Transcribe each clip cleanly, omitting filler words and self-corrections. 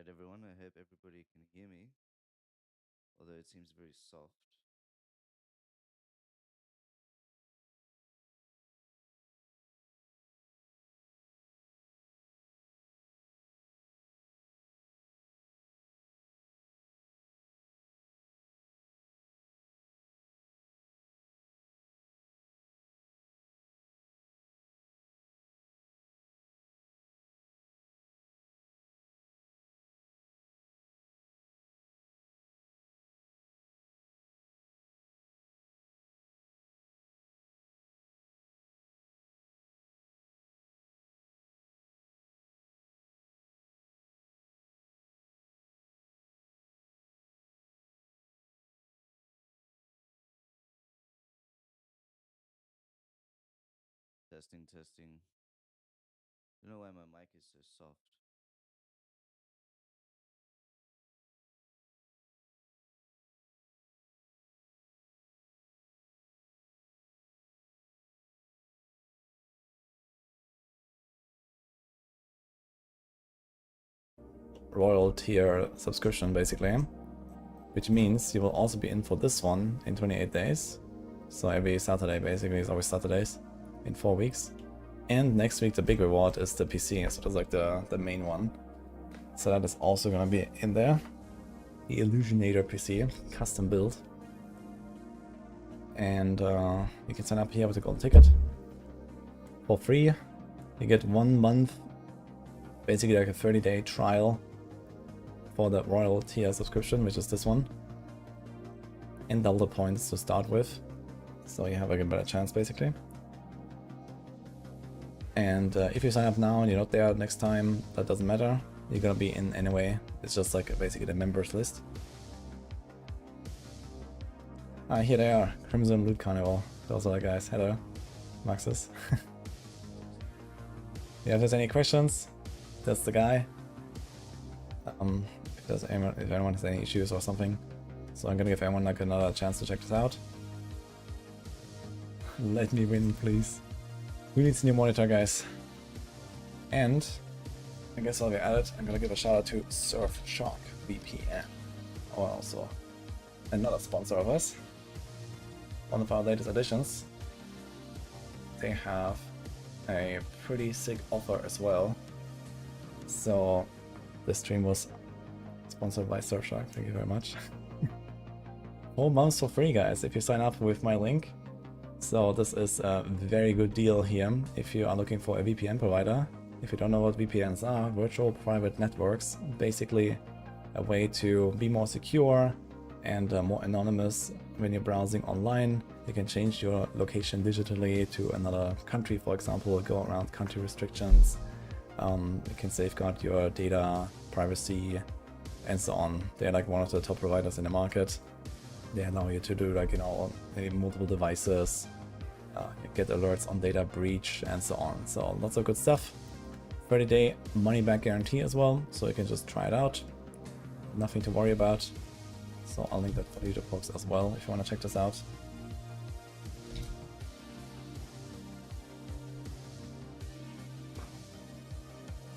everyone. I hope everybody can hear me, although it seems very soft. Testing, testing. I don't know why my mic is so soft. Royal tier subscription basically, which means you will also be in for this one in 28 days. So every Saturday basically is always Saturdays in 4 weeks. And next week the big reward is the PC, so that's like the main one. So that is also gonna be in there. The Illusionator PC, custom build. And you can sign up here with a gold ticket for free. You get 1 month, basically like a 30-day trial for the Royal tier subscription, which is this one. And double the points to start with. So you have like a better chance basically. And if you sign up now and you're not there next time, that doesn't matter. You're gonna be in anyway. It's just like basically the members list. Here they are, Crimson Loot Carnival. Those are the guys. Hello, Maxis. Yeah, if there's any questions, that's the guy. If anyone has any issues or something. So I'm gonna give everyone like another chance to check this out. Let me win, please. Who needs a new monitor, guys? And I guess while we're at it, I'm gonna give a shout out to Surfshark VPN, or also another sponsor of us. One of our latest additions. They have a pretty sick offer as well. So this stream was sponsored by Surfshark. Thank you very much. 4 months for free, guys, if you sign up with my link. So this is a very good deal here if you are looking for a VPN provider. If you don't know what VPNs are, virtual private networks, basically a way to be more secure and more anonymous when you're browsing online. You can change your location digitally to another country, for example, go around country restrictions. You can safeguard your data, privacy, and so on. They're like one of the top providers in the market. They allow you to do like, you know, maybe multiple devices, get alerts on data breach and so on. So lots of good stuff. 30-day money back guarantee as well, so you can just try it out. Nothing to worry about. So I'll link that for you to folks as well if you want to check this out.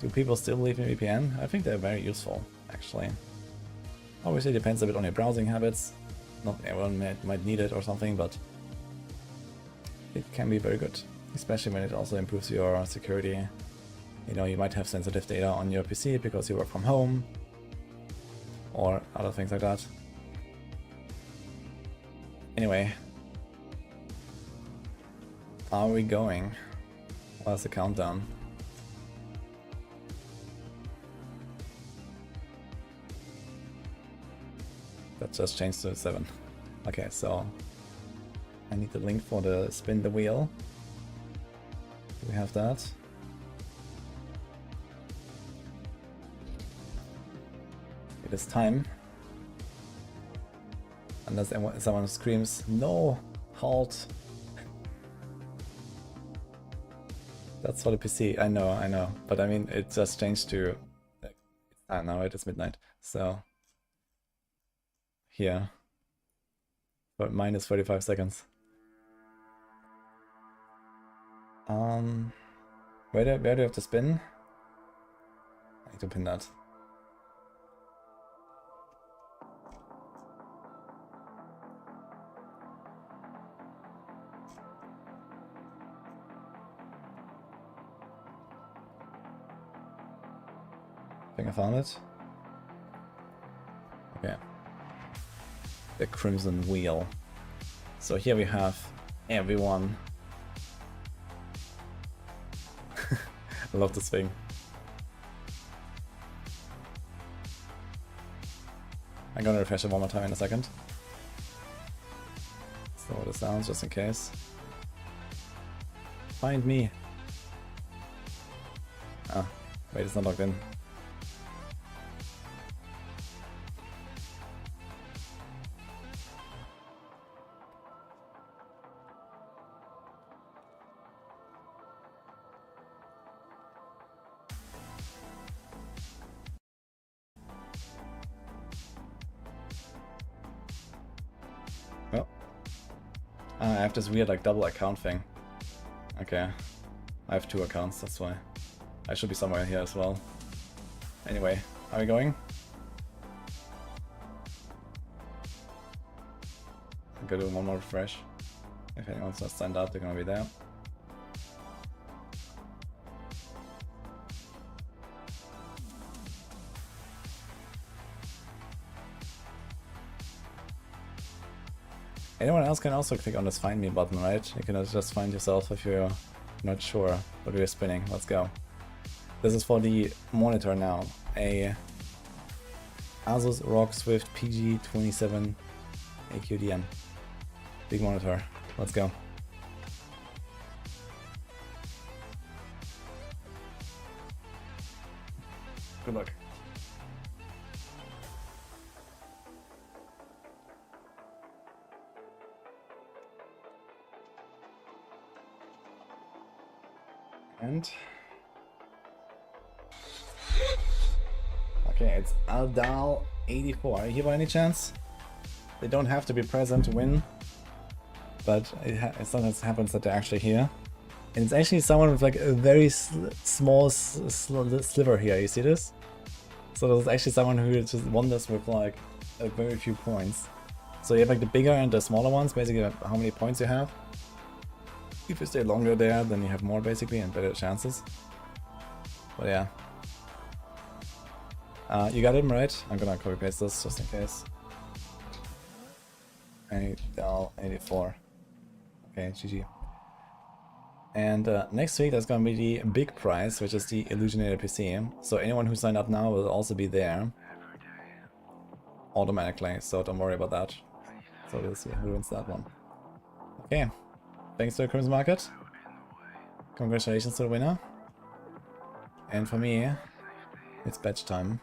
Do people still believe in VPN? I think they're very useful, actually. Obviously it depends a bit on your browsing habits. Not everyone might need it or something, but it can be very good, especially when it also improves your security. You know, you might have sensitive data on your PC because you work from home, or other things like that. Anyway, are we going? What's the countdown? That just changed to 7. Okay, so I need the link for the spin the wheel. Do we have that? It is time. Unless someone screams, no, halt. That's for the PC, I know. But I mean, it just changed to, like, now it is midnight, so. Here. But minus 45 seconds. Where do you have to spin? I need to pin that. I think I found it. Okay. The Crimson Wheel. So here we have everyone. I love this thing. I'm gonna refresh it one more time in a second. Slow this down just in case. Find me. Ah, wait, it's not logged in. Oh. I have this weird like double account thing. Okay. I have 2 accounts, that's why. I should be somewhere here as well. Anyway, are we going? I'm gonna do one more refresh. If anyone's not signed up, they're gonna be there. Anyone else can also click on this find me button, right? You can just find yourself if you're not sure what we're spinning. Let's go. This is for the monitor now. A Asus ROG Swift PG27 AQDM. Big monitor. Let's go. Good luck. And okay, it's Aldal84. Are you here by any chance? They don't have to be present to win, but it sometimes happens that they're actually here. And it's actually someone with like a very small sliver here. You see this? So there's actually someone who just won this with like a very few points. So you have like the bigger and the smaller ones, basically how many points you have. If you stay longer there, then you have more basically and better chances. But yeah. You got him, right? I'm gonna copy paste this just in case. 84. Okay, GG. And next week there's gonna be the big prize, which is the Illusionator PC. So anyone who signed up now will also be there automatically, so don't worry about that. So we'll see who wins that one. Okay. Thanks to the Crimson Market. Congratulations to the winner. And for me, it's badge time.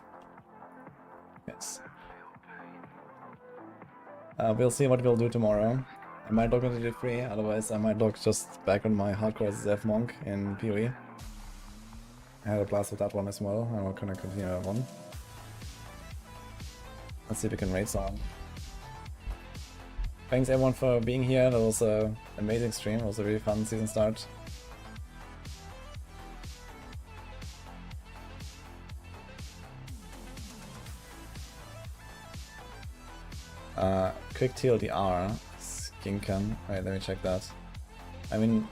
Yes. We'll see what we'll do tomorrow. I might log into the free, otherwise I might log just back on my hardcore Zev Monk in PoE. I had a blast with that one as well. I'm gonna continue that one. Let's see if we can raid some. Thanks everyone for being here. That was an amazing stream. It was a really fun season start. Quick TLDR, Skinkan. Wait, let me check that. I mean,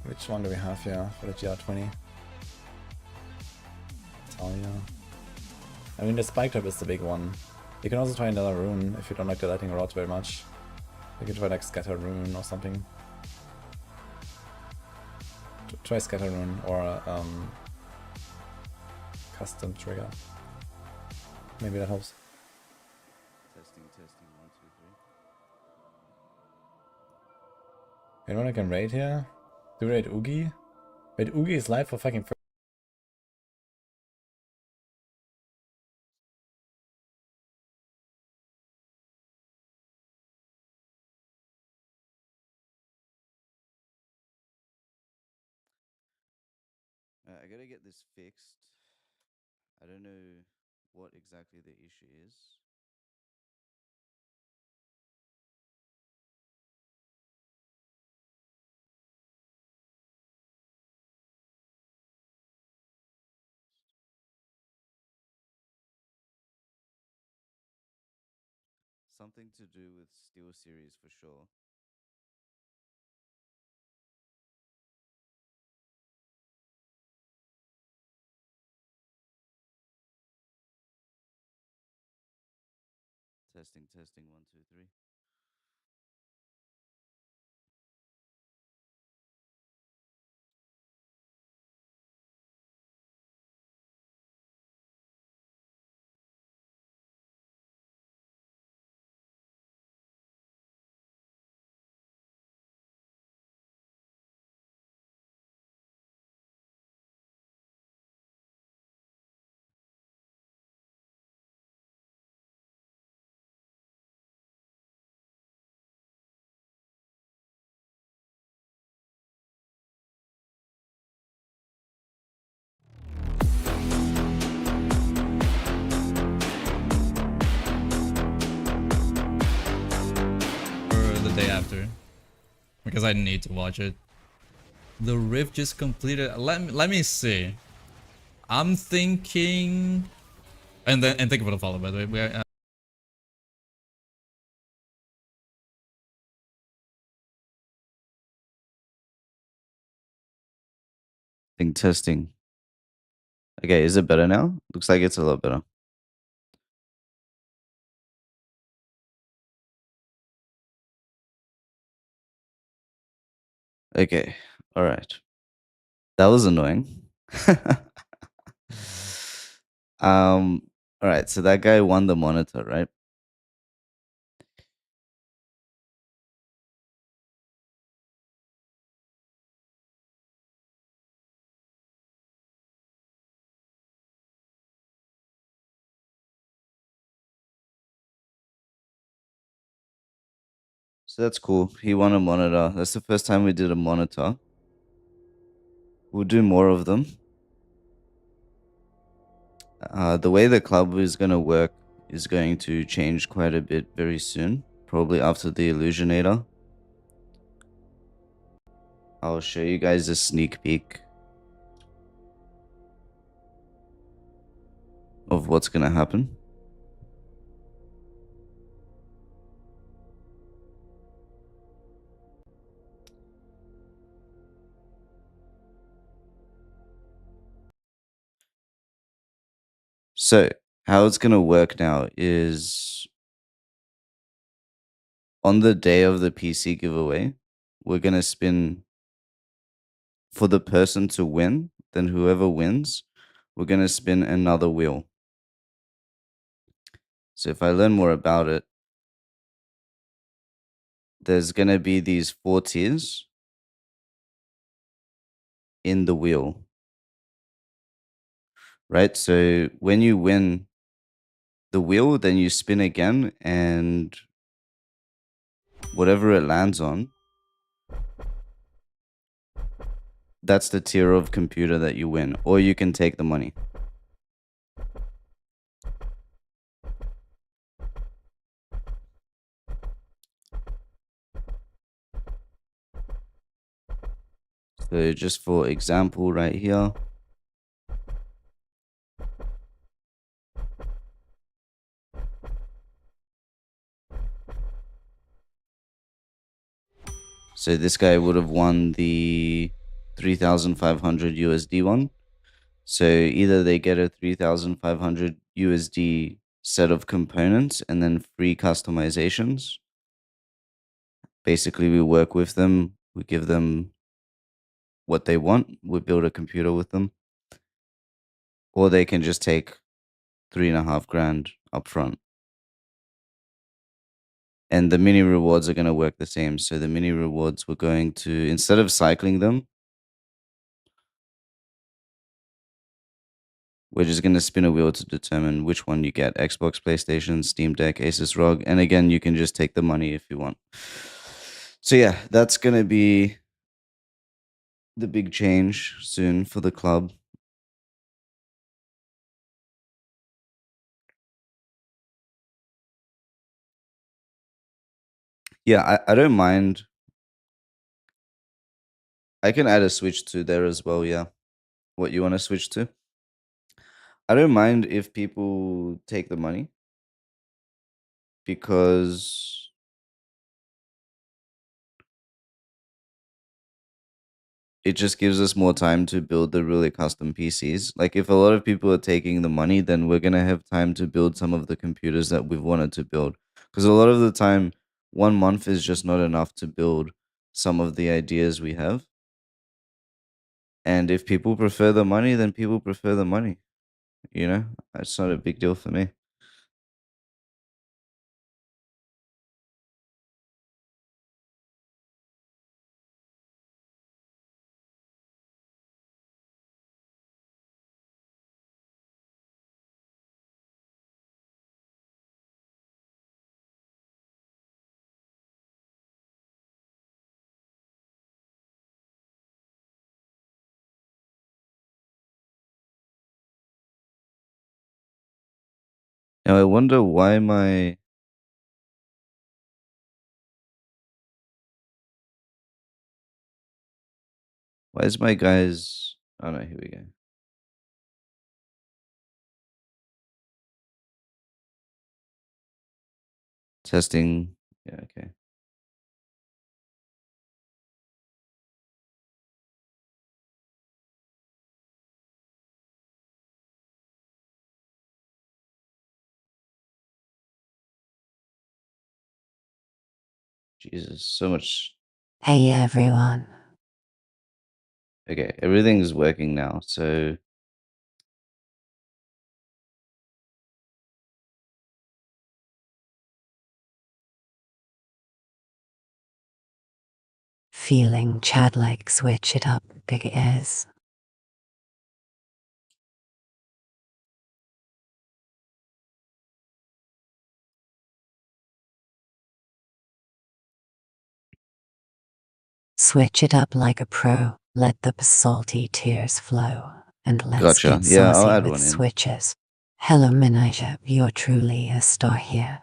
which one do we have here for the GR20? Talia. I mean, the Spike Trap is the big one. You can also try another rune if you don't like the lightning rod very much. You can try like Scatter Rune or something. Try Scatter Rune or Custom Trigger. Maybe that helps. Testing, 1, 2, 3. Anyone I can raid here? Do we raid Oogie? Wait, Oogie is live for fucking I gotta get this fixed. I don't know what exactly the issue is. Something to do with Steel Series for sure. Testing, testing, one, two, three. Or the day after, because I need to watch it. The Rift just completed. Let me see. I'm thinking, and thank you for the follow, by the way. Testing. Okay, is it better now? Looks like it's a lot better. Okay, all right. That was annoying. All right, so that guy won the monitor, right? So that's cool. He won a monitor. That's the first time we did a monitor. We'll do more of them. The way the club is going to work is going to change quite a bit very soon, probably after the Illusionator. I'll show you guys a sneak peek of what's going to happen. So, how it's going to work now is on the day of the PC giveaway, we're going to spin for the person to win. Then whoever wins, we're going to spin another wheel. So if I learn more about it, there's going to be these 4 tiers in the wheel, right? So when you win the wheel, then you spin again, and whatever it lands on, that's the tier of computer that you win, or you can take the money. So just for example right here, so this guy would have won the 3,500 USD one. So either they get a 3,500 USD set of components and then free customizations. Basically, we work with them, we give them what they want, we build a computer with them, or they can just take 3.5 grand up front. And the mini rewards are going to work the same. So the mini rewards, we're going to, instead of cycling them, we're just going to spin a wheel to determine which one you get: Xbox, PlayStation, Steam Deck, Asus ROG. And again, you can just take the money if you want. So yeah, that's going to be the big change soon for the club. Yeah, I don't mind. I can add a switch to there as well, yeah. What you want to switch to? I don't mind if people take the money, because it just gives us more time to build the really custom PCs. Like, if a lot of people are taking the money, then we're going to have time to build some of the computers that we've wanted to build. Because a lot of the time, 1 month is just not enough to build some of the ideas we have. And if people prefer the money, then people prefer the money. You know, it's not a big deal for me. Now I wonder why is my guys? Oh no, here we go. Testing. Yeah, okay. Jesus, so much. Hey everyone. Okay, everything's working now. So Feeling Chad like switch it up big is. Switch it up like a pro, let the salty tears flow, and let's gotcha. get Yeah, I'll saucy add with one in. switches. Hello Minija, you're truly a star here.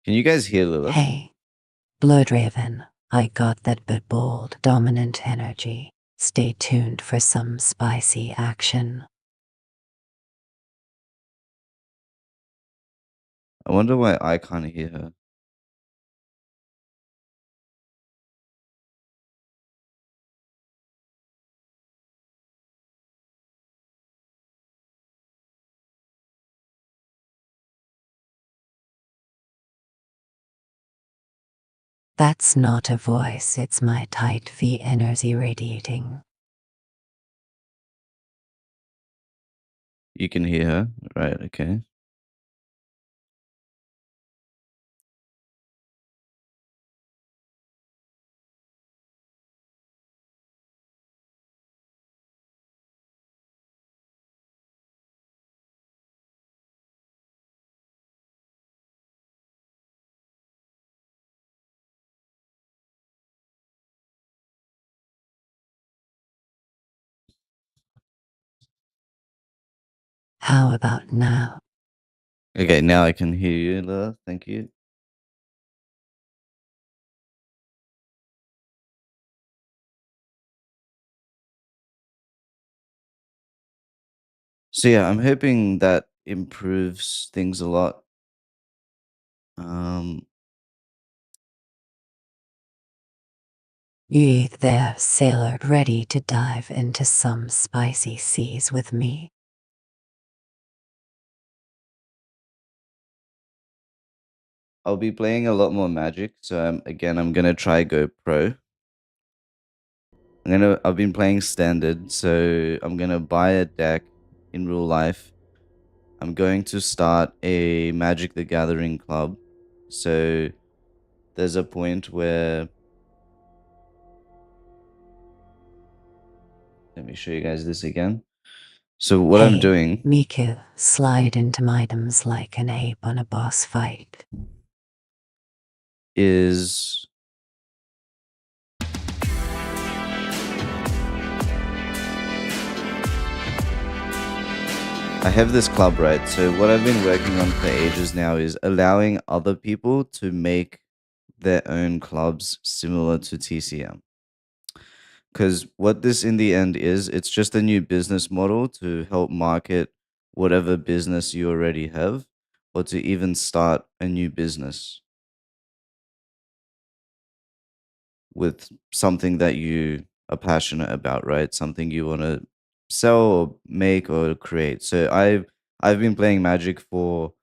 Can you guys hear Lilith? Hey, Bloodraven, I got that bit bold, dominant energy. Stay tuned for some spicy action. I wonder why I can't hear her. That's not a voice, it's my tight V energy radiating. You can hear her? Right, okay. How about now? Okay, now I can hear you, Lilith. Thank you. So yeah, I'm hoping that improves things a lot. You there, sailor, ready to dive into some spicy seas with me? I'll be playing a lot more Magic, so I'm gonna try go pro. I've been playing standard, so I'm gonna buy a deck in real life. I'm going to start a Magic the Gathering club. So there's a point where, let me show you guys this again. So what I'm doing, Miku, slide into my items like an ape on a boss fight. is I have this club, right? So what I've been working on for ages now is allowing other people to make their own clubs similar to TCM. Because what this in the end is, it's just a new business model to help market whatever business you already have, or to even start a new business with something that you are passionate about, right? Something you want to sell or make or create. So I've been playing Magic for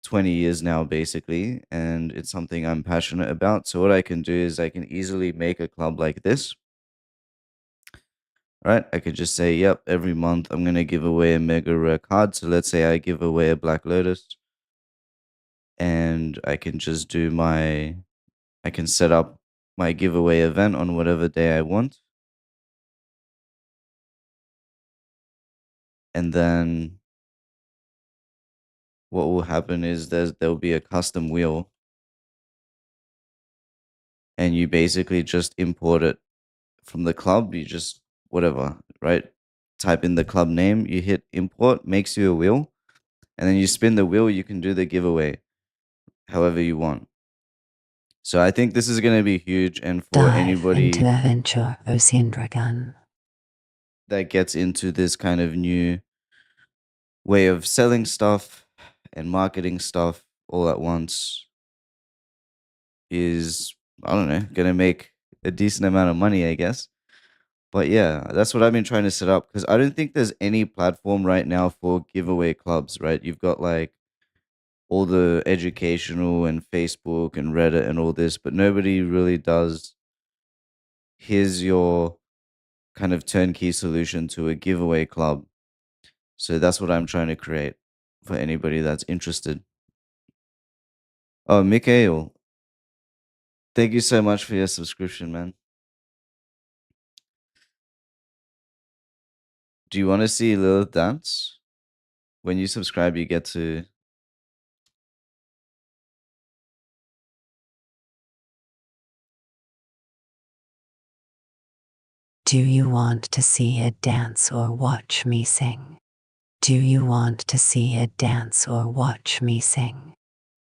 20 years now, basically, and it's something I'm passionate about. So what I can do is I can easily make a club like this, right? I could just say, yep, every month I'm gonna give away a mega rare card. So let's say I give away a Black Lotus, and I can just I can set up my giveaway event on whatever day I want. And then what will happen is there'll be a custom wheel, and you basically just import it from the club. You just whatever, right? Type in the club name, you hit import, makes you a wheel, and then you spin the wheel. You can do the giveaway however you want. So I think this is going to be huge, and for Dive into anybody adventure, Ocean Dragon. that gets into this kind of new way of selling stuff and marketing stuff all at once is, I don't know, going to make a decent amount of money, I guess. But yeah, that's what I've been trying to set up, because I don't think there's any platform right now for giveaway clubs, right? You've got like all the educational and Facebook and Reddit and all this, but nobody really does. Here's your kind of turnkey solution to a giveaway club. So that's what I'm trying to create for anybody that's interested. Oh, Mikhail, thank you so much for your subscription, man. Do you want to see Lilith dance? When you subscribe, you get to. Do you want to see it dance or watch me sing? Do you want to see it dance or watch me sing?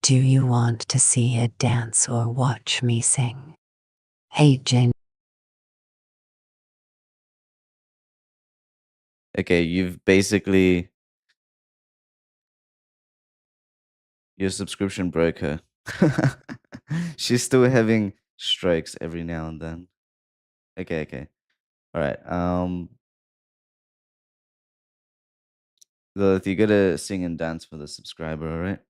Do you want to see it dance or watch me sing? Hey Jane. Okay, you've basically. Your subscription broke her. She's still having strikes every now and then. Okay, okay. All right. Lilith, you gotta sing and dance for the subscriber, all right?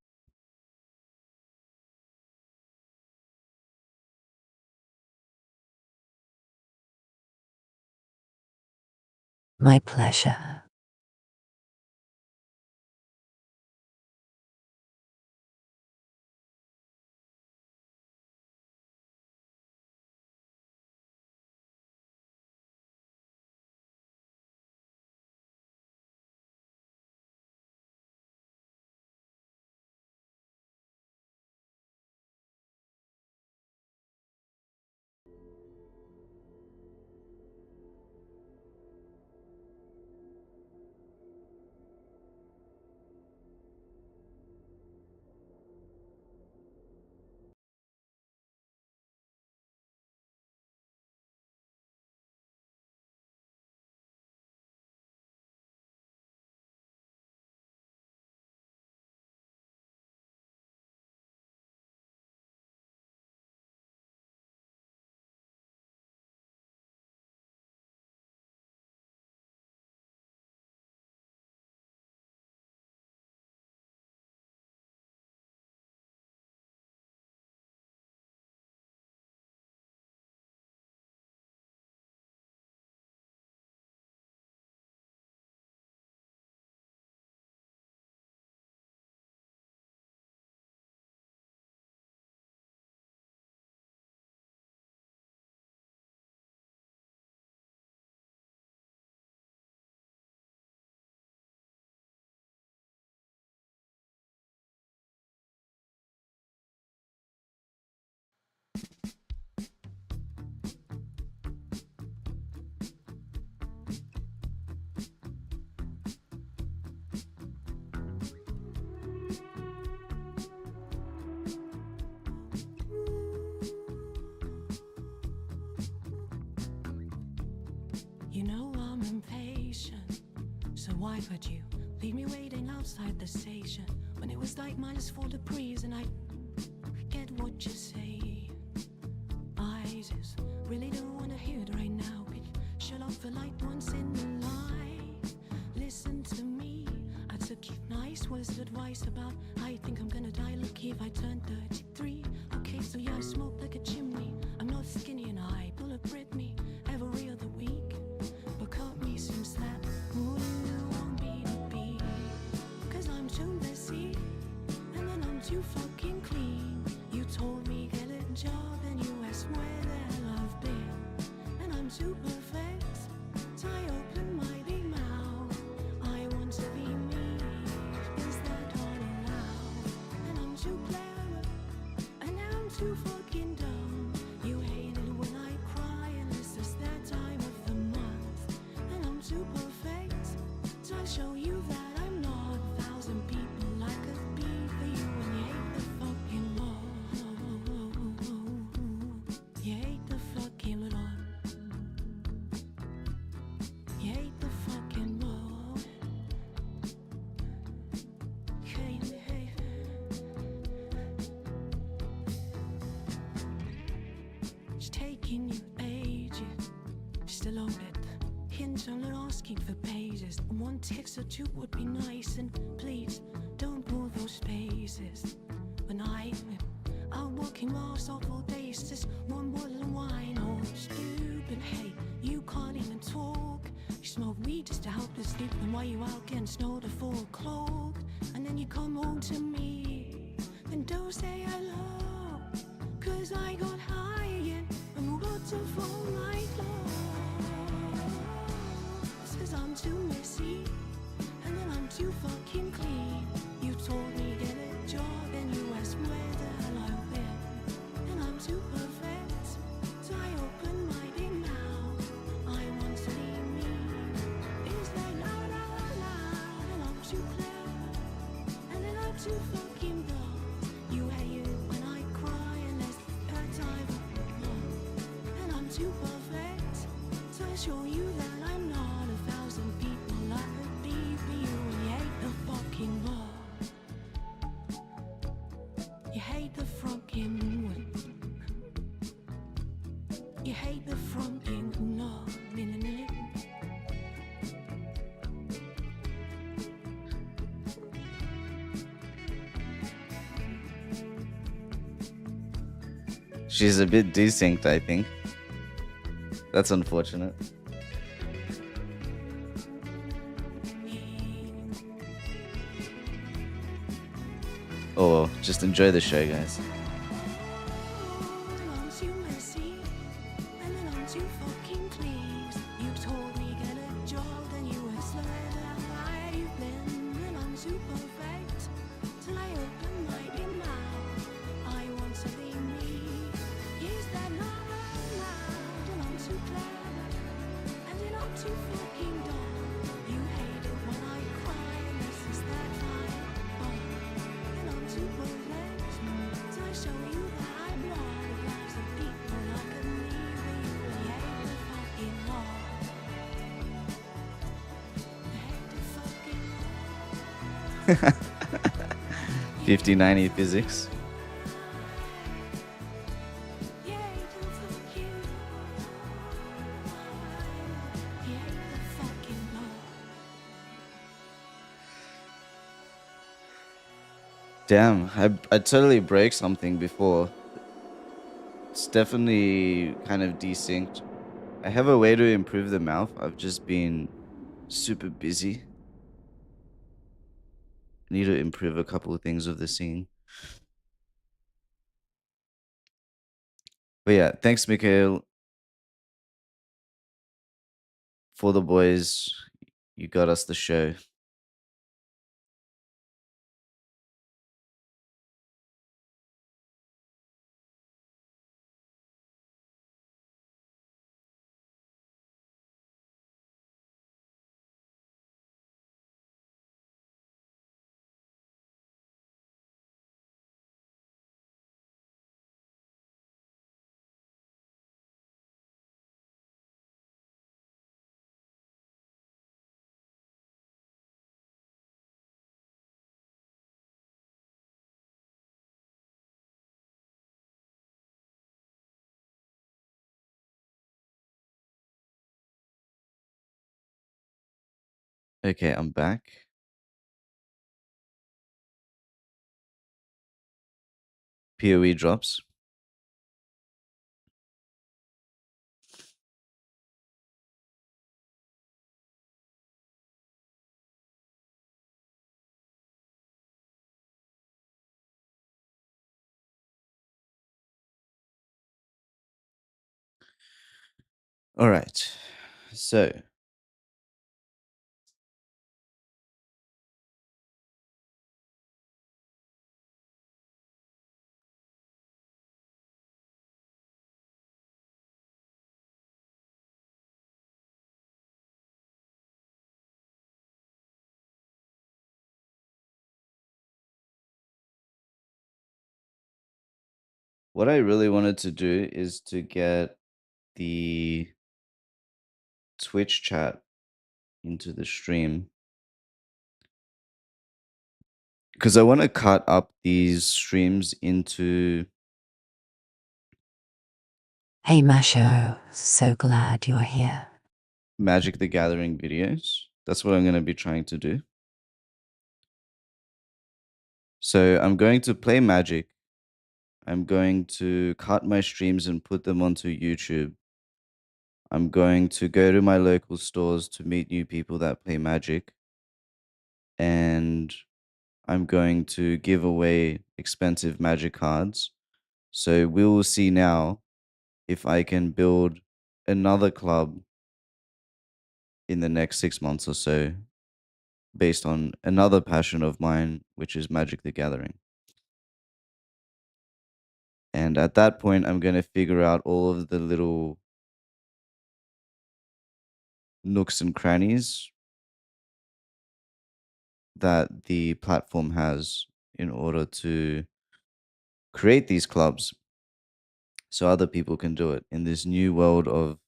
My pleasure. You know I'm impatient, so why would you leave me waiting outside the station when it was like -4 degrees and I get what you say? I just really don't wanna hear it right now. Could you shut off the light once in the light? Listen to me, I took your nice words of advice about I think I'm gonna die lucky if I turn 33. Okay, so yeah, I smoke like a chimney. I'm not skinny and I bulletproof me every other week. But cut me some slack, more than you want me to be. 'Cause I'm too messy, and then I'm too fucking clean. You told me get a job and you asked where the hell I've been. And I'm too perfect, so I open my big mouth. I want to be me, is that not allowed? And I'm too clever, and I'm too fucking dumb. You hate it when I cry and it's just that time of the month. And I'm too perfect, so I show you that I'm not 1,000 people I could be for you. And you hate the fucking law. You hate the fucking law. You hate the fucking law. Hey, hey. It's taking you ages, still on it. Hints I'm not asking for pages. One text or two would be nice, and please don't pull those spaces. When I'm out walking miles off all days, just one bottle of wine, oh stupid. Hey, you can't even talk. You smoke weed just to help us sleep, and while you out getting snowed at 4 o'clock, and then you come home to me, and don't say hello, 'cause I got high again and we got to fall night long. Cause I'm too messy, and then I'm too fucking clean. You told me get a job and you asked where the hell I've been. And I'm too perfect, so I open my big mouth. I want to be me, is that loud, loud, loud? And I'm too clever, and then I'm too fucking dumb. You hate it when I cry and there's that time of the month. And I'm too perfect, so I show you that I'm not 1,000 people I could be for you. And you hate the fucking law. You hate the fucking wood. You hate the fucking law. She's a bit desynced, I think. That's unfortunate. Oh well, just enjoy the show, guys. I'm too messy, and then I'm too fucking clean. You told me get a job, then you asked where I've been. And I'm too perfect, till I open my big mouth. I want to be me, is that not allowed? And I'm too clever, and then I'm too fucking dumb. You hate it when I cry, and this is that time. And I'm too perfect, so I show you that I'm not 1,000 people I could leave for you. And you hate the fucking law. You hate the fucking law. 50/90 physics. You hate the fucking law. You hate the fucking law. Damn, I totally broke something before. It's definitely kind of desynced. I have a way to improve the mouth. I've just been super busy. I need to improve a couple of things with the scene. But yeah, thanks, Mikhail. For the boys, you got us the show. Okay, I'm back. PoE drops. All right. So, what I really wanted to do is to get the Twitch chat into the stream because I want to cut up these streams into Hey Masho, so glad you're here. Magic the Gathering videos. That's what I'm going to be trying to do. So I'm going to play Magic. I'm going to cut my streams and put them onto YouTube. I'm going to go to my local stores to meet new people that play Magic. And I'm going to give away expensive Magic cards. So we will see now if I can build another club in the next 6 months or so based on another passion of mine, which is Magic the Gathering. And at that point, I'm going to figure out all of the little nooks and crannies that the platform has in order to create these clubs so other people can do it in this new world of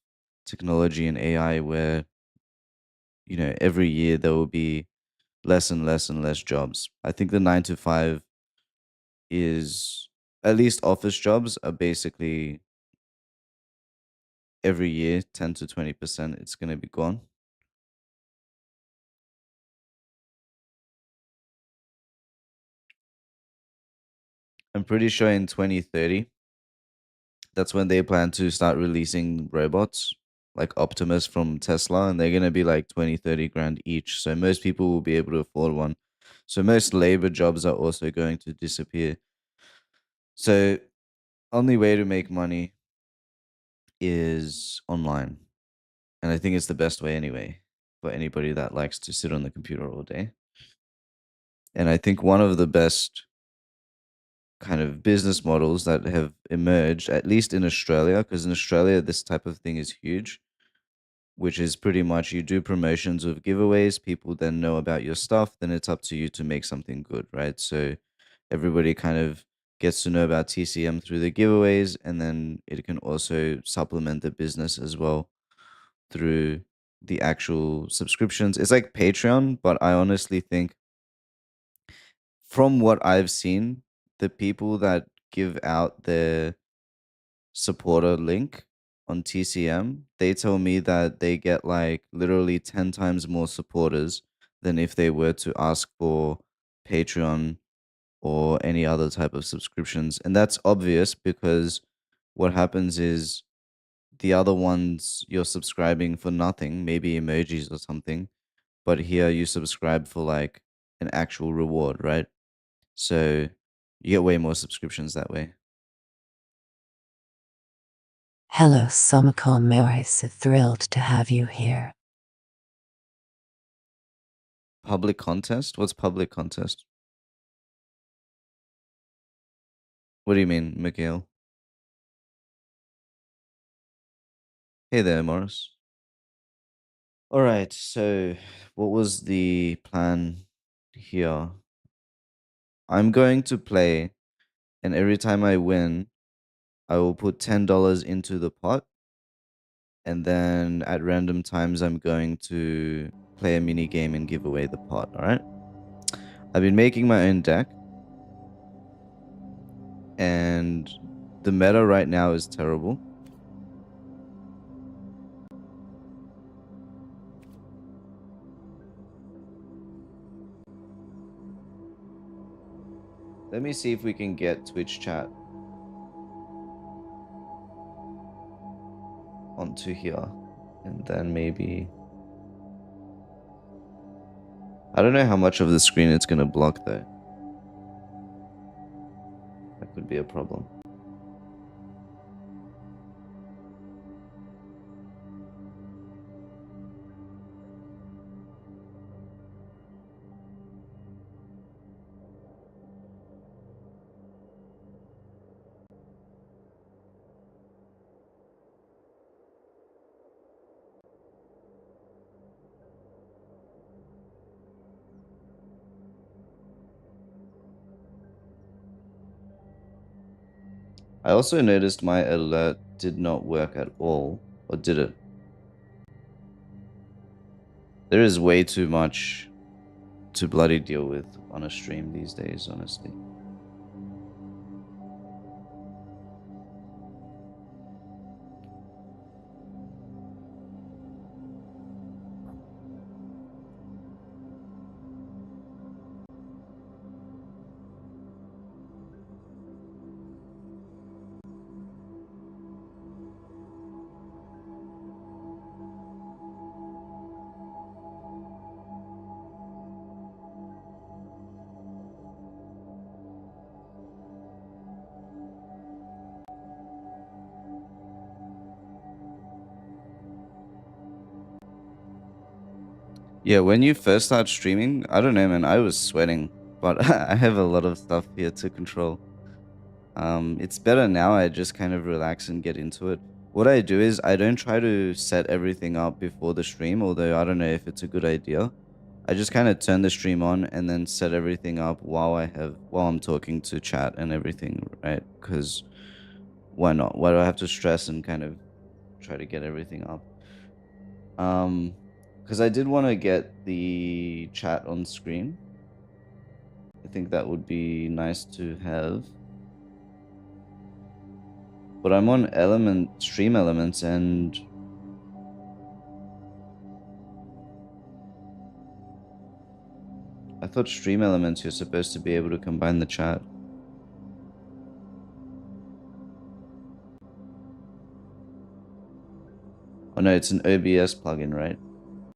technology and AI where, you know, every year there will be less and less and less jobs. I think the 9 to 5 is, at least office jobs are basically every year 10 to 20% it's going to be gone. I'm pretty sure in 2030 that's when they plan to start releasing robots like Optimus from Tesla, and they're going to be like 20, 30 grand each. So most people will be able to afford one. So most labor jobs are also going to disappear. So only way to make money is online. And I think it's the best way anyway for anybody that likes to sit on the computer all day. And I think one of the best kind of business models that have emerged, at least in Australia, because in Australia, this type of thing is huge, which is pretty much you do promotions with giveaways, people then know about your stuff, then it's up to you to make something good, right? So everybody kind of gets to know about TCM through the giveaways, and then it can also supplement the business as well through the actual subscriptions. It's like Patreon, but I honestly think from what I've seen, the people that give out their supporter link on TCM, they tell me that they get like literally 10 times more supporters than if they were to ask for Patreon or any other type of subscriptions. And that's obvious because what happens is the other ones you're subscribing for nothing, maybe emojis or something, but here you subscribe for like an actual reward, right? So you get way more subscriptions that way. Hello, Somako Mirai, so thrilled to have you here. Public contest? What's public contest? What do you mean, Mikhail? Hey there, Morris. All right, so what was the plan here? I'm going to play, and every time I win, I will put $10 into the pot, and then at random times, I'm going to play a mini game and give away the pot. All right. I've been making my own deck, and the meta right now is terrible. Let me see if we can get Twitch chat onto here. And then maybe... I don't know how much of the screen it's going to block though. That could be a problem. I also noticed my alert did not work at all. Or did it? There is way too much to bloody deal with on a stream these days, honestly. Yeah, when you first start streaming, I don't know, man, I was sweating, but I have a lot of stuff here to control. It's better now. I just kind of relax and get into it. What I do is I don't try to set everything up before the stream, although I don't know if it's a good idea. I just kind of turn the stream on and then set everything up while I'm talking to chat and everything, right? Because why not? Why do I have to stress and kind of try to get everything up? Because I did want to get the chat on screen. I think that would be nice to have. But I'm on stream elements, and I thought stream elements you're supposed to be able to combine the chat. Oh no, it's an OBS plugin, right?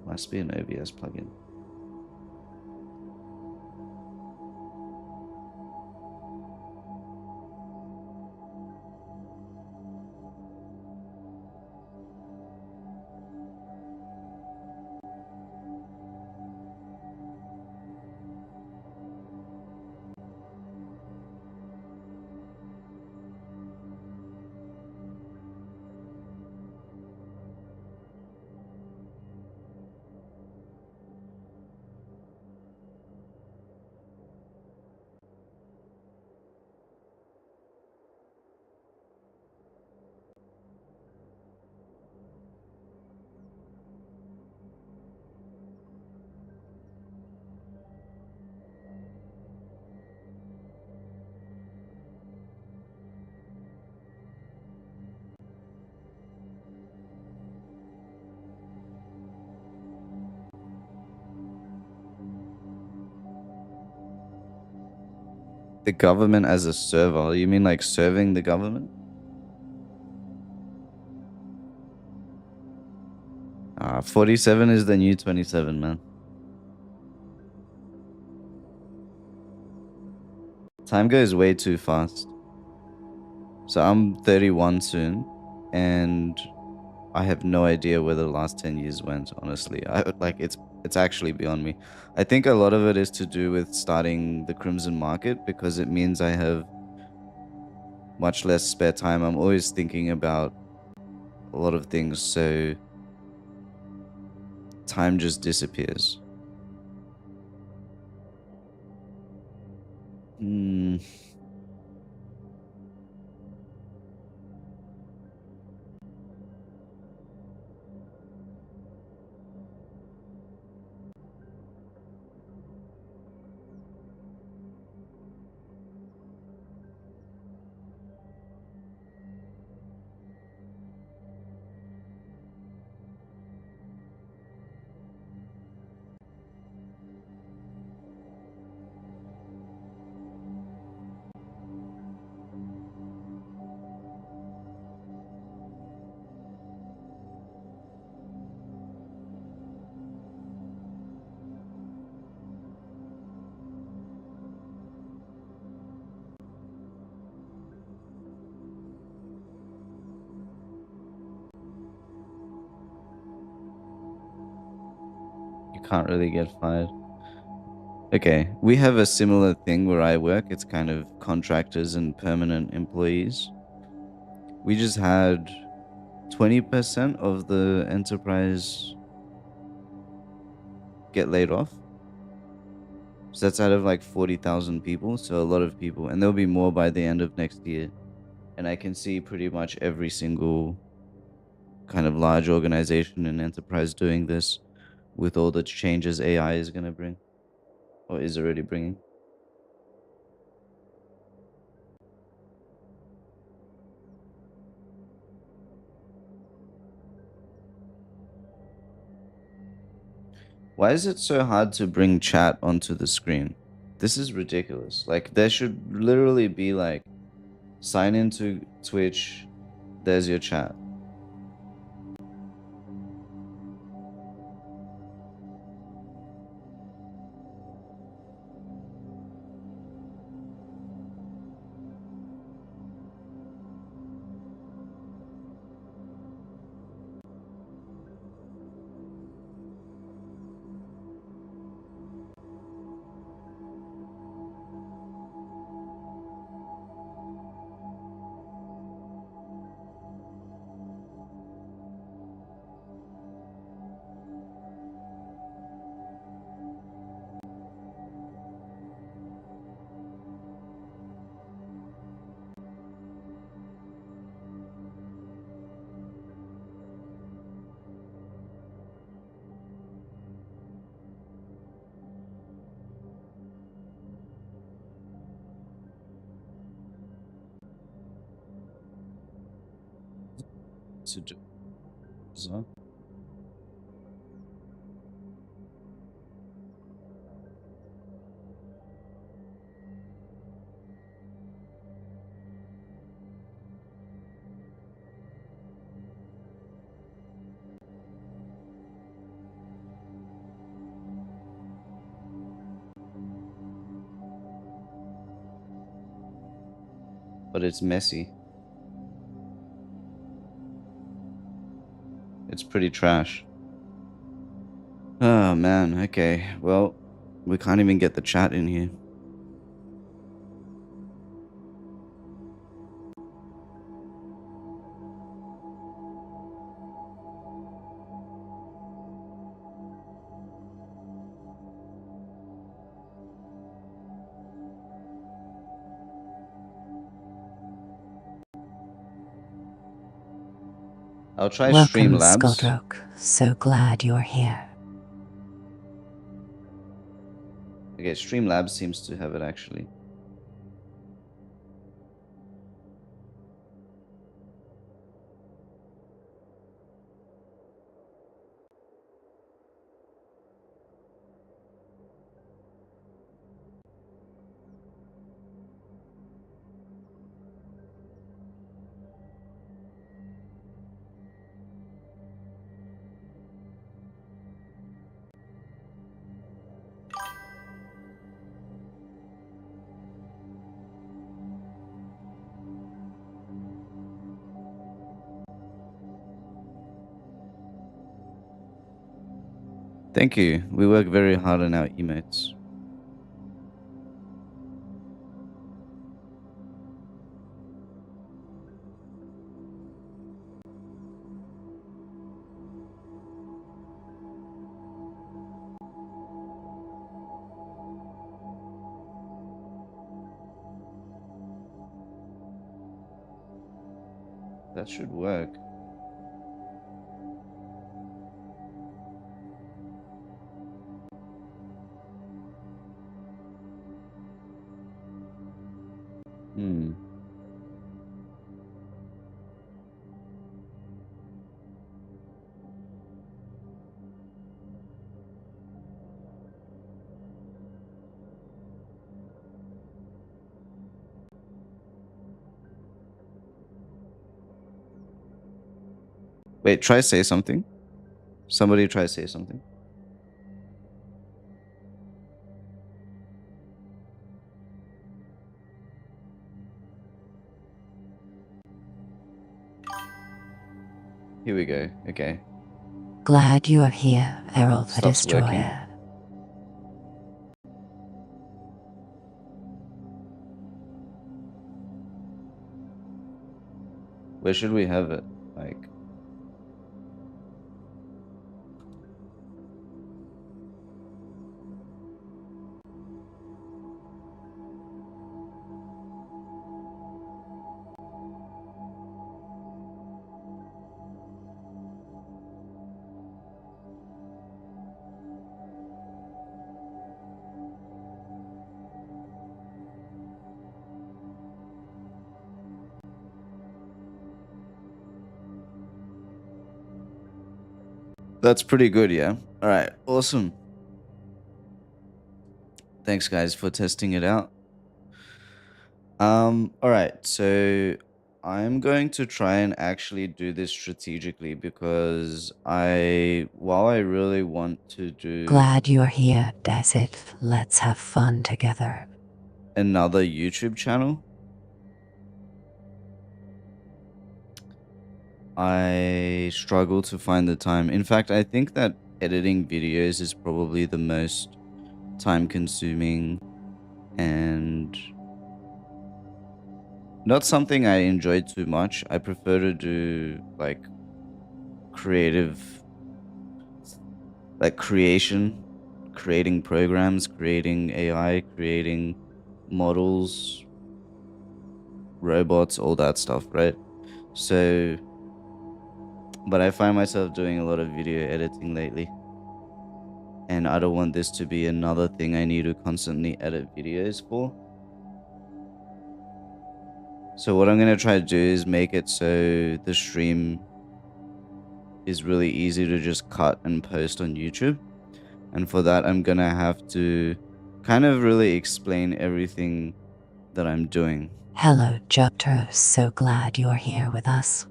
Must be an OBS plugin. The government as a server? You mean like serving the government? 47 is the new 27, man. Time goes way too fast. So I'm 31 soon, and I have no idea where the last 10 years went, honestly. It's actually beyond me. I think a lot of it is to do with starting the Crimson Market, because it means I have much less spare time. I'm always thinking about a lot of things, so time just disappears. Hmm. You can't really get fired. Okay, we have a similar thing where I work. It's kind of contractors and permanent employees. We just had 20% of the enterprise get laid off. So that's out of like 40,000 people. So a lot of people, and there'll be more by the end of next year. And I can see pretty much every single kind of large organization and enterprise doing this with all the changes AI is going to bring or is already bringing. Why is it so hard to bring chat onto the screen? This is ridiculous. Like, there should literally be like, sign into Twitch, there's your chat. To do so. But it's messy. It's pretty trash. Oh man, okay. Well, we can't even get the chat in here. I'll try Welcome, Streamlabs. Skoldroke. So glad you're here. Okay, Streamlabs seems to have it actually. Thank you. We work very hard on our emotes. That should work. Hmm. Wait, try say something. Somebody try say something. Here we go. Okay. Glad you're here, Herald the stuff's working. Destroyer. Where should we have it? Like, that's pretty good, yeah. All right, awesome. Thanks, guys, for testing it out. All right, so I'm going to try and actually do this strategically because while I really want to do Glad you're here, Desert. Let's have fun together. another YouTube channel, I struggle to find the time. In fact, I think that editing videos is probably the most time consuming and not something I enjoy too much. I prefer to do like creative, like creating programs, creating AI, creating models, robots, all that stuff, right? So, but I find myself doing a lot of video editing lately. And I don't want this to be another thing I need to constantly edit videos for. So what I'm going to try to do is make it so the stream is really easy to just cut and post on YouTube. And for that, I'm going to have to kind of really explain everything that I'm doing. Hello, Jupiter. So glad you're here with us.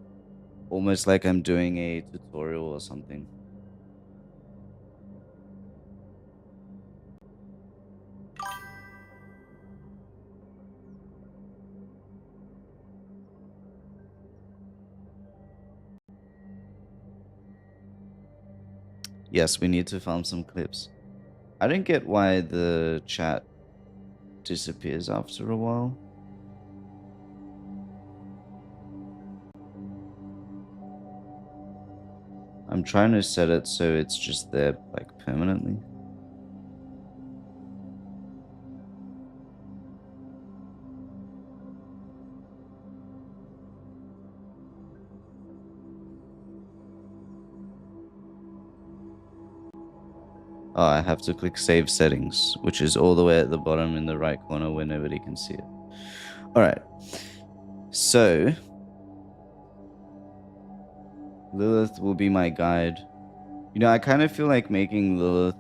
Almost like I'm doing a tutorial or something. Yes, we need to film some clips. I don't get why the chat disappears after a while. I'm trying to set it so it's just there like permanently. Oh, I have to click save settings, which is all the way at the bottom in the right corner where nobody can see it. All right. So Lilith will be my guide. You know, I kind of feel like making Lilith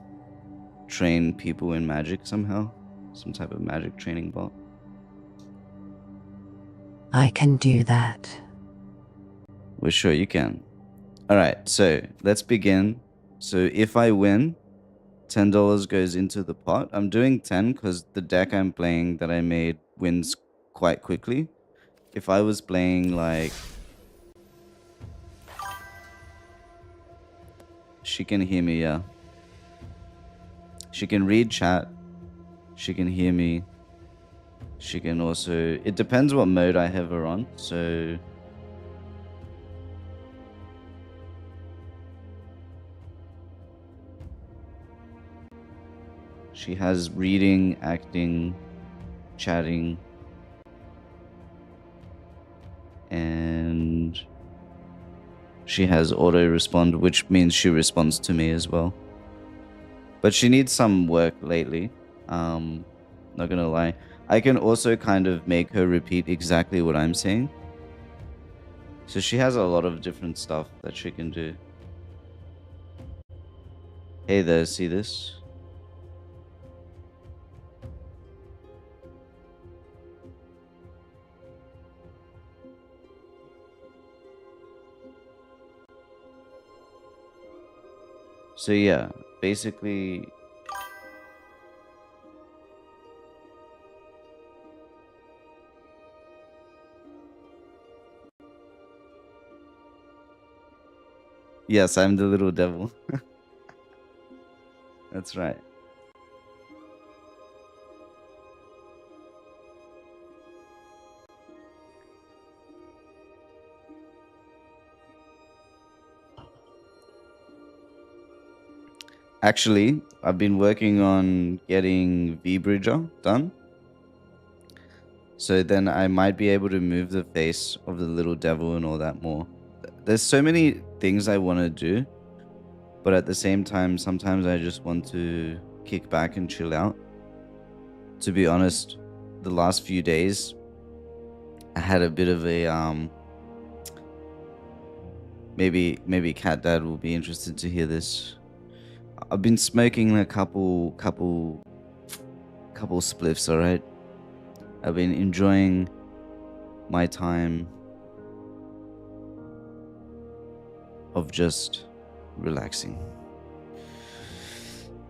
train people in magic somehow. Some type of magic training bot. I can do that. Well, sure you can. All right, so let's begin. So if I win, $10 goes into the pot. I'm doing 10 because the deck I'm playing that I made wins quite quickly. If I was playing like... She can hear me, yeah. She can read chat. She can hear me. She can also... It depends what mode I have her on, so... She has reading, acting, chatting, and she has auto respond, which means she responds to me as well. But she needs some work lately. Not gonna lie. I can also kind of make her repeat exactly what I'm saying. So she has a lot of different stuff that she can do. Hey there, see this? So yeah, basically... Yes, I'm the little devil. That's right. Actually, I've been working on getting V-Bridger done. So then I might be able to move the face of the little devil and all that more. There's so many things I want to do, but at the same time, sometimes I just want to kick back and chill out. To be honest, the last few days, I had a bit of a maybe Cat Dad will be interested to hear this. I've been smoking a couple spliffs, all right? I've been enjoying my time of just relaxing.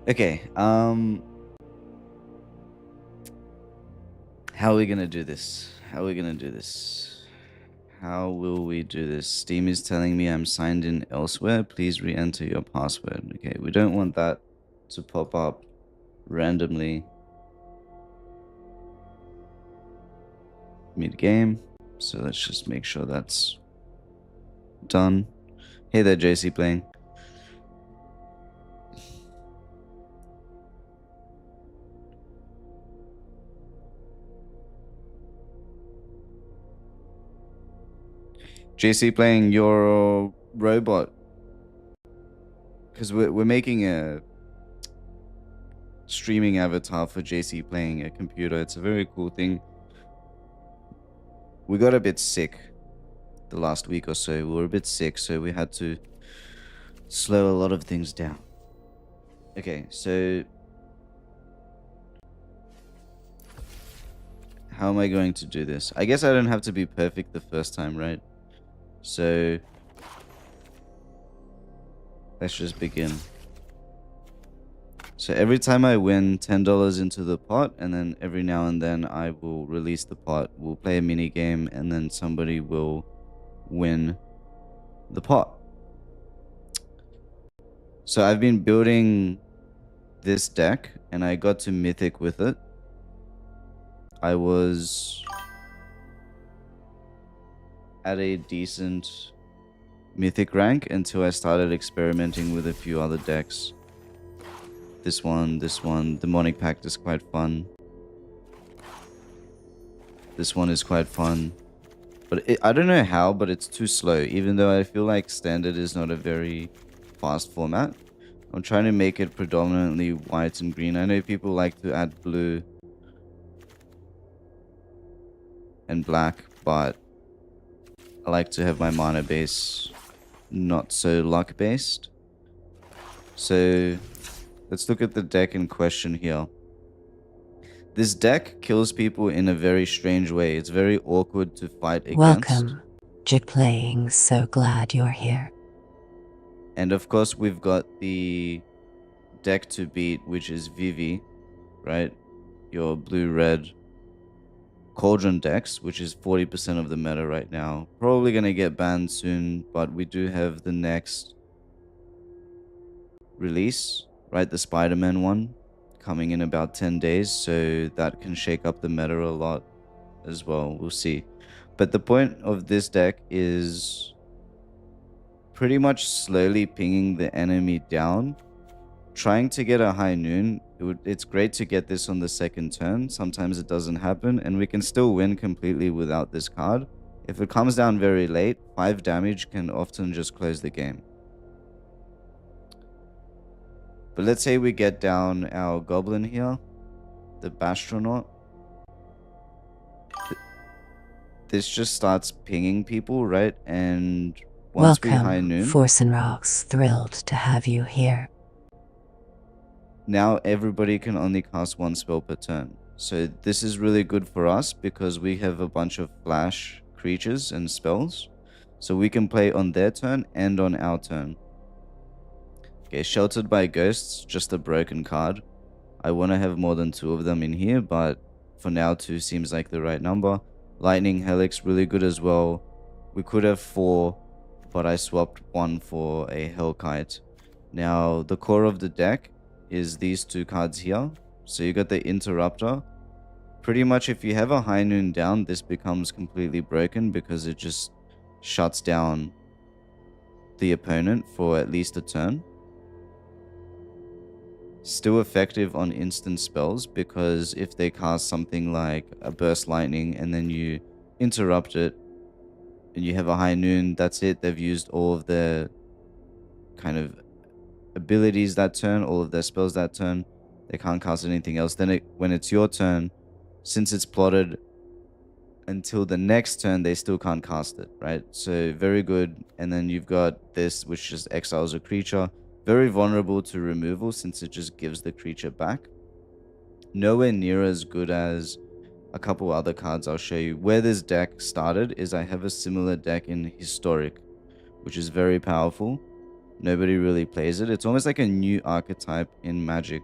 Okay, how are we gonna do this? How will we do this? Steam is telling me I'm signed in elsewhere. Please re-enter your password. Okay, we don't want that to pop up randomly mid-game. So let's just make sure that's done. Hey there, JC playing. JC playing your robot. Because we're making a streaming avatar for JC playing a computer. It's a very cool thing. We got a bit sick the last week or so. We were a bit sick, so we had to slow a lot of things down. Okay, so how am I going to do this? I guess I don't have to be perfect the first time, right? So let's just begin. So every time I win $10 into the pot, and then every now and then I will release the pot. We'll play a mini game, and then somebody will win the pot. So I've been building this deck, and I got to Mythic with it. I was at a decent Mythic rank until I started experimenting with a few other decks. This one, Demonic Pact is quite fun. This one is quite fun. But I don't know how, but it's too slow. Even though I feel like Standard is not a very fast format. I'm trying to make it predominantly white and green. I know people like to add blue and black, but I like to have my mana base not so luck based. So let's look at the deck in question here. This deck kills people in a very strange way. It's very awkward to fight against. Welcome, J playing. So glad you're here. And of course, we've got the deck to beat, which is Vivi, right? Your blue-red Cauldron decks, which is 40% of the meta right now. Probably going to get banned soon, but we do have the next release, right? The Spider-Man one coming in about 10 days, so that can shake up the meta a lot as well. We'll see. But the point of this deck is pretty much slowly pinging the enemy down, trying to get a high noon. It's great to get this on the second turn. Sometimes it doesn't happen, and we can still win completely without this card. If it comes down very late, 5 damage can often just close the game. But let's say we get down our goblin here, the Bastronaut. This just starts pinging people, right? And once we high Welcome, noon, Force and Rocks. Thrilled to have you here. now everybody can only cast 1 spell per turn. So this is really good for us because we have a bunch of flash creatures and spells. So we can play on their turn and on our turn. Okay, Sheltered by Ghosts, just a broken card. I want to have more than 2 of them in here, but for now 2 seems like the right number. Lightning Helix, really good as well. We could have 4, but I swapped 1 for a Hellkite. Now, the core of the deck is these two cards here. So you got the Interrupter. Pretty much if you have a High Noon down, this becomes completely broken because it just shuts down the opponent for at least a turn. Still effective on instant spells, because if they cast something like a Burst Lightning and then you interrupt it and you have a High Noon, that's it. They've used all of their kind of abilities that turn, all of their spells that turn. They can't cast anything else. Then when it's your turn, since it's plotted until the next turn, they still can't cast it, right? So very good. And then you've got this, which just exiles a creature. Very vulnerable to removal since it just gives the creature back. Nowhere near as good as a couple other cards I'll show you. Where this deck started is I have a similar deck in Historic, which is very powerful. Nobody really plays it. It's almost like a new archetype in Magic.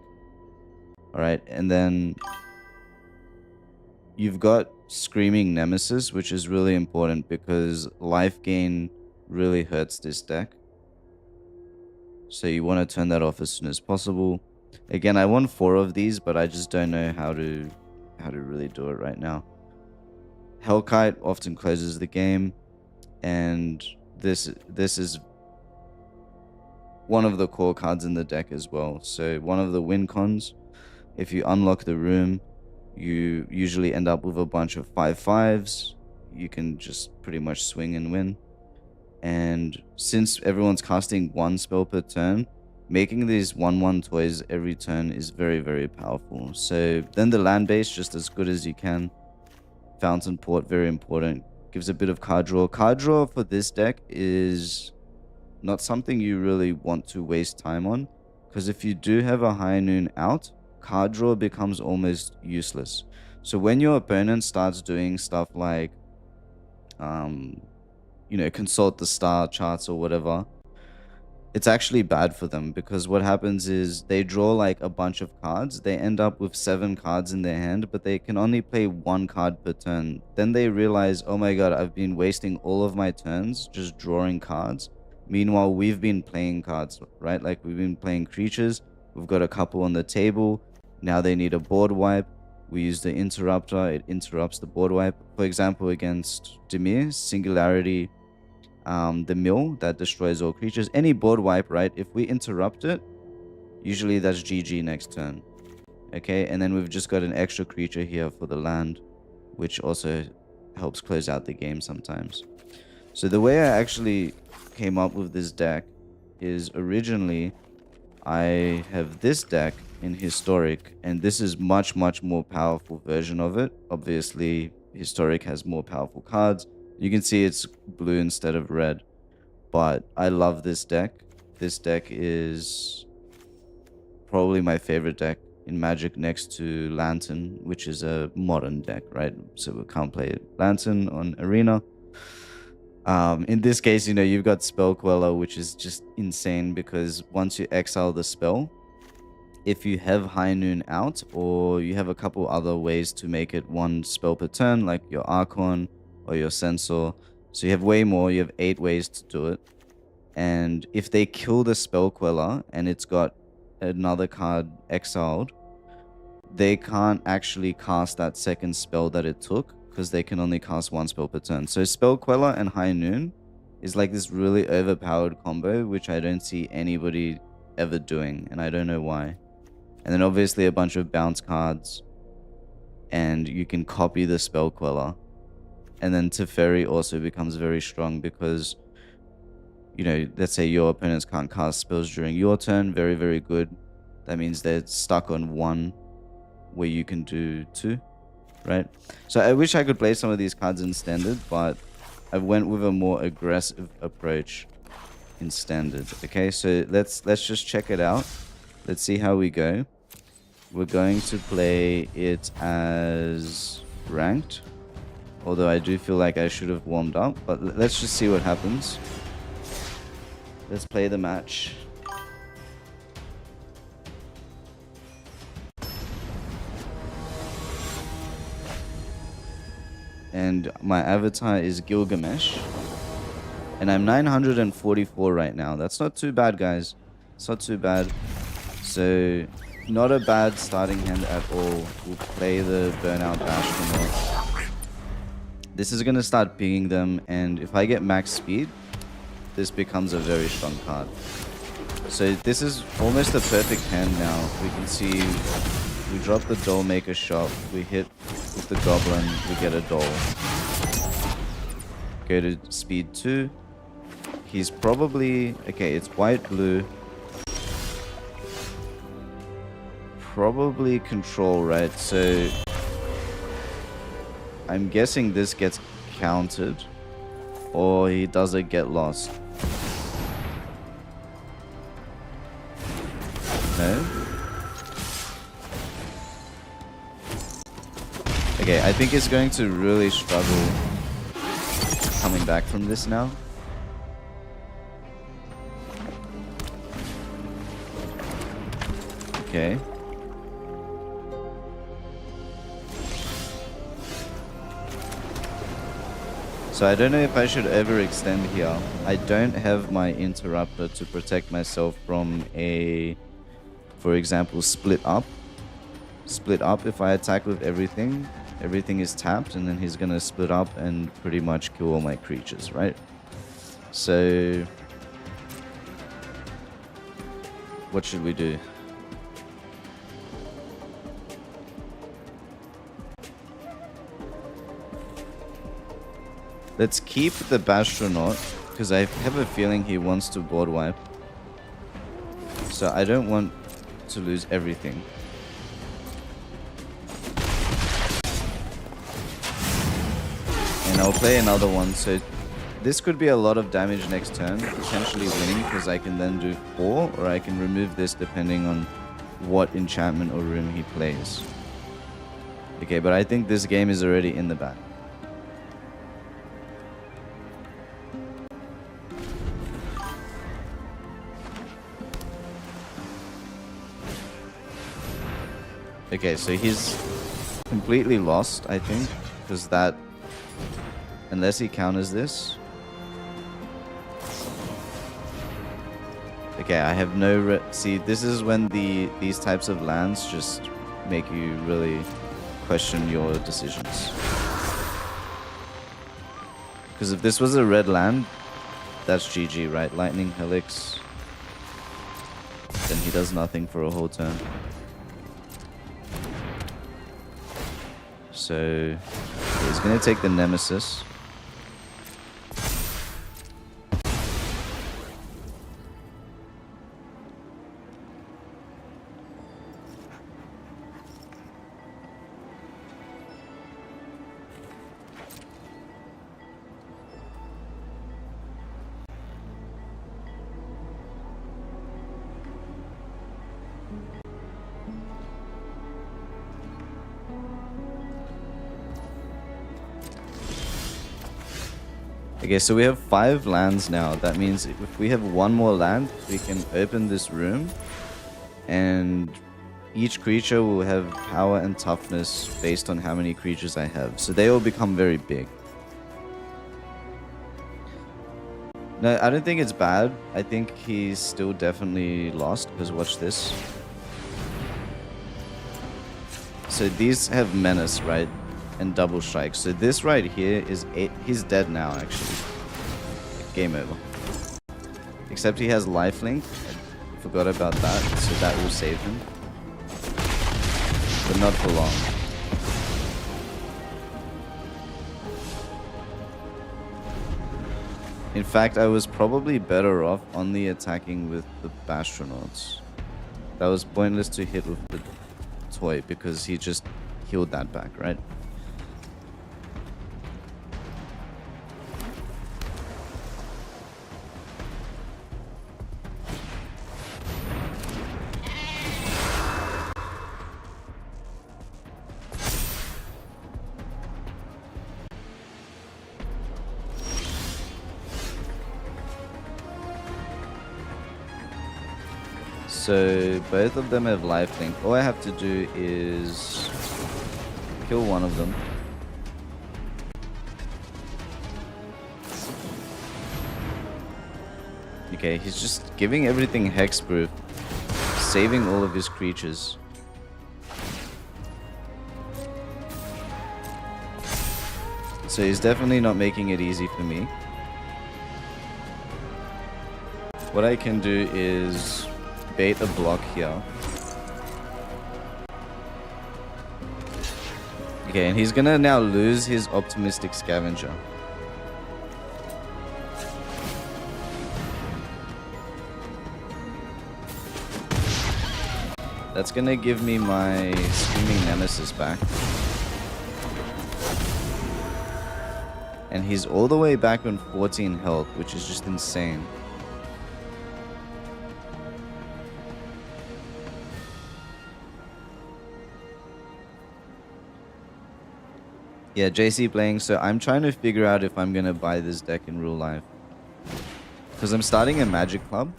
Alright, and then you've got Screaming Nemesis, which is really important because life gain really hurts this deck. So you want to turn that off as soon as possible. Again, I want 4 of these, but I just don't know how to really do it right now. Hellkite often closes the game, and this is one of the core cards in the deck as well. So one of the win cons, if you unlock the room, you usually end up with a bunch of 5/5s. You can just pretty much swing and win. And since everyone's casting 1 spell per turn, making these 1/1 toys every turn is very, very powerful. So then the land base, just as good as you can. Fountain Port, very important. Gives a bit of card draw. Card draw for this deck is not something you really want to waste time on, because if you do have a High Noon out, card draw becomes almost useless. So when your opponent starts doing stuff like consult the star charts or whatever, it's actually bad for them, because what happens is they draw like a bunch of cards. They end up with 7 cards in their hand, but they can only play 1 card per turn. Then they realize, oh my god, I've been wasting all of my turns just drawing cards. Meanwhile, we've been playing cards, right? Like we've been playing creatures. We've got a couple on the table. Now they need a board wipe. We use the Interrupter. It interrupts the board wipe. For example, against Dimir, Singularity, the mill that destroys all creatures. Any board wipe, right? If we interrupt it, usually that's GG next turn. Okay, and then we've just got an extra creature here for the land, which also helps close out the game sometimes. So the way I actually came up with this deck is originally I have this deck in Historic, and this is much more powerful version of it. Obviously, Historic has more powerful cards. You can see it's blue instead of red, but I love this deck. This deck is probably my favorite deck in Magic, next to Lantern, which is a modern deck, right? So we can't play Lantern on Arena. In this case, you've got Spell Queller, which is just insane, because once you exile the spell, if you have High Noon out, or you have a couple other ways to make it 1 spell per turn, like your Archon or your Censor, so you have way more. You have 8 ways to do it. And if they kill the Spell Queller and it's got another card exiled, they can't actually cast that second spell that it took, because they can only cast 1 spell per turn. So Spell Queller and High Noon is like this really overpowered combo, which I don't see anybody ever doing, and I don't know why. And then obviously a bunch of bounce cards, and you can copy the Spell Queller. And then Teferi also becomes very strong, because, let's say your opponents can't cast spells during your turn. Very, very good. That means they're stuck on 1 where you can do 2. Right, so I wish I could play some of these cards in Standard, but I went with a more aggressive approach in Standard. Okay, so let's just check it out. Let's see how we go. We're going to play it as ranked, although I do feel like I should have warmed up, but let's just see what happens. Let's play the match. And my avatar is Gilgamesh, and I'm 944 right now. That's not too bad, guys. It's not too bad. So, not a bad starting hand at all. We'll play the Burnout Astronaut. This is going to start pinging them, and if I get max speed, this becomes a very strong card. So this is almost a perfect hand now. We can see we drop the Doll Maker shot, we hit with the Goblin, we get a Doll. Go to speed 2. He's probably... Okay, it's white-blue. Probably control, right? So I'm guessing this gets countered, or he doesn't get lost. No? Okay, I think he's going to really struggle coming back from this now. Okay. So I don't know if I should overextend here. I don't have my interrupter to protect myself from a, for example, split up. Split up, if I attack with everything, everything is tapped, and then he's gonna split up and pretty much kill all my creatures, right? So what should we do? Let's keep the Bastronaut, because I have a feeling he wants to board wipe. So I don't want to lose everything. And I'll play another one, so this could be a lot of damage next turn, potentially winning, because I can then do 4, or I can remove this depending on what enchantment or room he plays. Okay, but I think this game is already in the bag. Okay, so he's completely lost, I think, because that, unless he counters this. Okay, I have no see, this is when these types of lands just make you really question your decisions. Because if this was a red land, that's GG, right? Lightning Helix. Then he does nothing for a whole turn. So he's going to take the Nemesis. Okay, so we have 5 lands now. That means if we have one more land, we can open this room, and each creature will have power and toughness based on how many creatures I have. So they will become very big. No, I don't think it's bad. I think he's still definitely lost, because watch this. So these have Menace, right? And double strike. So this right here is 8. He's dead now, actually. Game over. Except he has lifelink. I forgot about that, so that will save him. But not for long. In fact, I was probably better off only attacking with the Bastronauts. That was pointless to hit with the toy, because he just healed that back, right? So both of them have lifelink. All I have to do is kill one of them. Okay, he's just giving everything hexproof. saving all of his creatures. So he's definitely not making it easy for me. What I can do is bait a block here. Okay, and he's gonna now lose his optimistic scavenger. That's gonna give me my Screaming Nemesis back. And he's all the way back on 14 health, which is just insane. Yeah, JC playing, so I'm trying to figure out if I'm gonna buy this deck in real life. Because I'm starting a Magic Club.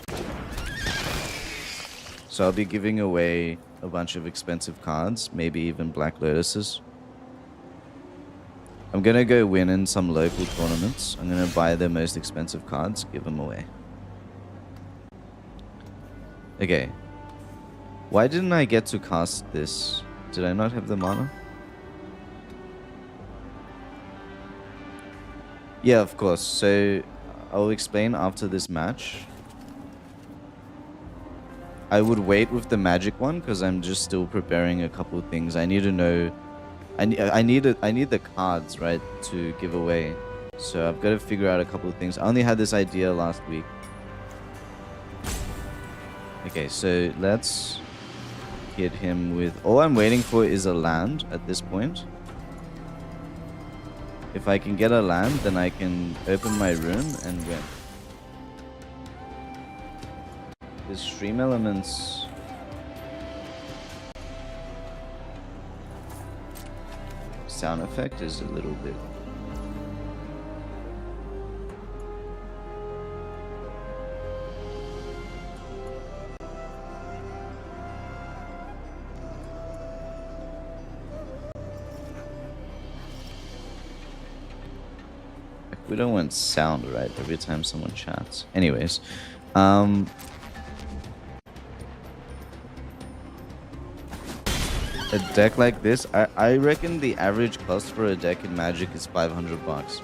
So I'll be giving away a bunch of expensive cards, maybe even Black Lotuses. I'm gonna go win in some local tournaments. I'm gonna buy the most expensive cards, give them away. Okay. Why didn't I get to cast this? Did I not have the mana? Yeah, of course. So I'll explain after this match. I would wait with the magic one because I'm just still preparing a couple of things. I need to know. I need the cards, right, to give away. So I've got to figure out a couple of things. I only had this idea last week. Okay, so let's hit him with... All I'm waiting for is a land at this point. If I can get a land, then I can open my room and win. His stream elements... sound effect is a little bit... We don't want sound, right? Every time someone chats. Anyways, a deck like this, I reckon the average cost for a deck in Magic is $500.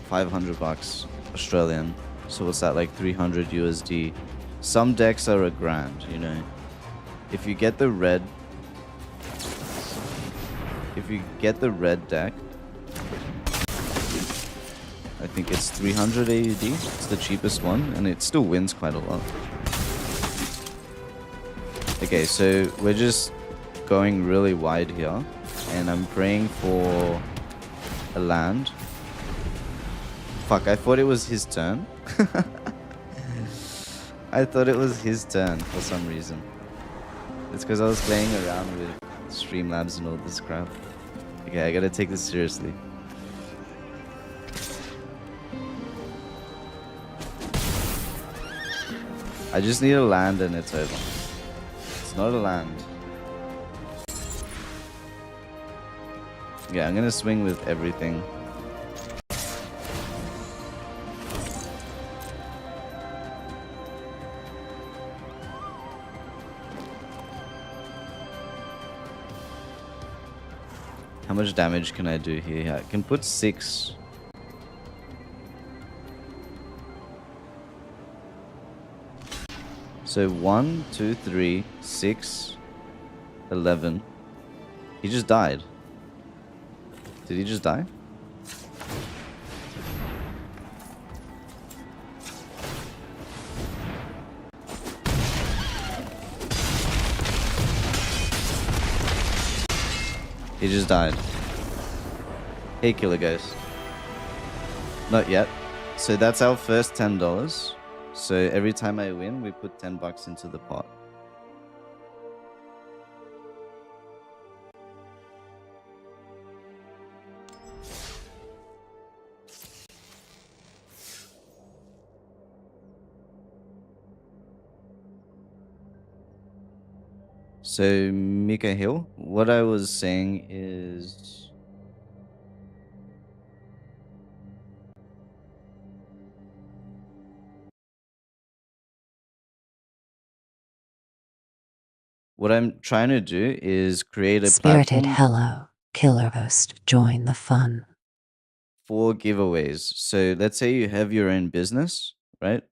500 bucks Australian. So what's that, like 300 USD? Some decks are $1,000, you know. If you get the red, deck, I think it's 300 AUD. It's the cheapest one, and it still wins quite a lot. Okay, so we're just going really wide here, and I'm praying for a land. Fuck, I thought it was his turn. I thought it was his turn for some reason. It's because I was playing around with Streamlabs and all this crap. Okay, I gotta take this seriously. I just need a land and it's over. It's not a land. Yeah, I'm gonna swing with everything. How much damage can I do here? I can put 6. So 1, 2, 3, 6, 11. He just died. Did he just die? He just died. Hey, Killer Ghost. Not yet. So that's our first $10. So every time I win, we put 10 bucks into the pot. So, Mikhail, what I was saying is... what I'm trying to do is create a Spirited platform hello, killer host, join the fun. for giveaways. So let's say you have your own business, right?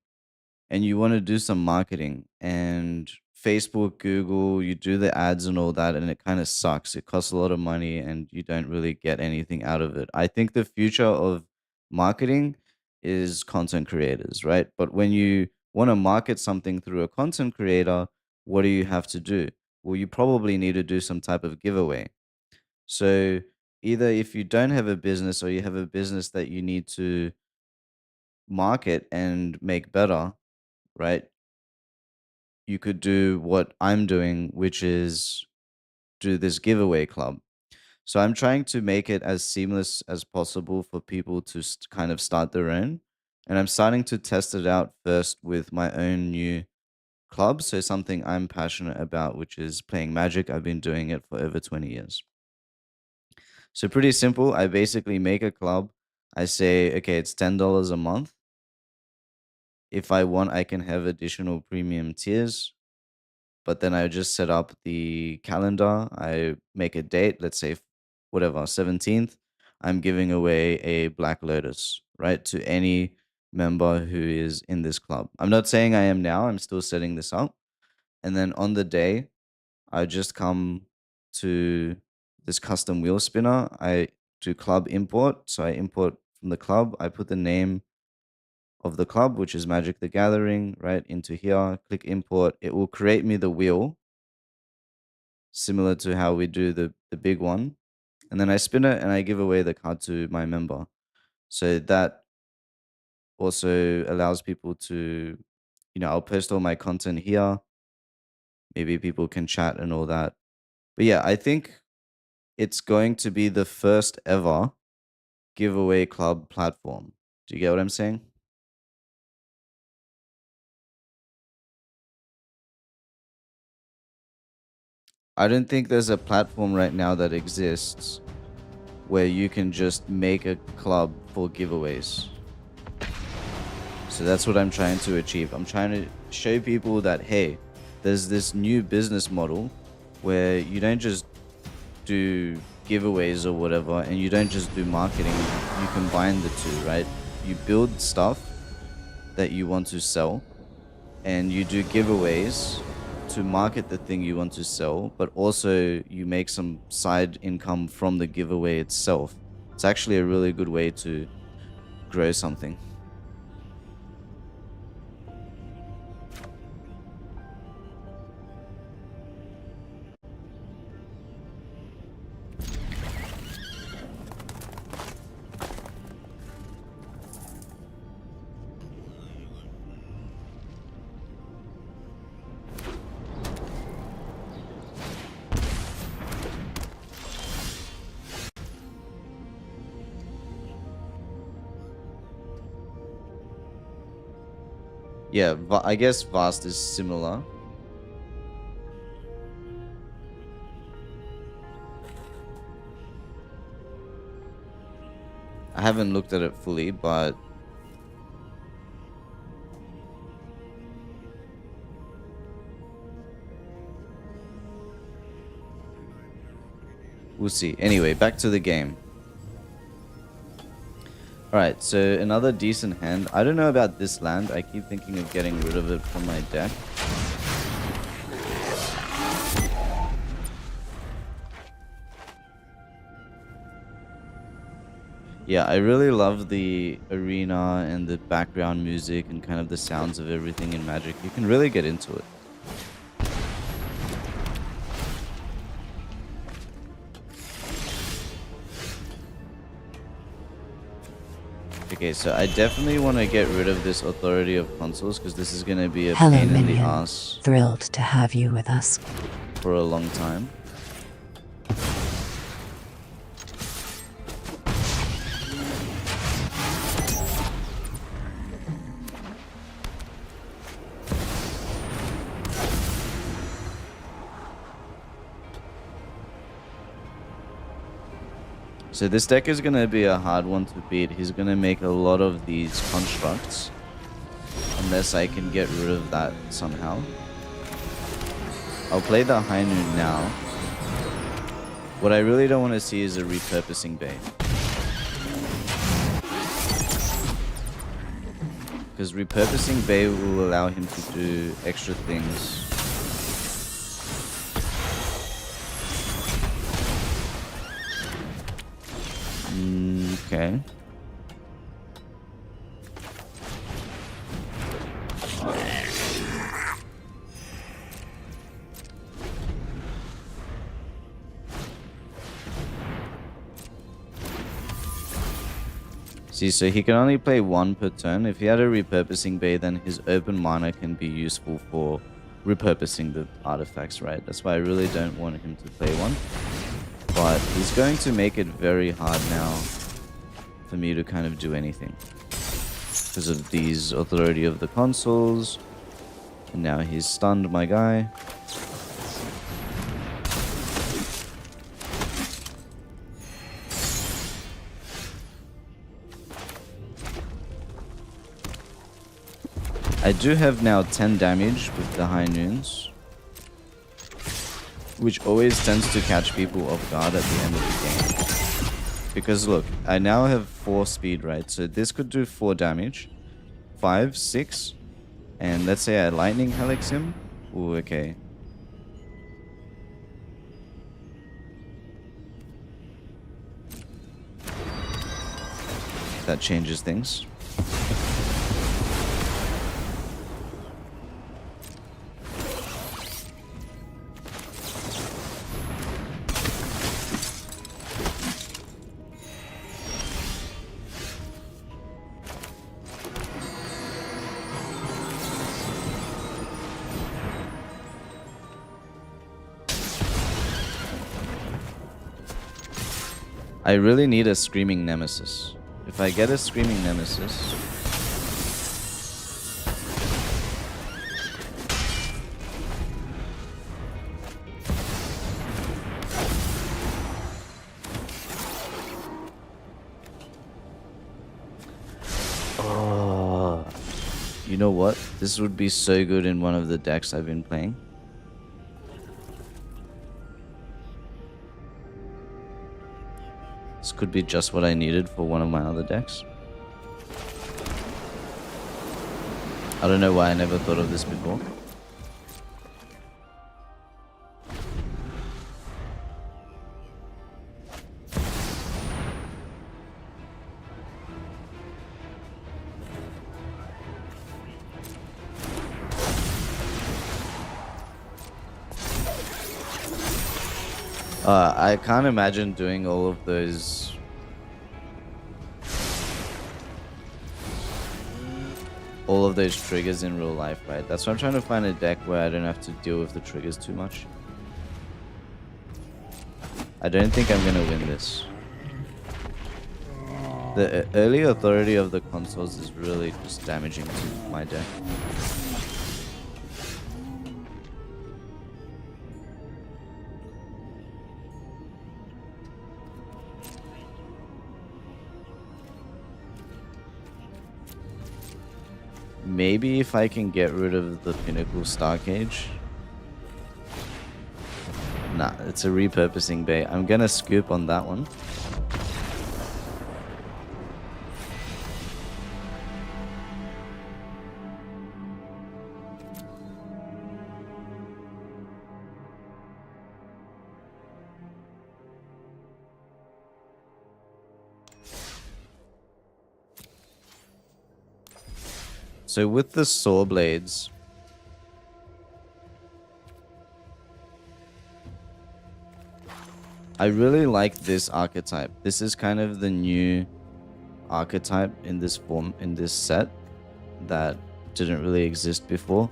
And you want to do some marketing and Facebook, Google, you do the ads and all that, and it kind of sucks. It costs a lot of money and you don't really get anything out of it. I think the future of marketing is content creators, right? But when you want to market something through a content creator, what do you have to do? Well, you probably need to do some type of giveaway. So either if you don't have a business or you have a business that you need to market and make better, right? You could do what I'm doing, which is do this giveaway club. So I'm trying to make it as seamless as possible for people to kind of start their own. And I'm starting to test it out first with my own new club. So something I'm passionate about, which is playing Magic. I've been doing it for over 20 years. So pretty simple. I basically make a club. I say, okay, it's $10 a month. If I want, I can have additional premium tiers, but then I just set up the calendar. I make a date, let's say whatever, 17th. I'm giving away a Black Lotus, right, to any member who is in this club. I'm not saying I am now, I'm still setting this up. And then on the day, I just come to this custom wheel spinner. I do club import. So I import from the club, I put the name of the club, which is Magic the Gathering, right, into here, click import. It will create me the wheel, similar to how we do the big one. And then I spin it and I give away the card to my member. So that also allows people to, I'll post all my content here. Maybe people can chat and all that. But yeah, I think it's going to be the first ever giveaway club platform. Do you get what I'm saying? I don't think there's a platform right now that exists where you can just make a club for giveaways. So that's what I'm trying to achieve. I'm trying to show people that, hey, there's this new business model where you don't just do giveaways or whatever, and you don't just do marketing. You combine the two, right? You build stuff that you want to sell, and you do giveaways to market the thing you want to sell, but also you make some side income from the giveaway itself. It's actually a really good way to grow something. Yeah, I guess Vast is similar. I haven't looked at it fully, but we'll see. Anyway, back to the game. Alright, so another decent hand. I don't know about this land. I keep thinking of getting rid of it from my deck. Yeah, I really love the arena and the background music and kind of the sounds of everything in Magic. You can really get into it. Okay, so I definitely want to get rid of this Authority of Consuls because this is going to be a Hello, pain in the minion. ass Thrilled to have you with us. for a long time. So this deck is going to be a hard one to beat. He's going to make a lot of these constructs. Unless I can get rid of that somehow. I'll play the High Noon now. What I really don't want to see is a repurposing bay. Because repurposing bay will allow him to do extra things. Okay. See, so he can only play one per turn. If he had a repurposing bay, then his open mana can be useful for repurposing the artifacts, right? That's why I really don't want him to play one. But he's going to make it very hard now for me to kind of do anything. Because of these authority of the consoles. And now he's stunned my guy. I do have now 10 damage with the High Noons, which always tends to catch people off guard at the end of the game. Because look, I now have 4 speed, right? So this could do 4 damage, 5, 6, and let's say I lightning helix him. Ooh, okay. That changes things. I really need a Screaming Nemesis. If I get a Screaming Nemesis... Oh, you know what? This would be so good in one of the decks I've been playing. This could be just what I needed for one of my other decks. I don't know why I never thought of this before. I can't imagine doing all of those triggers in real life, right? That's why I'm trying to find a deck where I don't have to deal with the triggers too much. I don't think I'm gonna win this. The early authority of the consoles is really just damaging to my deck. Maybe if I can get rid of the Pinnacle Star Cage. Nah, it's a repurposing bay. I'm gonna scoop on that one. So with the saw blades, I really like this archetype. This is kind of the new archetype in this form, in this set, that didn't really exist before.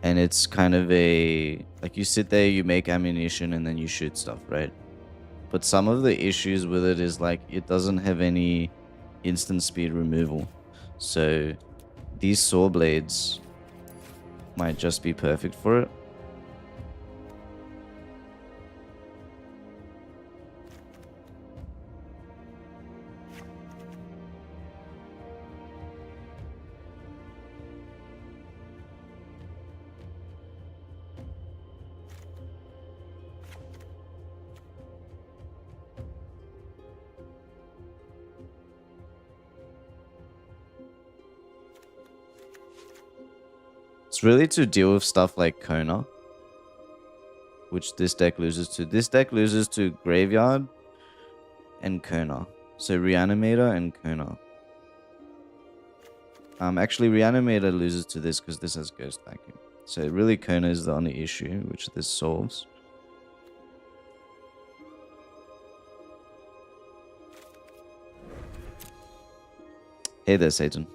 And it's kind of a, like, you sit there, you make ammunition, and then you shoot stuff, right? But some of the issues with it is, like, it doesn't have any instant speed removal. So these saw blades might just be perfect for it. It's really to deal with stuff like Kona, which this deck loses to. This deck loses to Graveyard and Kona. So Reanimator and Kona. Actually, Reanimator loses to this because this has Ghost Vacuum. So really Kona is the only issue which this solves. Hey there, Satan.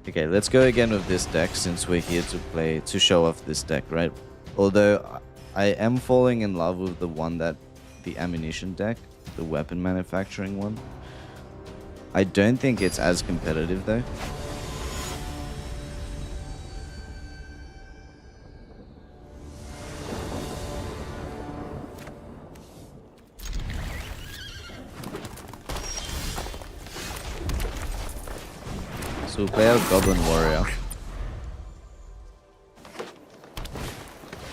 Okay, let's go again with this deck since we're here to show off this deck, right? Although I am falling in love with the ammunition deck, the weapon manufacturing one. I don't think it's as competitive though. So we'll play out Goblin Warrior.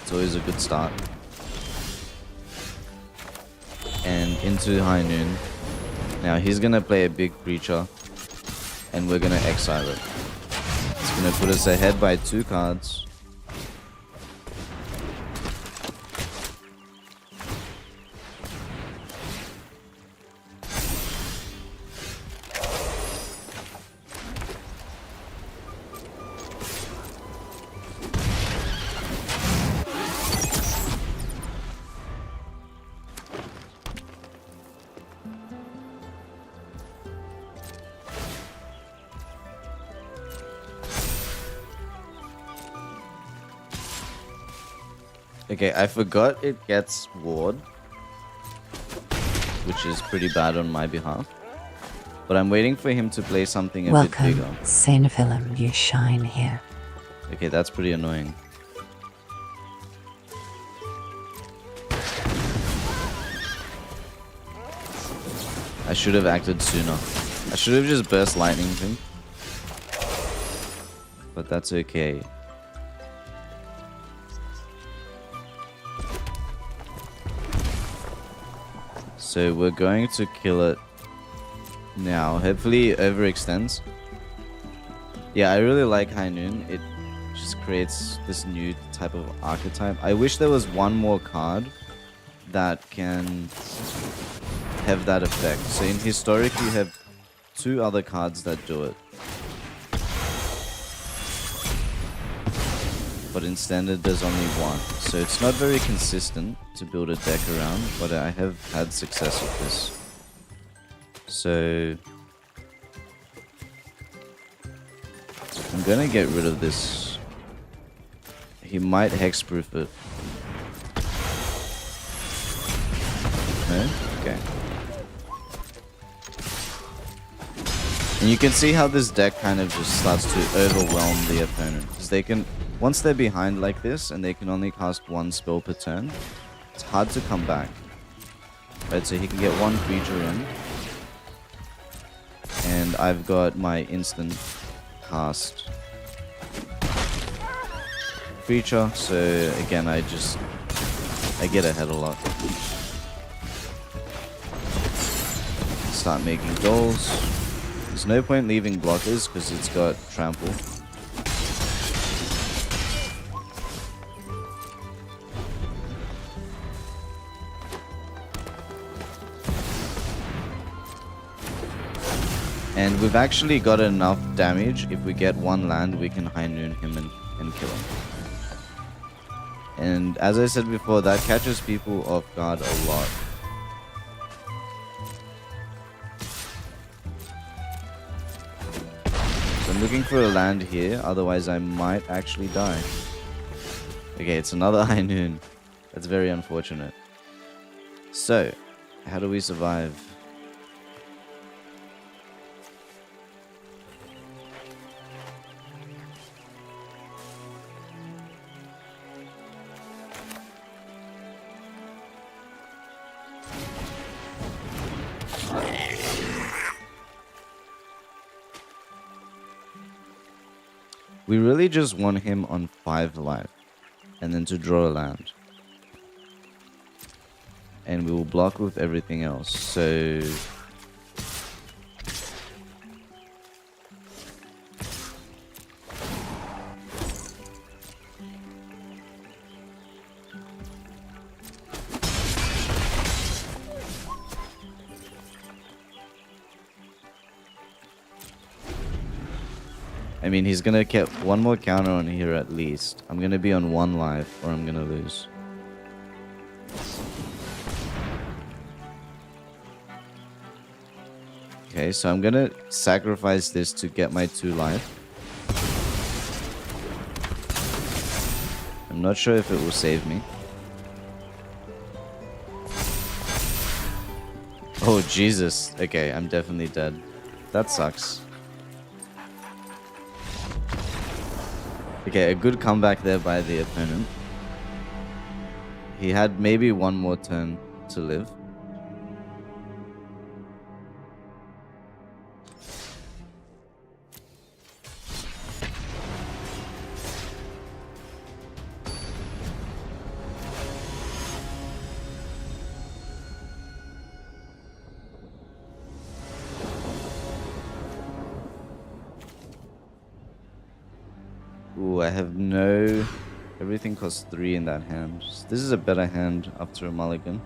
It's always a good start. And into High Noon. Now he's gonna play a big creature, and we're gonna exile it. It's gonna put us ahead by 2 cards. Okay, I forgot it gets ward, which is pretty bad on my behalf. But I'm waiting for him to play something a bit bigger. Welcome, Saint Willem, you shine here. Okay, that's pretty annoying. I should have acted sooner. I should have just burst lightning him. But that's okay. So we're going to kill it now. Hopefully it overextends. Yeah, I really like High Noon. It just creates this new type of archetype. I wish there was one more card that can have that effect. So in Historic you have 2 other cards that do it. But in Standard there's only 1. So it's not very consistent to build a deck around, but I have had success with this. So I'm gonna get rid of this. He might hexproof it. No? Okay. And you can see how this deck kind of just starts to overwhelm the opponent. Because they can, once they're behind like this and they can only cast 1 spell per turn, it's hard to come back. Right, so he can get 1 creature in. And I've got my instant cast creature, so again I get ahead a lot. Start making goals. There's no point leaving blockers because it's got trample. And we've actually got enough damage. If we get 1 land, we can High Noon him and kill him. And as I said before, that catches people off guard a lot. So I'm looking for a land here, otherwise I might actually die. Okay, it's another High Noon. That's very unfortunate. So, how do we survive? We really just want him on 5 life. And then to draw a land. And we will block with everything else. So... I mean, he's gonna get one more counter on here at least. I'm gonna be on 1 life or I'm gonna lose. Okay, so I'm gonna sacrifice this to get my 2 life. I'm not sure if it will save me. Oh, Jesus. Okay, I'm definitely dead. That sucks. Okay, a good comeback there by the opponent. He had maybe 1 more turn to live. Ooh, I have no... Everything costs 3 in that hand. This is a better hand after a mulligan.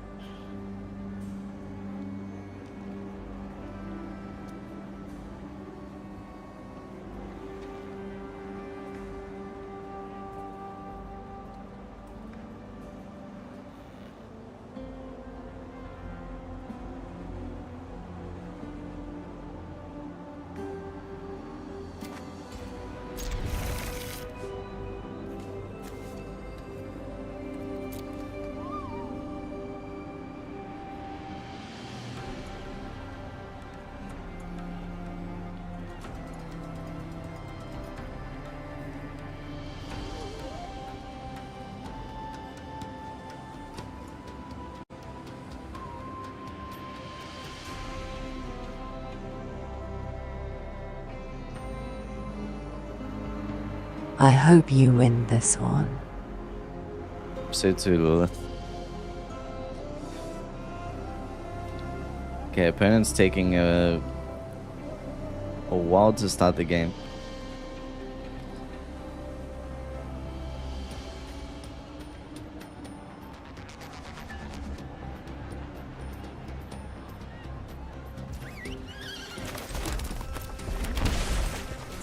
I hope you win this one. So too, Lilith. Okay, opponent's taking a while to start the game.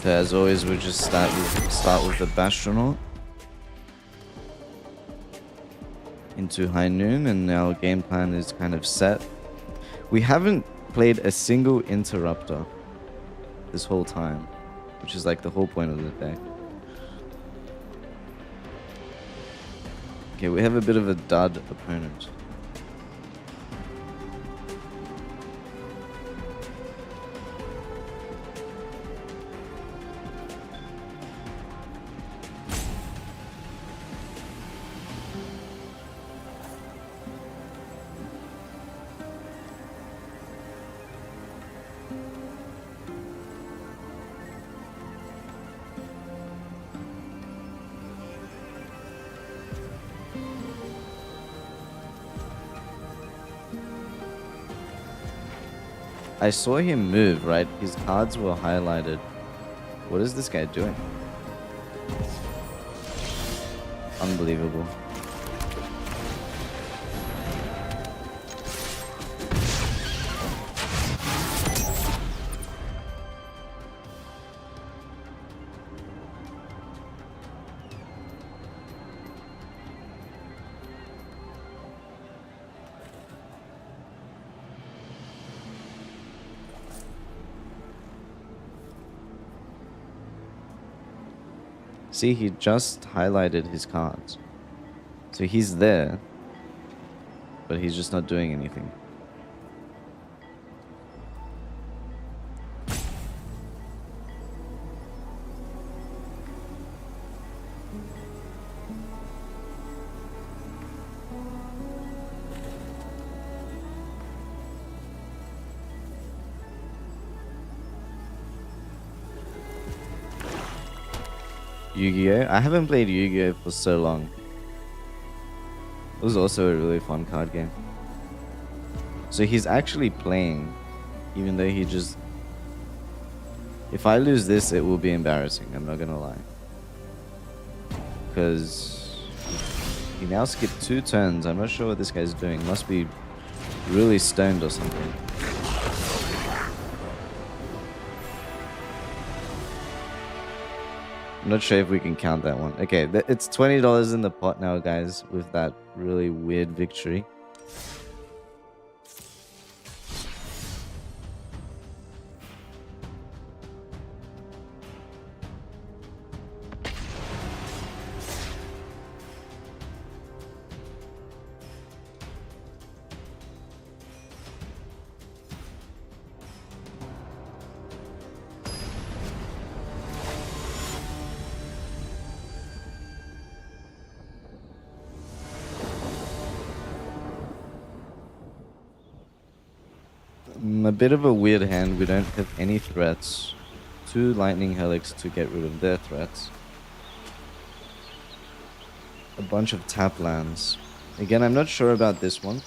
So as always, we'll just start with the Bastronaut into High Noon, and our game plan is kind of set. We haven't played a single interrupter this whole time, which is like the whole point of the deck. Okay, we have a bit of a dud opponent. I saw him move, right? His cards were highlighted. What is this guy doing? Unbelievable. See, he just highlighted his cards. So he's there, but he's just not doing anything. Yu-Gi-Oh! I haven't played Yu-Gi-Oh! For so long. It was also a really fun card game. So he's actually playing, even though he just... If I lose this, it will be embarrassing, I'm not gonna lie. Because he now skipped 2 turns. I'm not sure what this guy's doing. Must be really stoned or something. I'm not sure if we can count that one. Okay, it's $20 in the pot now, guys, with that really weird victory. A bit of a weird hand. We don't have any threats. 2 lightning helix to get rid of their threats. A bunch of tap lands. Again, I'm not sure about this one.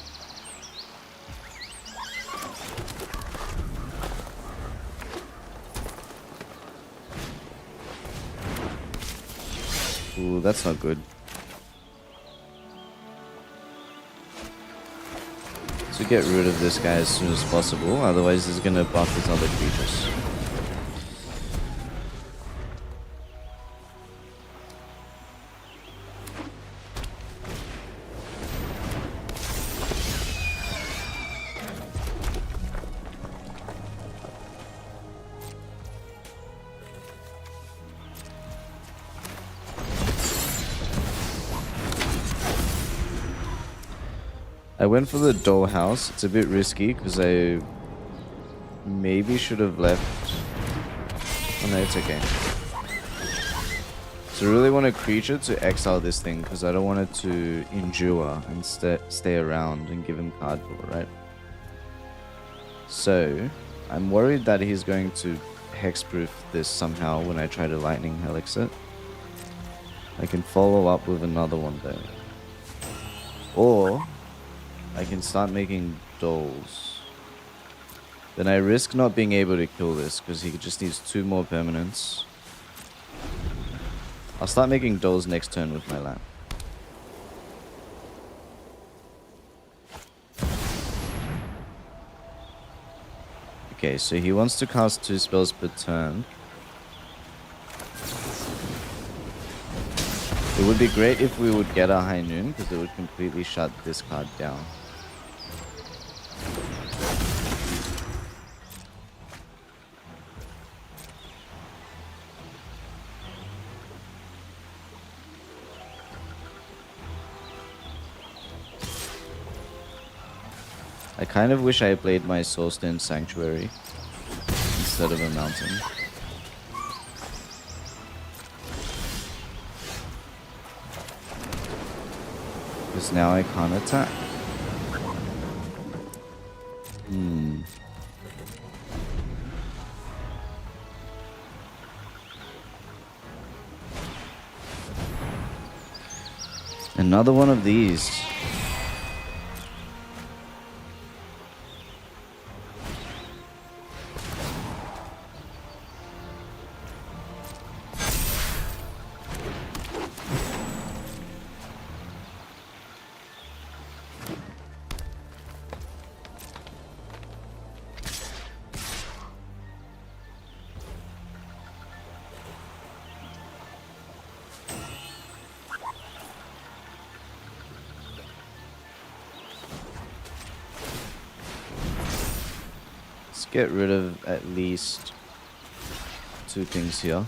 Ooh, that's not good. To get rid of this guy as soon as possible, otherwise he's gonna buff his other creatures. I went for the dollhouse. It's a bit risky because I maybe should have left. Oh no, it's okay. So I really want a creature to exile this thing because I don't want it to endure and stay around and give him card draw, right? So I'm worried that he's going to hexproof this somehow when I try to lightning helix it. I can follow up with another one though. Or I can start making dolls. Then I risk not being able to kill this because he just needs 2 more permanents. I'll start making dolls next turn with my land. Okay, so he wants to cast 2 spells per turn. It would be great if we would get a High Noon because it would completely shut this card down. I kind of wish I played my Soulstone Sanctuary instead of a mountain. Because now I can't attack. Another one of these. Let's get rid of at least 2 things here.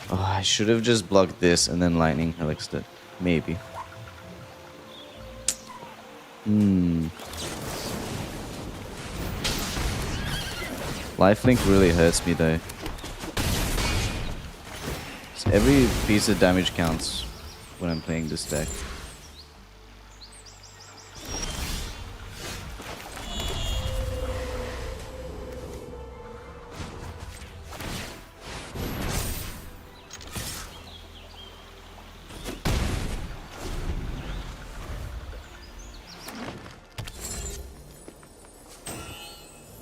Oh, I should have just blocked this and then lightning helixed it. Maybe. Lifelink really hurts me though. So every piece of damage counts when I'm playing this deck.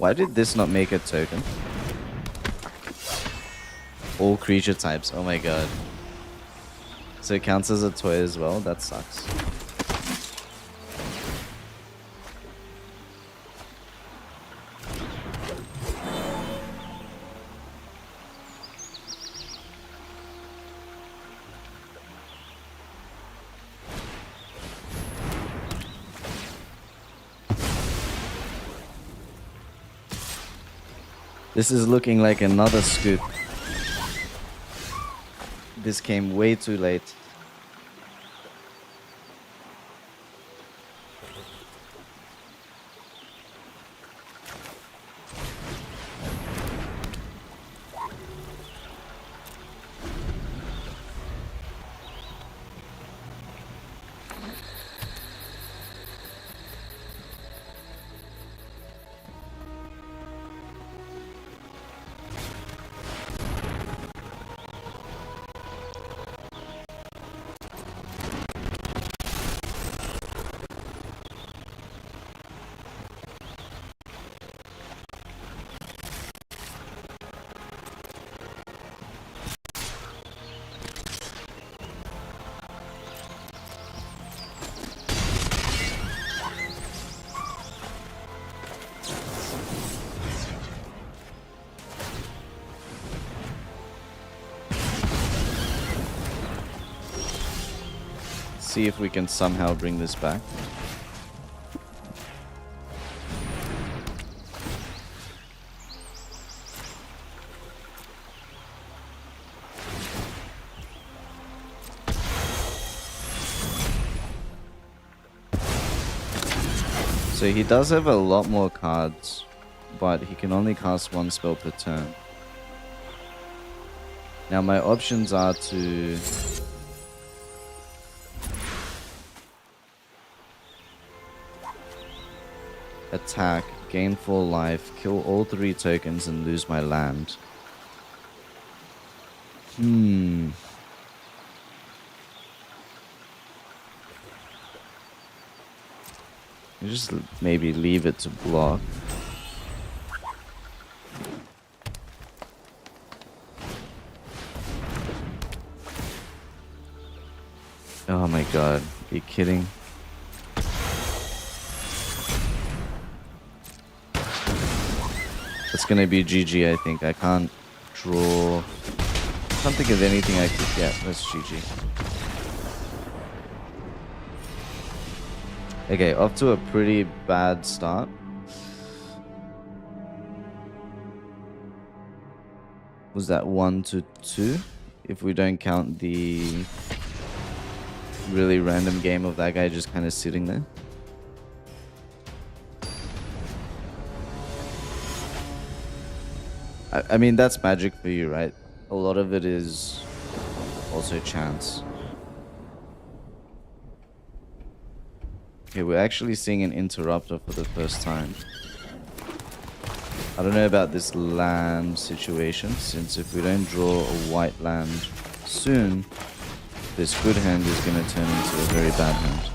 Why did this not make a token? All creature types. Oh my god. So it counts as a toy as well? That sucks. This is looking like another scoop. This came way too late. See if we can somehow bring this back. So he does have a lot more cards, but he can only cast one spell per turn. Now my options are to attack, gain 4 life, kill all 3 tokens and lose my land. You just maybe leave it to block. Oh my god, are you kidding? It's gonna be GG, I think. I can't draw. Can't think of anything I could get. That's GG. Okay, off to a pretty bad start. Was that 1 to 2? If we don't count the really random game of that guy just kind of sitting there. I mean, that's magic for you, right? A lot of it is also chance. Okay, we're actually seeing an interrupter for the first time. I don't know about this land situation, since if we don't draw a white land soon, this good hand is going to turn into a very bad hand.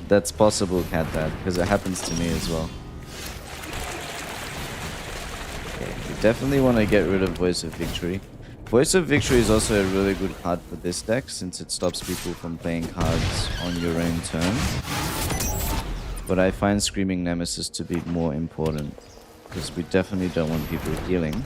That's possible, Cat Dad, because it happens to me as well. Okay, we definitely want to get rid of Voice of Victory. Voice of Victory is also a really good card for this deck, since it stops people from playing cards on your own turn. But I find Screaming Nemesis to be more important, because we definitely don't want people healing.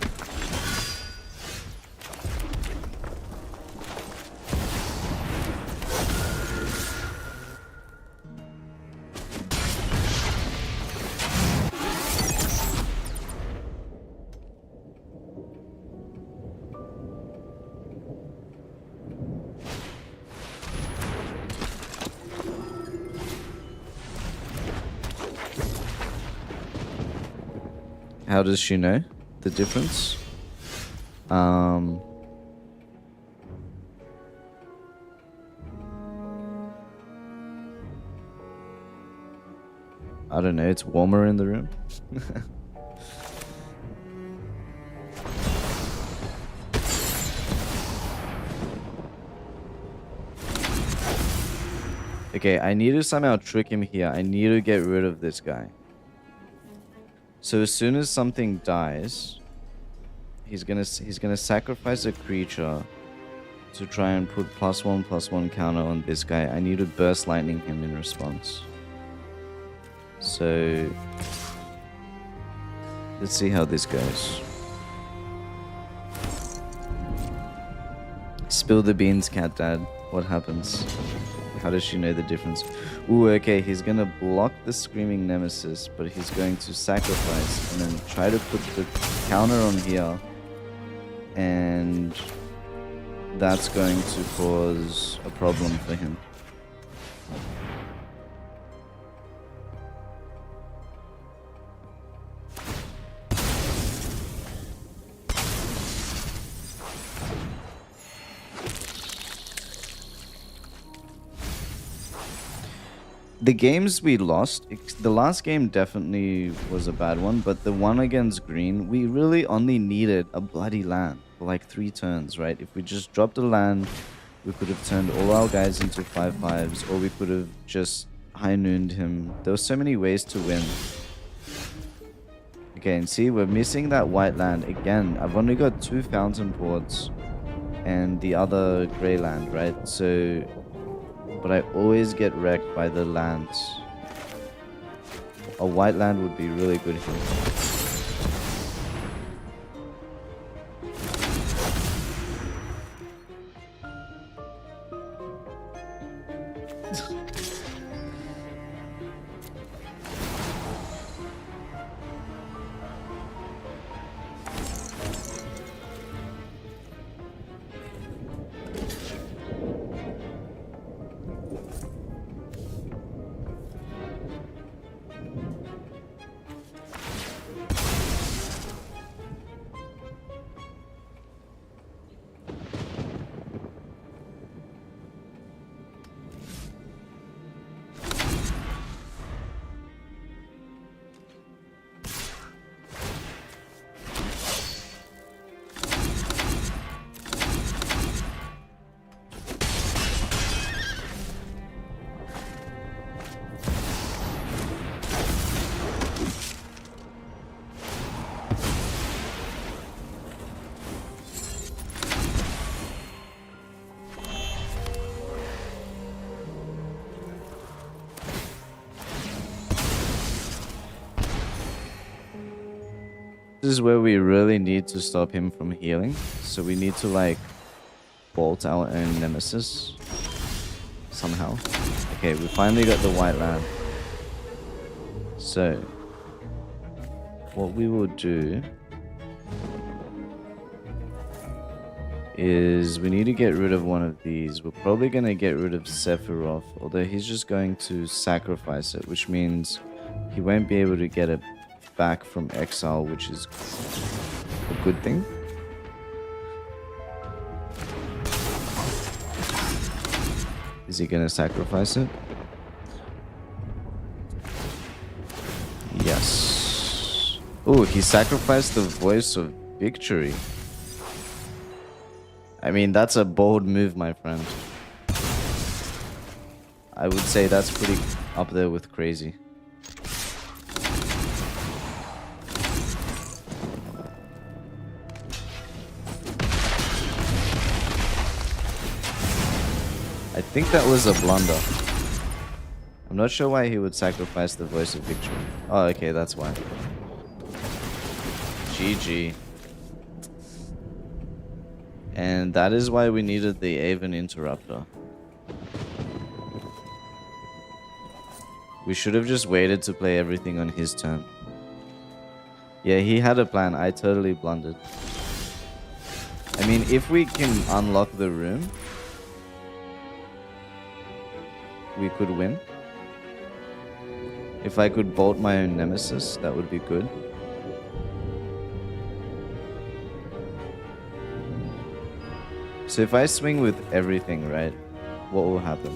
How does she know the difference? I don't know, it's warmer in the room. Okay, I need to somehow trick him here. I need to get rid of this guy. So as soon as something dies, he's gonna sacrifice a creature to try and put +1/+1 counter on this guy. I need to burst lightning him in response. So let's see how this goes. Spill the beans, cat dad. What happens? How does she know the difference? Ooh, okay, he's gonna block the Screaming Nemesis, but he's going to sacrifice and then try to put the counter on here. And that's going to cause a problem for him. The games we lost, the last game definitely was a bad one, but the one against green, we really only needed a bloody land for like 3 turns, right? If we just dropped a land, we could have turned all our guys into 5/5s, or we could have just high nooned him. There were so many ways to win. Okay, and see, we're missing that white land again. I've only got 2 fountain ports and the other grey land, right? So, but I always get wrecked by the lands. A white land would be really good here. This is where we really need to stop him from healing. So we need to like bolt our own nemesis somehow. Okay, we finally got the white land. So what we will do is we need to get rid of one of these. We're probably going to get rid of Sephiroth, although he's just going to sacrifice it, which means he won't be able to get it back from exile, which is a good thing. Is he gonna sacrifice it? Yes. Oh, he sacrificed the voice of victory. I mean, that's a bold move, my friend. I would say that's pretty up there with crazy. I think that was a blunder. I'm not sure why he would sacrifice the voice of victory. Oh, okay, that's why. GG. And that is why we needed the Aven Interrupter. We should have just waited to play everything on his turn. Yeah, he had a plan. I totally blundered. I mean, if we can unlock the room, we could win. If I could bolt my own nemesis, that would be good. So if I swing with everything, right, what will happen?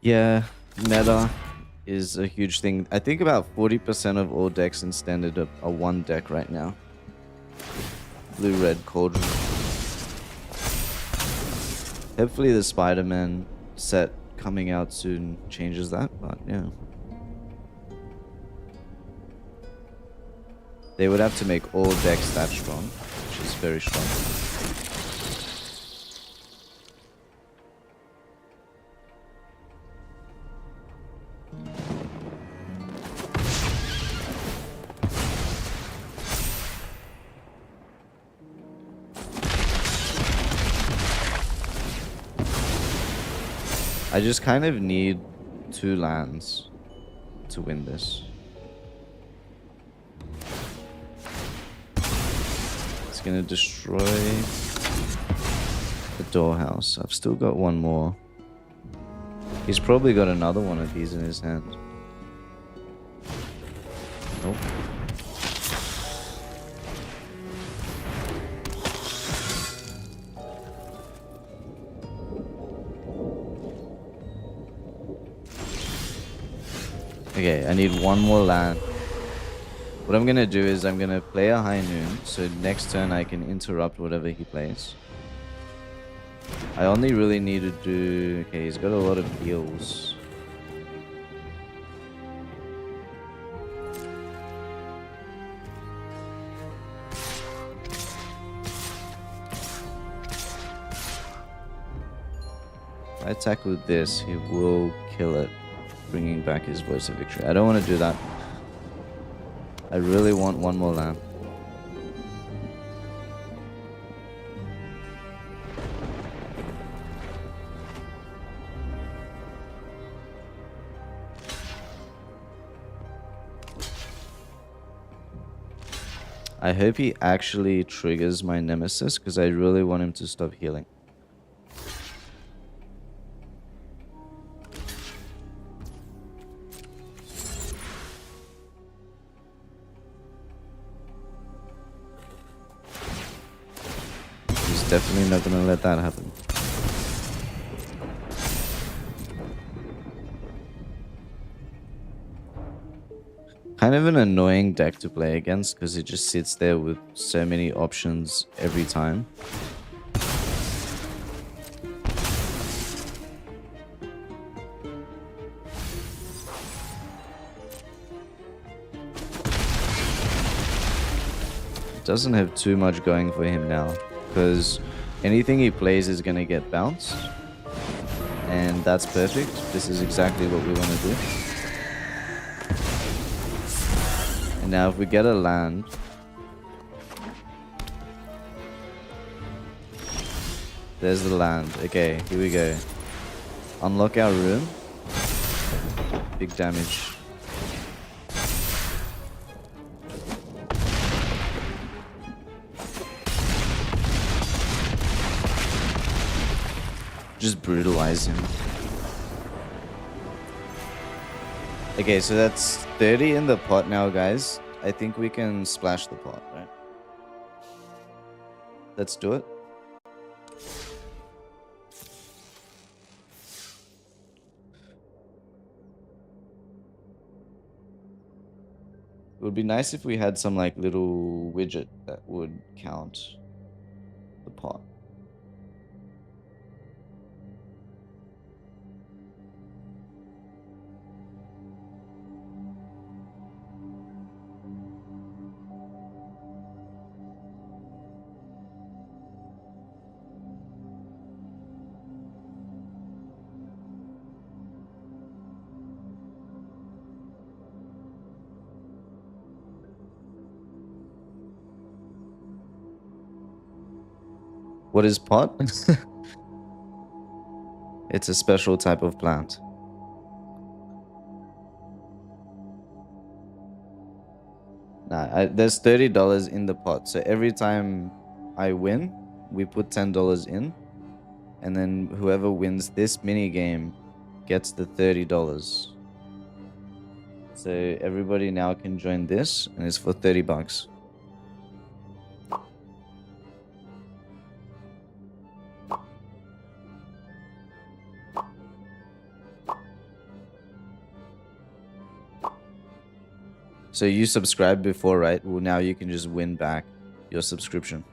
Yeah, meta is a huge thing. I think about 40% of all decks in standard are one deck right now. Blue-red cauldron. Hopefully the Spider-Man set coming out soon changes that, but yeah. They would have to make all decks that strong, which is very strong. I just kind of need 2 lands to win this. It's gonna destroy the doorhouse. I've still got one more. He's probably got another one of these in his hand. Nope. Okay, I need one more land. What I'm gonna do is I'm gonna play a high noon, so next turn I can interrupt whatever he plays. I only really need to do... Okay, he's got a lot of heals. If I attack with this, he will kill it, bringing back his voice of victory. I don't want to do that. I really want one more land. I hope he actually triggers my nemesis, because I really want him to stop healing. He's definitely not gonna let that happen. Kind of an annoying deck to play against because it just sits there with so many options every time. Doesn't have too much going for him now because anything he plays is going to get bounced, and that's perfect. This is exactly what we want to do. And now if we get a land, there's the land. Okay, here we go. Unlock our room. Big damage. Just brutalize him. Okay, so that's 30 in the pot now, guys. I think we can splash the pot, right? Let's do it. It would be nice if we had some like little widget that would count the pot. What is pot? It's a special type of plant. Nah, there's $30 in the pot. So every time I win, we put $10 in. And then whoever wins this mini game gets the $30. So everybody now can join this, and it's for 30 bucks. So you subscribed before, right? Well, now you can just win back your subscription.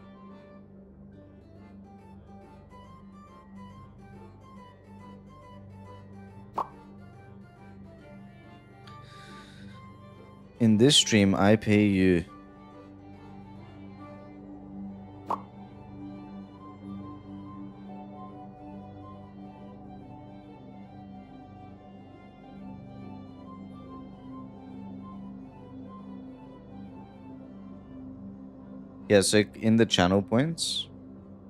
In this stream, I pay you. Yeah, so in the channel points,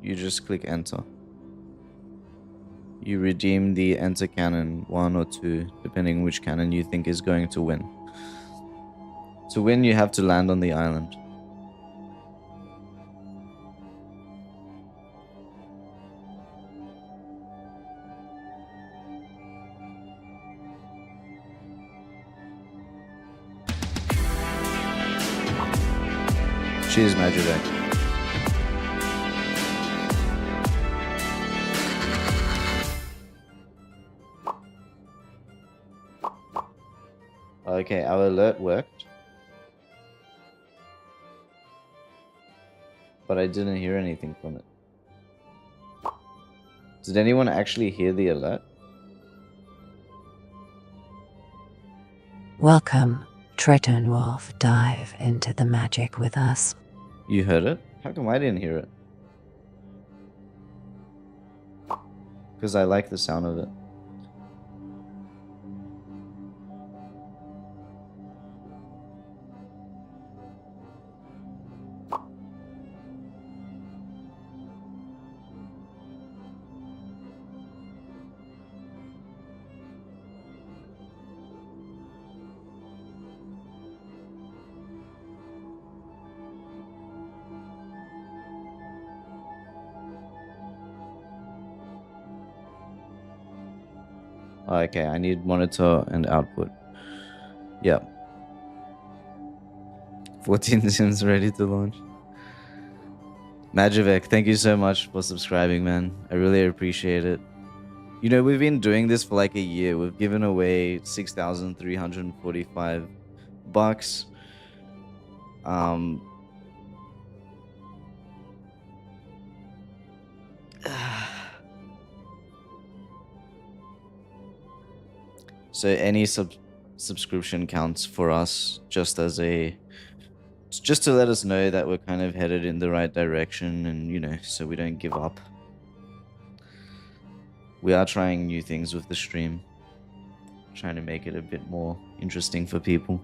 you just click enter. You redeem the enter cannon 1 or 2, depending which cannon you think is going to win. To win, you have to land on the island. Cheers, Magic. Okay, our alert worked. But I didn't hear anything from it. Did anyone actually hear the alert? Welcome, Triton Wolf. Dive into the magic with us. You heard it? How come I didn't hear it? Because I like the sound of it. Okay, I need monitor and output. Yeah. 14 sims ready to launch. Magivek, thank you so much for subscribing, man. I really appreciate it. You know, we've been doing this for like a year. We've given away 6,345 bucks. So any subscription counts for us, just to let us know that we're kind of headed in the right direction, and you know, so we don't give up. We are trying new things with the stream, trying to make it a bit more interesting for people.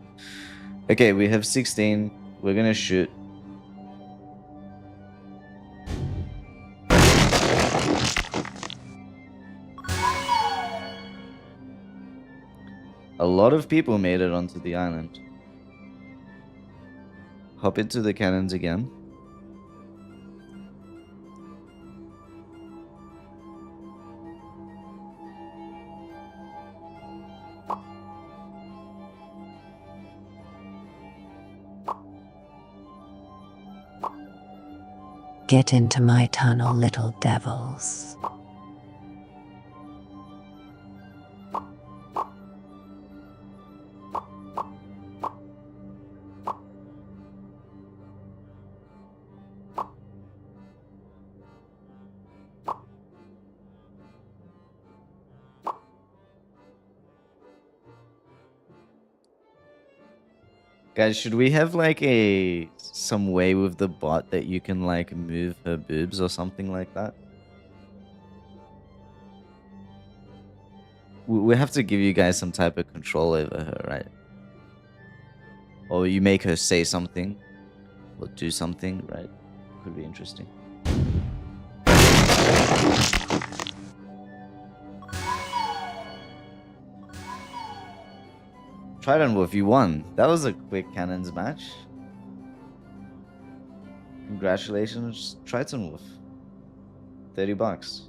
Okay, we have 16. We're gonna shoot. A lot of people made it onto the island. Hop into the cannons again. Get into my tunnel, little devils. Guys, should we have like some way with the bot that you can like move her boobs or something like that? We have to give you guys some type of control over her, right? Or you make her say something or do something, right? Could be interesting. Trident Wolf, you won. That was a quick cannons match. Congratulations, Triton Wolf. 30 bucks.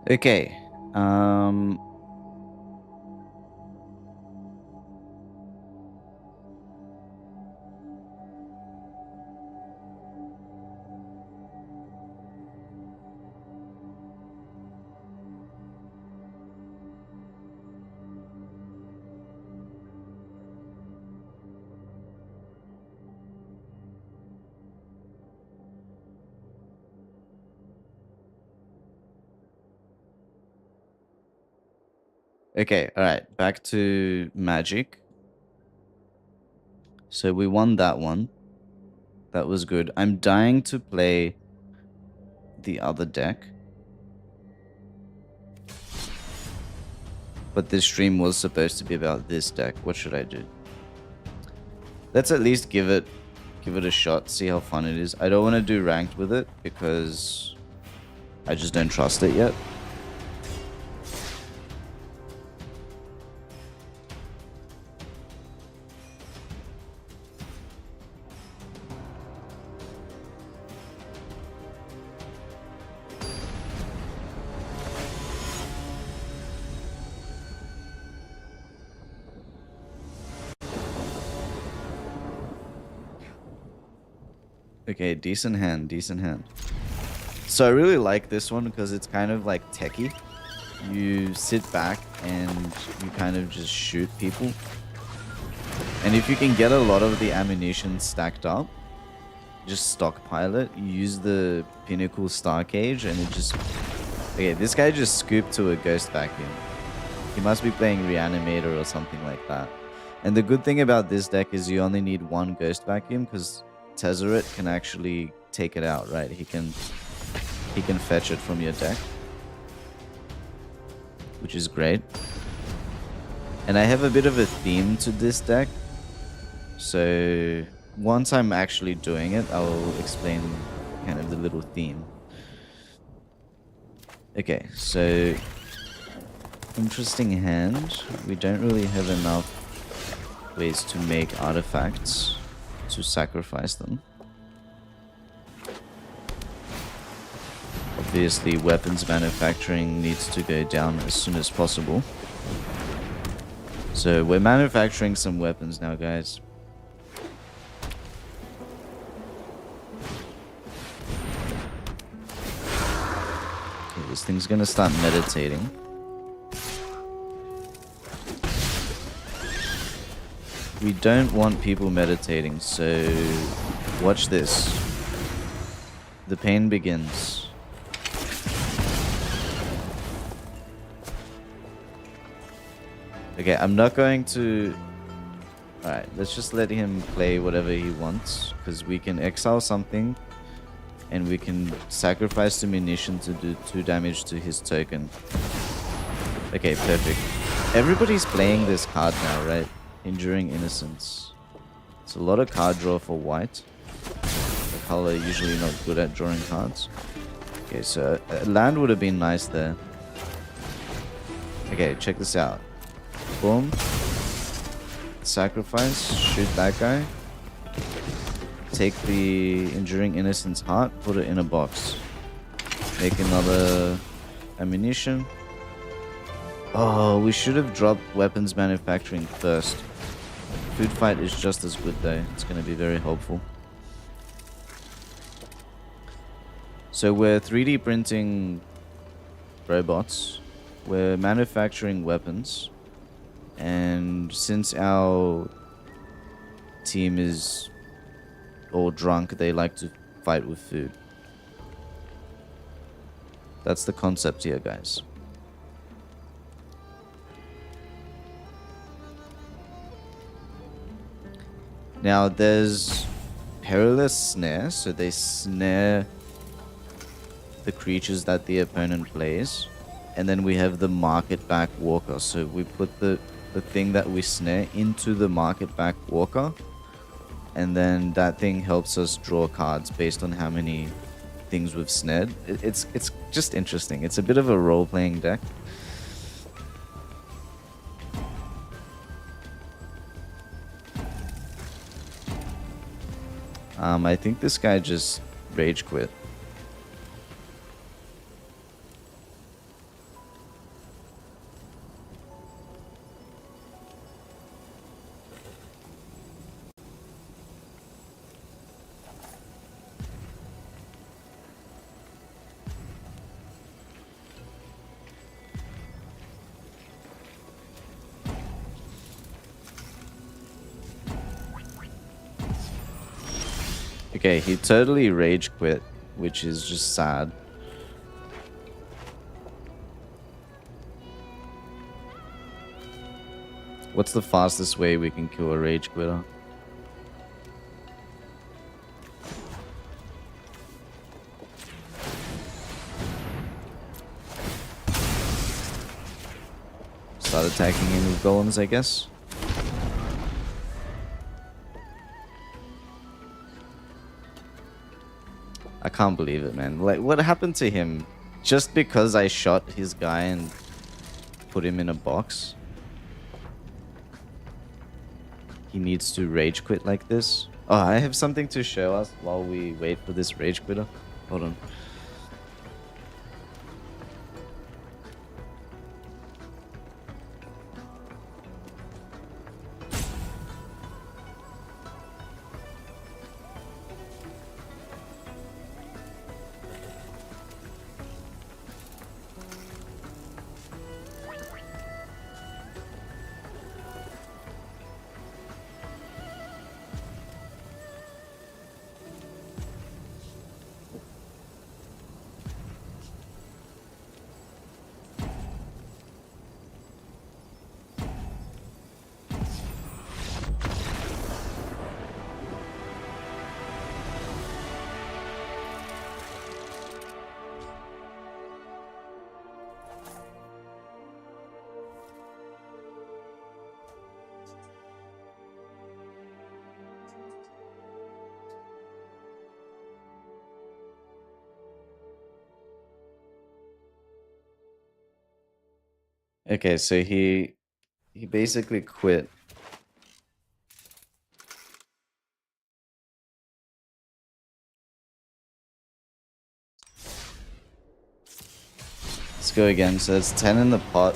Okay. Okay, alright. Back to Magic. So we won that one. That was good. I'm dying to play the other deck. But this stream was supposed to be about this deck. What should I do? Let's at least give it a shot, see how fun it is. I don't want to do ranked with it because I just don't trust it yet. Okay, decent hand, decent hand. So I really like this one because it's kind of like techie. You sit back and you kind of just shoot people. And if you can get a lot of the ammunition stacked up, just stockpile it. You use the Pinnacle Star Cage and it just... Okay, this guy just scooped to a Ghost Vacuum. He must be playing Reanimator or something like that. And the good thing about this deck is you only need one Ghost Vacuum because Tezzeret can actually take it out, right? He can fetch it from your deck, which is great. And I have a bit of a theme to this deck, so once I'm actually doing it, I'll explain kind of the little theme. Okay, so interesting hand. We don't really have enough ways to make artifacts to sacrifice them. Obviously, weapons manufacturing needs to go down as soon as possible. So we're manufacturing some weapons now, guys. Okay, this thing's gonna start meditating. We don't want people meditating, so watch this. The pain begins. Okay, I'm not going to... Alright, let's just let him play whatever he wants, because we can exile something, and we can sacrifice the munition to do 2 damage to his token. Okay, perfect. Everybody's playing this card now, right? Enduring Innocence. It's a lot of card draw for white. The color usually not good at drawing cards. Okay, so land would have been nice there. Okay, check this out. Boom. Sacrifice. Shoot that guy. Take the Enduring Innocence heart. Put it in a box. Make another ammunition. Oh, we should have dropped weapons manufacturing first. Food fight is just as good though. It's going to be very helpful. So we're 3D printing robots. We're manufacturing weapons. And since our team is all drunk, they like to fight with food. That's the concept here, guys. Now there's Perilous Snare, so they snare the creatures that the opponent plays. And then we have the Market Back Walker, so we put the thing that we snare into the Market Back Walker. And then that thing helps us draw cards based on how many things we've snared. It's just interesting. It's a bit of a role-playing deck. I think this guy just rage quit. Okay, he totally rage quit, which is just sad. What's the fastest way we can kill a rage quitter? Start attacking him with golems, I guess. I can't believe it, man. Like, what happened to him? Just because I shot his guy and put him in a box? He needs to rage quit like this? Oh, I have something to show us while we wait for this rage quitter. Hold on. Okay, so he basically quit. Let's go again. So it's 10 in the pot.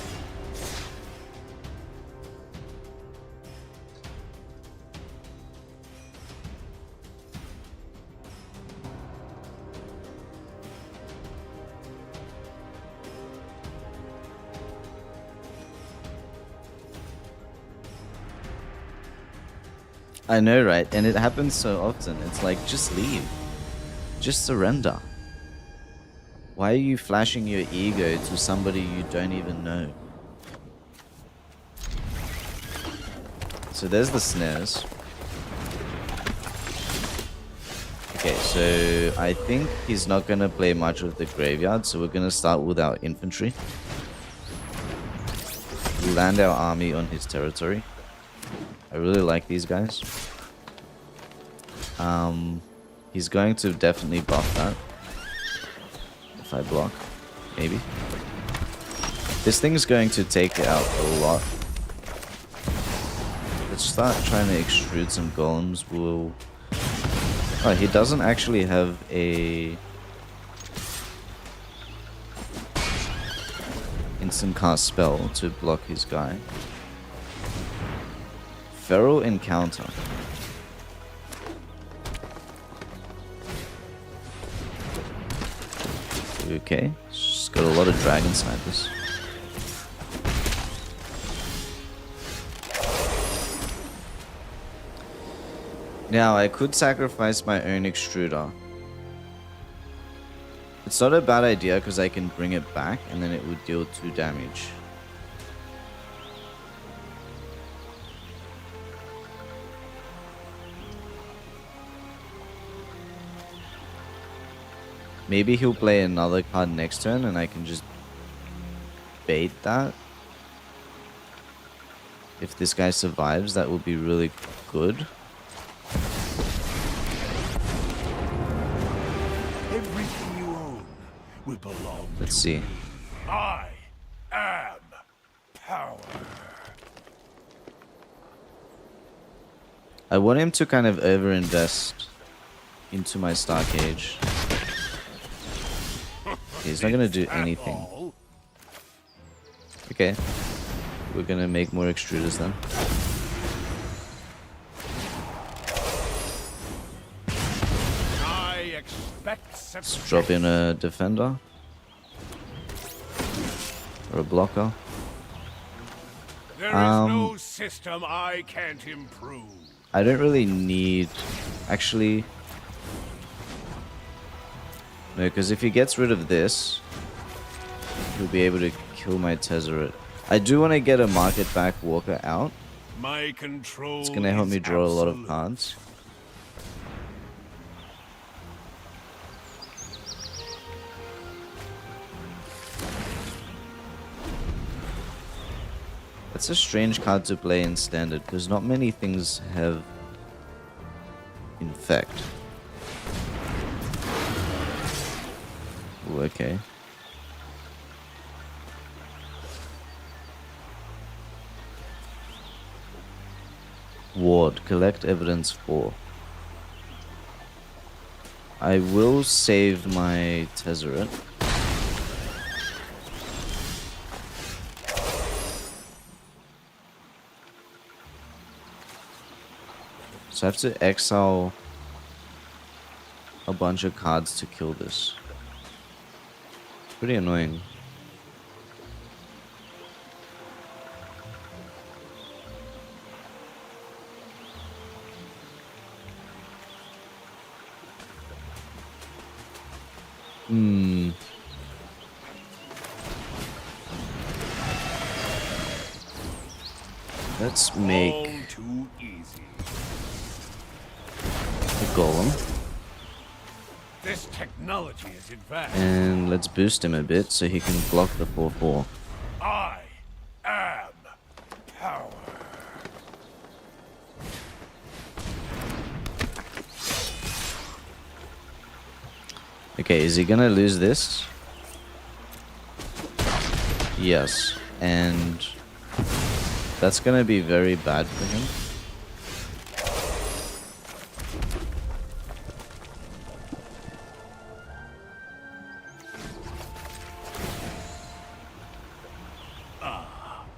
I know, right? And it happens so often. It's like, just leave. Just surrender. Why are you flashing your ego to somebody you don't even know? So there's the snares. Okay, so I think he's not going to play much of the graveyard, so we're going to start with our infantry. We'll land our army on his territory. I really like these guys. He's going to definitely buff that. If I block, maybe. This thing's going to take out a lot. Let's start trying to extrude some golems. We'll... Oh, he doesn't actually have a... instant cast spell to block his guy. Feral Encounter. Okay, just got a lot of dragon snipers. Now, I could sacrifice my own extruder. It's not a bad idea because I can bring it back and then it would deal 2 damage. Maybe he'll play another card next turn and I can just bait that. If this guy survives, that would be really good. Everything you own will belong Let's to see. me. I am power. I want him to kind of overinvest into my Star Cage. He's not gonna do anything. All Okay. We're gonna make more extruders then. I expect Let's drop in a defender. Or a blocker. There is no system I can't improve. I don't really need... Actually, No, because if he gets rid of this, he'll be able to kill my Tezzeret. I do want to get a market back walker out. My control It's going to help is me draw a lot of absolute. cards. That's a strange card to play in standard because not many things have infect. Ooh, okay. Ward, collect evidence 4. I will save my Tezzeret. So I have to exile a bunch of cards to kill this. Pretty annoying. Let's All make too easy. a golem. This technology is advanced. And let's boost him a bit so he can block the 4/4. I am power. Okay, is he gonna lose this? Yes, and that's gonna be very bad for him.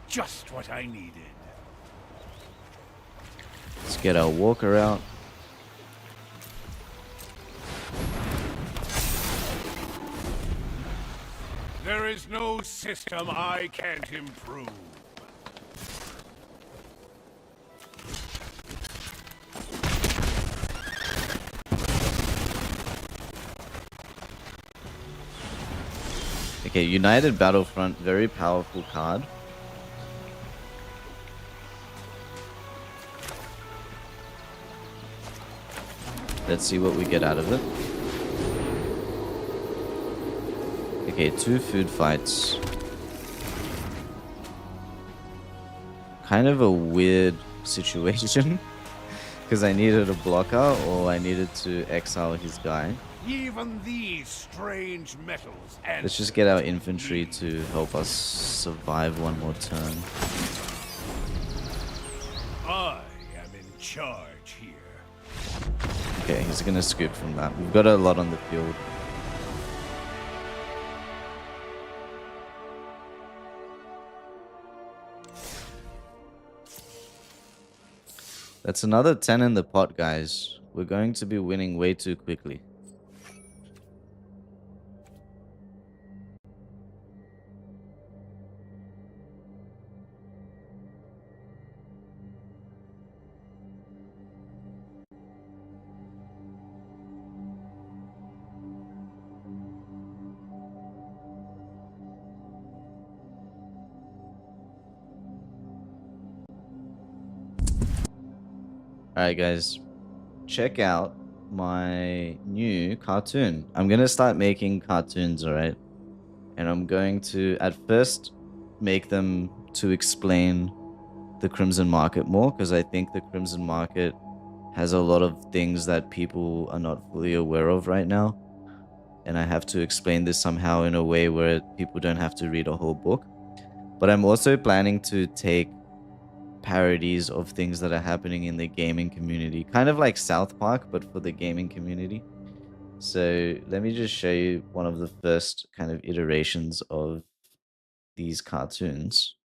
Just what I needed. Let's get our walker out. There is no system I can't improve. Okay, United Battlefront, very powerful card. Let's see what we get out of it. Okay, 2 food fights. Kind of a weird situation. Because I needed a blocker or I needed to exile his guy. Even these strange metals and Let's just get our infantry to help us survive one more turn. I am in charge here. Okay, he's gonna scoop from that. We've got a lot on the field. That's another 10 in the pot, guys. We're going to be winning way too quickly. Alright guys, check out my new cartoon. I'm gonna start making cartoons, alright? And I'm going to, at first, make them to explain the Crimson Market more, because I think the Crimson Market has a lot of things that people are not fully aware of right now. And I have to explain this somehow in a way where people don't have to read a whole book. But I'm also planning to take parodies of things that are happening in the gaming community, kind of like South Park but for the gaming community. So let me just show you one of the first kind of iterations of these cartoons.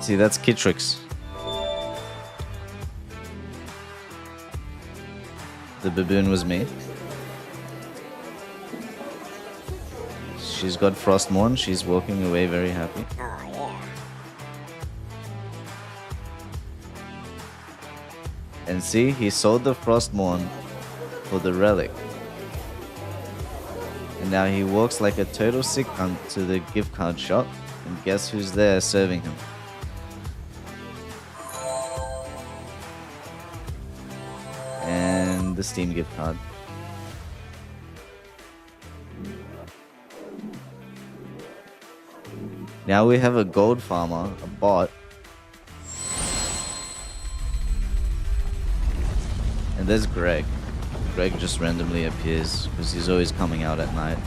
See, that's Kitrix. The baboon was me. She's got Frostmourne. She's walking away very happy. And see, he sold the Frostmourne for the relic. And now he walks like a total sick cunt to the gift card shop. And guess who's there serving him? And the Steam gift card. Now we have a gold farmer, a bot. And there's Greg. Greg just randomly appears because he's always coming out at night.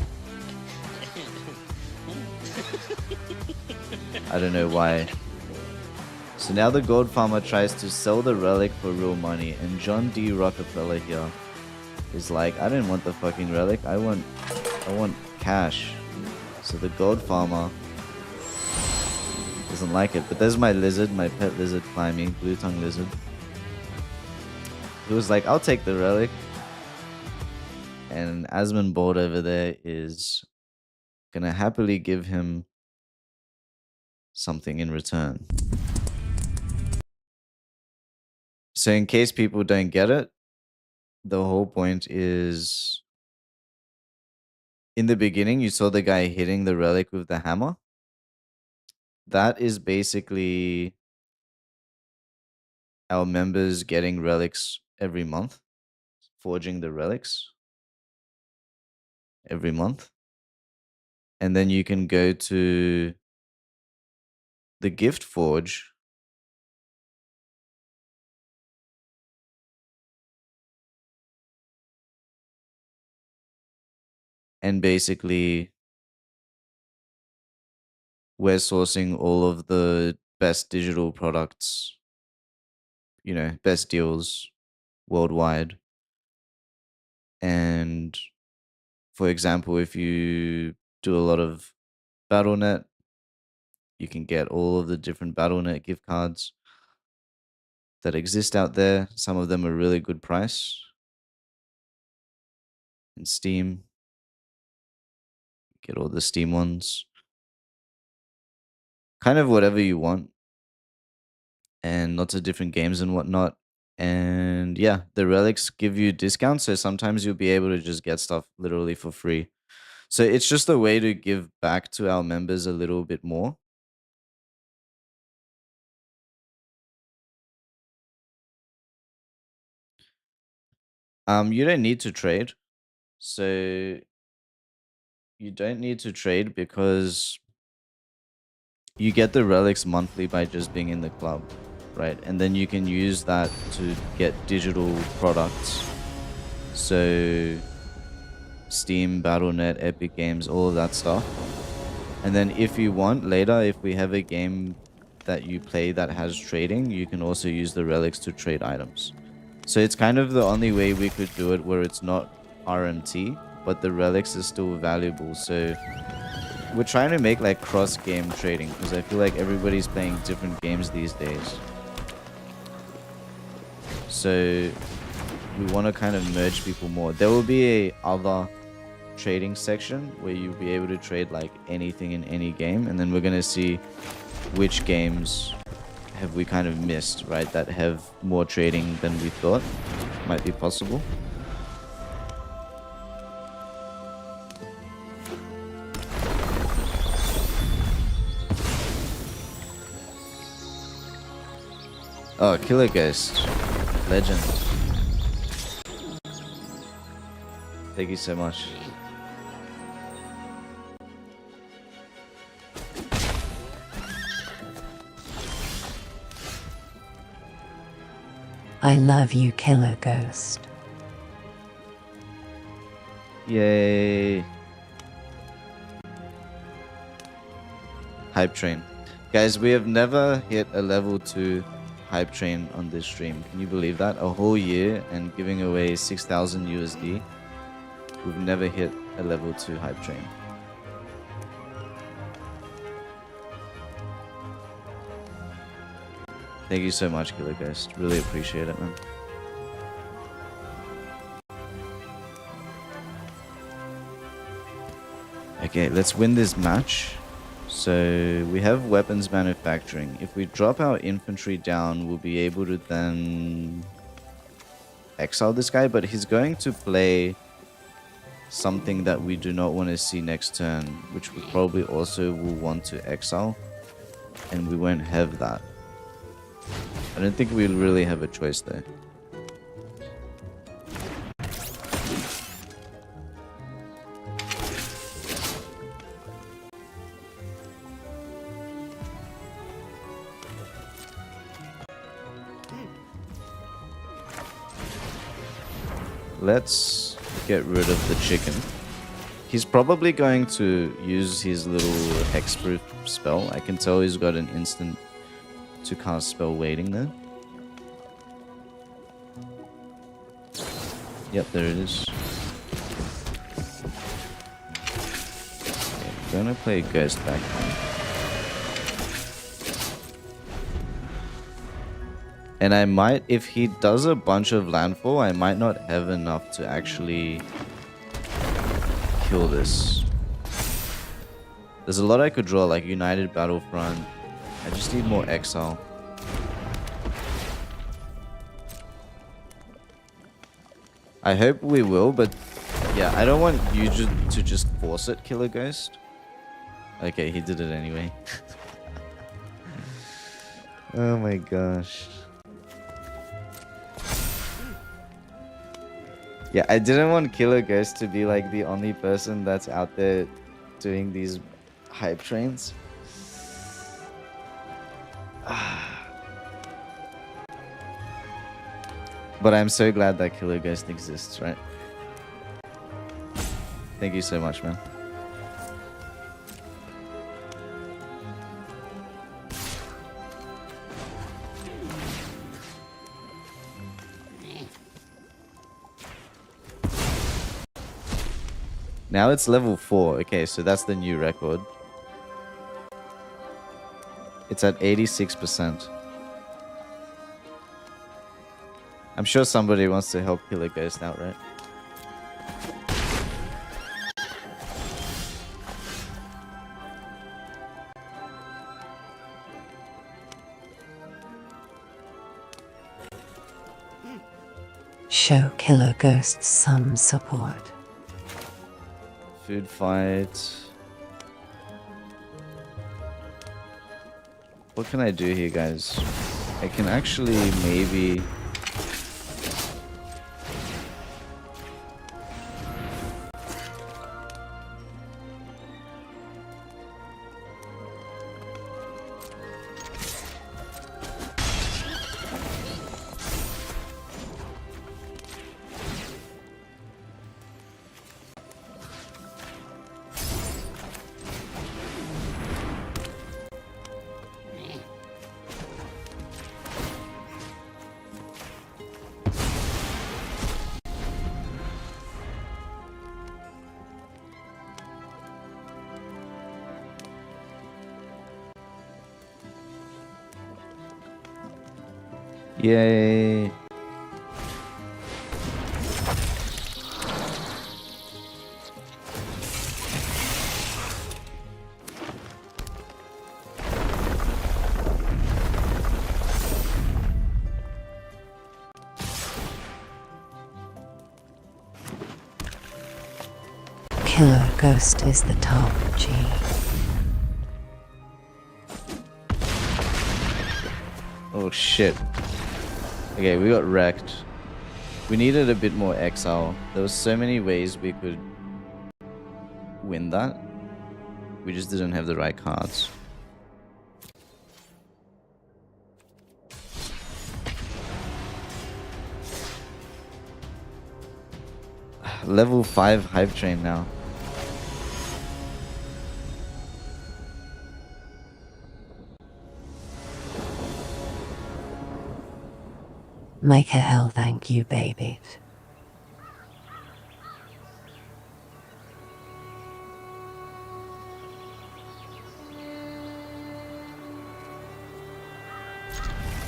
I don't know why. So now the gold farmer tries to sell the relic for real money, and John D. Rockefeller here is like, I don't want the fucking relic, I want cash. So the gold farmer doesn't like it. But there's my lizard, my pet lizard climbing, blue tongue lizard. He was like, I'll take the relic. And Asmonboard over there is gonna happily give him something in return. So in case people don't get it, the whole point is, in the beginning, you saw the guy hitting the relic with the hammer. That is basically our members getting relics every month, forging the relics every month. And then you can go to the gift forge and basically we're sourcing all of the best digital products, you know, best deals worldwide. And for example, if you do a lot of BattleNet, you can get all of the different BattleNet gift cards that exist out there. Some of them are really good price. In Steam, get all the Steam ones. Kind of whatever you want. And lots of different games and whatnot. And yeah, the relics give you discounts. So sometimes you'll be able to just get stuff literally for free. So it's just a way to give back to our members a little bit more. You don't need to trade. So you don't need to trade because you get the relics monthly by just being in the club, right? And then you can use that to get digital products. So Steam, BattleNet, Epic Games, all of that stuff. And then if you want later, if we have a game that you play that has trading, you can also use the relics to trade items. So it's kind of the only way we could do it where it's not RMT, but the relics are still valuable. So we're trying to make like cross-game trading because I feel like everybody's playing different games these days. So we want to kind of merge people more. There will be a other trading section where you'll be able to trade like anything in any game, and then we're going to see which games have we kind of missed, right, that have more trading than we thought might be possible. Oh, Killer Ghost. Legend. Thank you so much. I love you, Killer Ghost. Yay. Hype train. Guys, we have never hit a level 2 hype train on this stream. Can you believe that? A whole year and giving away 6,000 USD. We've never hit a level 2 hype train. Thank you so much, Killer Ghost. Really appreciate it, man. Okay, let's win this match. So we have weapons manufacturing. If we drop our infantry down, we'll be able to then exile this guy, but he's going to play something that we do not want to see next turn, which we probably also will want to exile, and we won't have that. I don't think we'll really have a choice there. Let's get rid of the chicken. He's probably going to use his little hexproof spell. I can tell he's got an instant to cast spell waiting there. Yep, there it is. Okay, I'm gonna play Ghost back home. And I might, if he does a bunch of landfall, I might not have enough to actually kill this. There's a lot I could draw, like United Battlefront. I just need more exile. I hope we will, but yeah, I don't want you to just force it, Killer Ghost. Okay, he did it anyway. Oh my gosh. Yeah, I didn't want Killer Ghost to be like the only person that's out there doing these hype trains. But I'm so glad that Killer Ghost exists, right? Thank you so much, man. Now it's level 4. Okay, so that's the new record. It's at 86%. I'm sure somebody wants to help Killer Ghost out, right? Show Killer Ghost some support. Food fight. What can I do here, guys? I can actually maybe... Yay. Killer Ghost is the top G. Oh shit. Okay, we got wrecked. We needed a bit more exile. There was so many ways we could win that. We just didn't have the right cards. Level 5 hype train now. Michael, thank you, baby.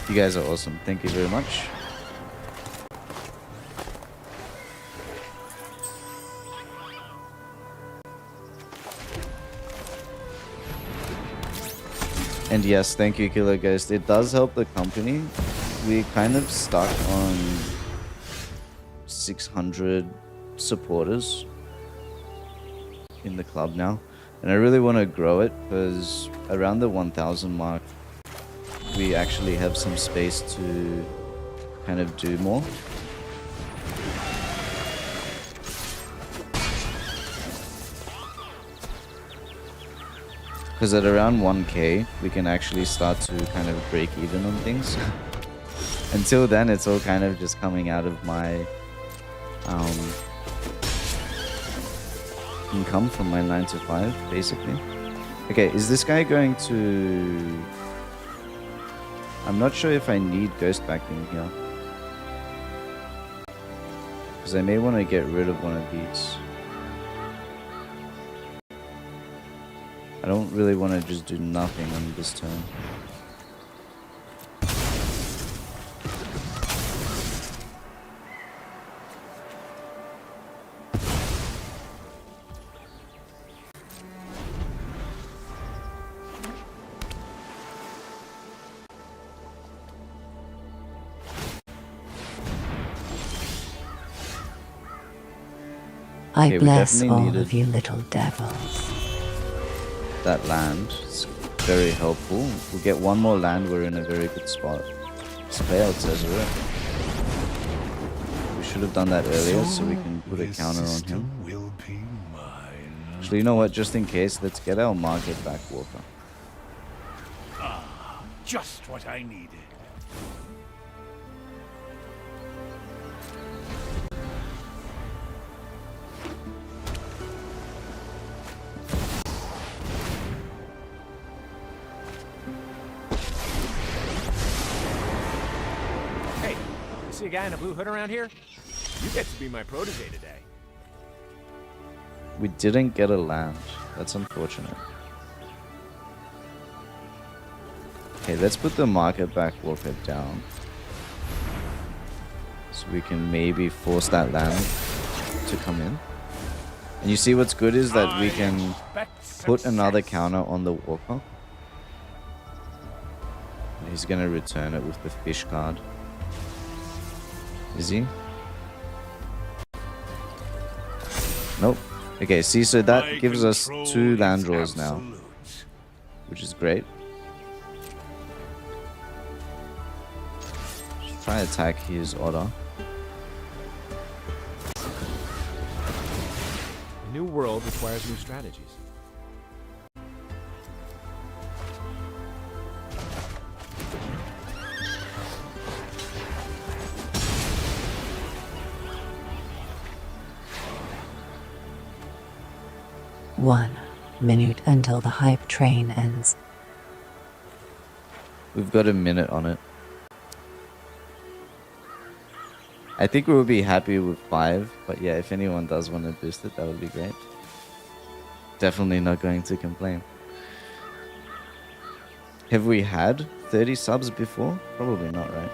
You guys are awesome. Thank you very much. And yes, thank you, Killer Ghost. It does help the company. We kind of stuck on 600 supporters in the club now. And I really want to grow it because around the 1,000 mark, we actually have some space to kind of do more. Because at around 1k, we can actually start to kind of break even on things. Until then, it's all kind of just coming out of my income from my 9 to 5, basically. Okay, is this guy going to... I'm not sure if I need ghost backing here. Because I may want to get rid of one of these. I don't really want to just do nothing on this turn. I Okay, we bless definitely all needed of you little devils. that land. It's very helpful. We'll get one more land, we're in a very good spot. Let's play out Tezzeret. We should have done that earlier so we can put a counter on him. Will be mine. Actually, you know what? Just in case, let's get our market back, Walker. Just what I needed. Hey, you see a guy in a blue hood around here? You get to be my protege today. We didn't get a land. That's unfortunate. Okay, let's put the market back Walker down. So we can maybe force that land to come in. And you see what's good is that we can put another counter on the Walker. And he's gonna return it with the fish card. Is he? Nope. Okay, see, so that gives us 2 land draws now, which is great. Let's try to attack his order. A new world requires new strategies. One minute until the hype train ends. We've got a minute on it. I think we would be happy with 5, but yeah, if anyone does want to boost it, that would be great. Definitely not going to complain. Have we had 30 subs before? Probably not, right?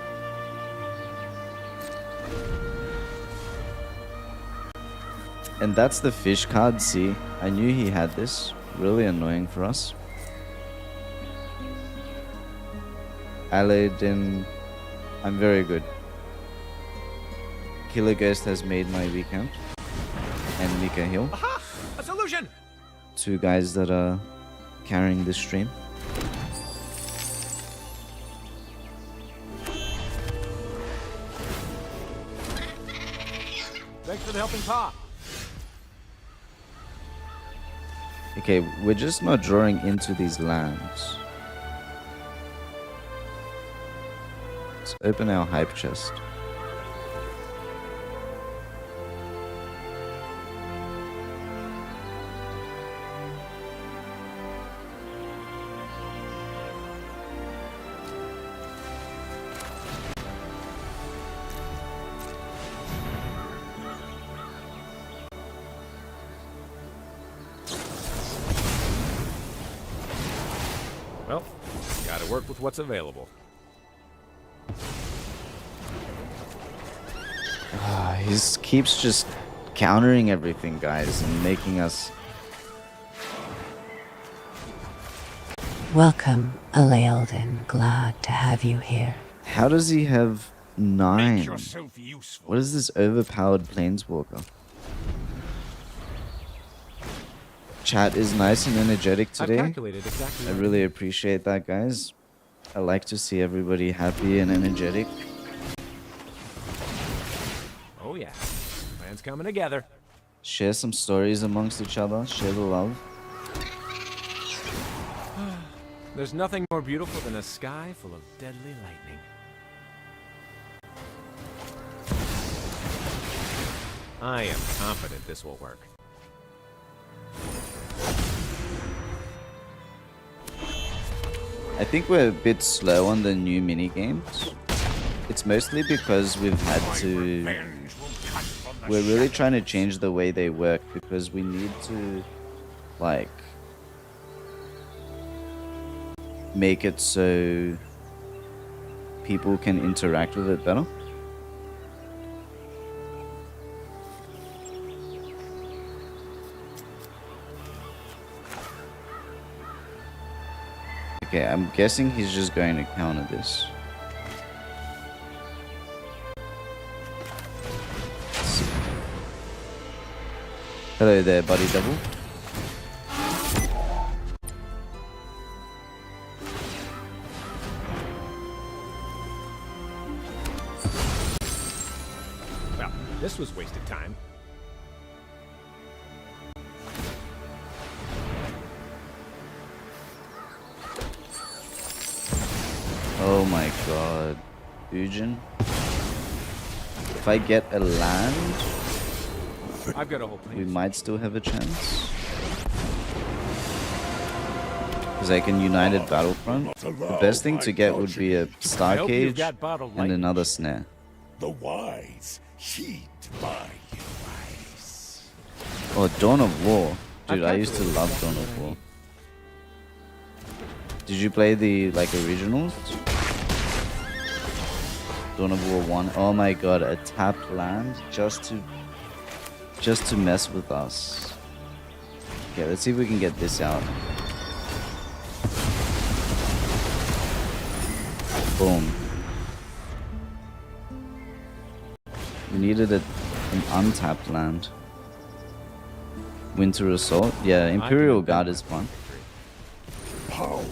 And that's the fish card, see? I knew he had this. Really annoying for us. Aladdin, I'm very good. Killer Ghost has made my weekend. And Mika Hill. Aha! A solution! 2 guys that are carrying this stream. Thanks for the helping paw. Okay, we're just not drawing into these lands. Let's open our hype chest. Well, gotta work with what's available. He keeps just countering everything, guys, and making us... Welcome, Alaeldin. Glad to have you here. How does he have 9? Make yourself useful. What is this overpowered planeswalker? Chat is nice and energetic I've today. calculated exactly. I what really appreciate that, guys. I like to see everybody happy and energetic. Oh yeah, plan's coming together. Share some stories amongst each other. Share the love. There's nothing more beautiful than a sky full of deadly lightning. I am confident this will work. I think we're a bit slow on the new mini games. It's mostly because we've had to... Revenge will cut from the We're really shadows. trying to change the way they work because we need to, like, make it so people can interact with it better. Okay, I'm guessing he's just going to counter this. Let's see. Hello there, buddy double. Well, this was wasted time. Oh my god. Ujin. If I get a land, I've got a whole we plan. might still have a chance. Because I can United Battlefront. The best thing to get would be a I hope you've Starcage got bottled and lightning. another snare. The wise heed my advice. Oh, Dawn of War. Dude, I've I used to calculated love exactly Dawn what of I War. need. Did you play the, like, originals? Dawn of War 1. Oh my god, a tapped land just to mess with us. Okay, let's see if we can get this out. Boom. We needed an untapped land. Winter Assault? Yeah, Imperial Guard is fun. Power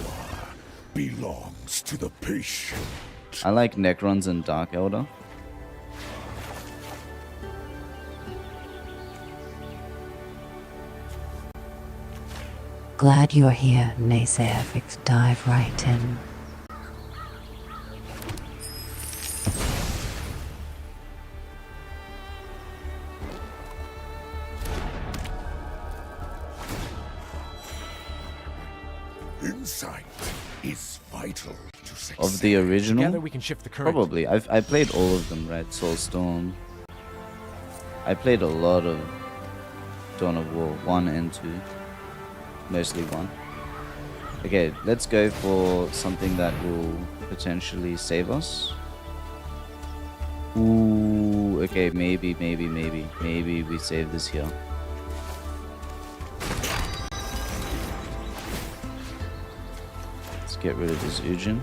belongs to the patient. I like Necrons and Dark Elder. Glad you're here, Naysayafix. Dive right in. Insight is vital to success. Of the original? Together we can shift the current. Probably. I played all of them, right? Soulstorm. I played a lot of Dawn of War 1 and 2. Mostly 1. Okay, let's go for something that will potentially save us. Ooh, okay, maybe we save this here. Let's get rid of this Ujin.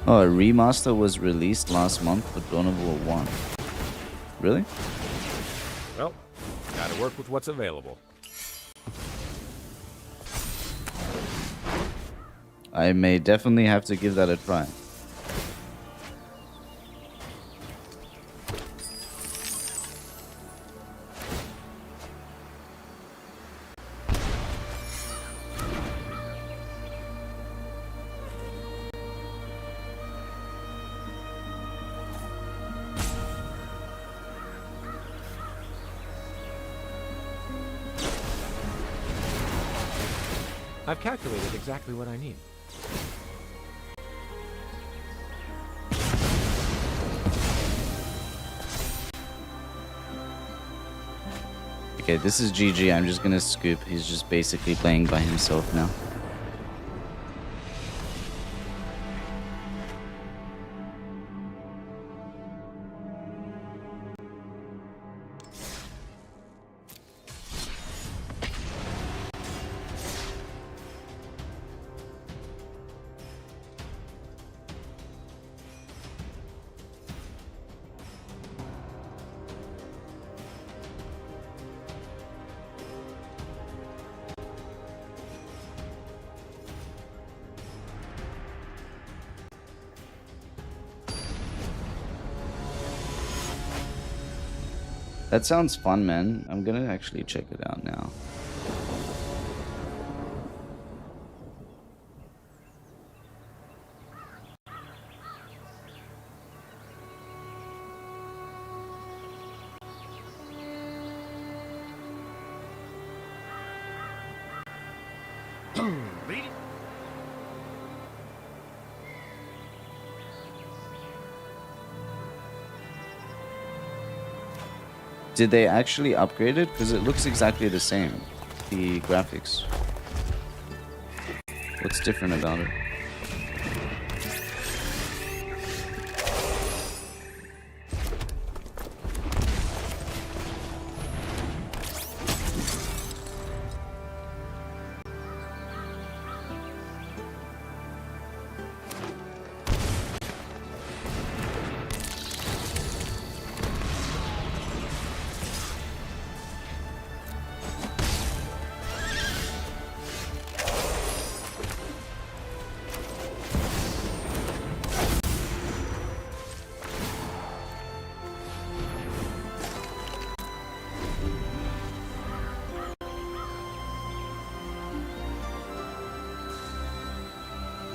Oh, a remaster was released last month for Dawn of War 1. Really? Well, gotta work with what's available. I may definitely have to give that a try. I've calculated exactly what I need. Okay, this is GG. I'm just gonna scoop. He's just basically playing by himself now. That sounds fun, man. I'm gonna actually check it out now. Did they actually upgrade it? Because it looks exactly the same. The graphics. What's different about it?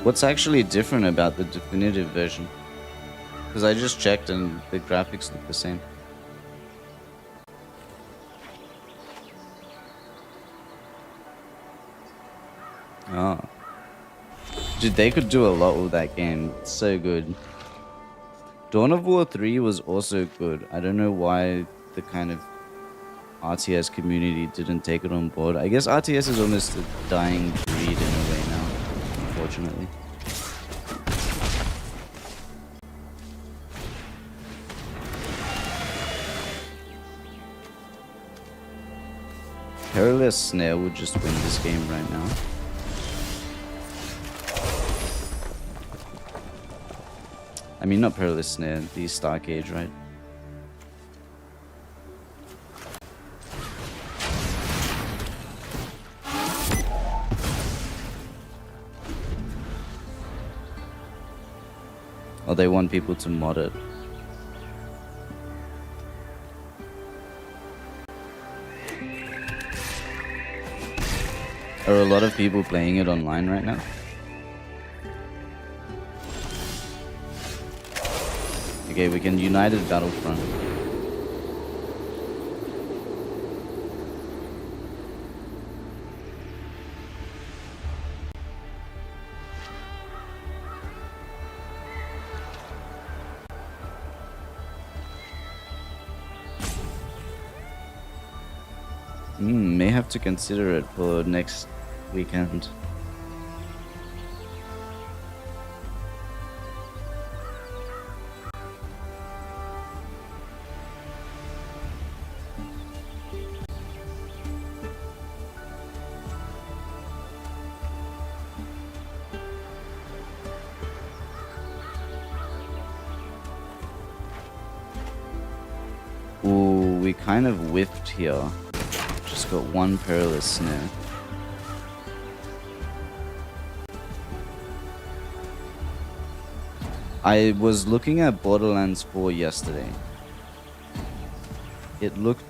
What's actually different about the definitive version? Because I just checked and the graphics look the same. Oh. Dude, they could do a lot with that game. It's so good. Dawn of War 3 was also good. I don't know why the kind of RTS community didn't take it on board. I guess RTS is almost a dying breed in a way now, unfortunately. Perilous Snare would just win this game right now. I mean, not Perilous Snare, the Stark Age, right? Or they want people to mod it. Are a lot of people playing it online right now? Okay, we can United Battlefront. May have to consider it for next weekend. Ooh, we kind of whiffed here. Just got one Perilous Snare. I was looking at Borderlands 4 yesterday. It looked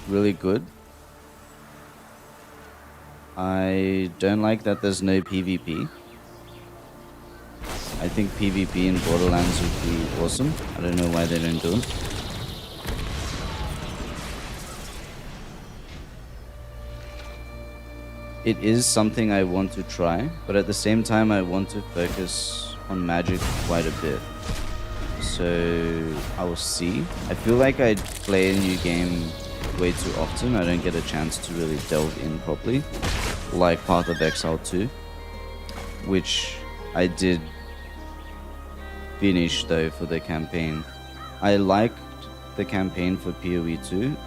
really good. I don't like that there's no PvP. I think PvP in Borderlands would be awesome. I don't know why they don't do it. It is something I want to try, but at the same time I want to focus on magic quite a bit. So I will see. I feel like I play a new game way too often. I don't get a chance to really delve in properly, like Path of Exile 2, which I did finish though for the campaign. I liked the campaign for PoE 2.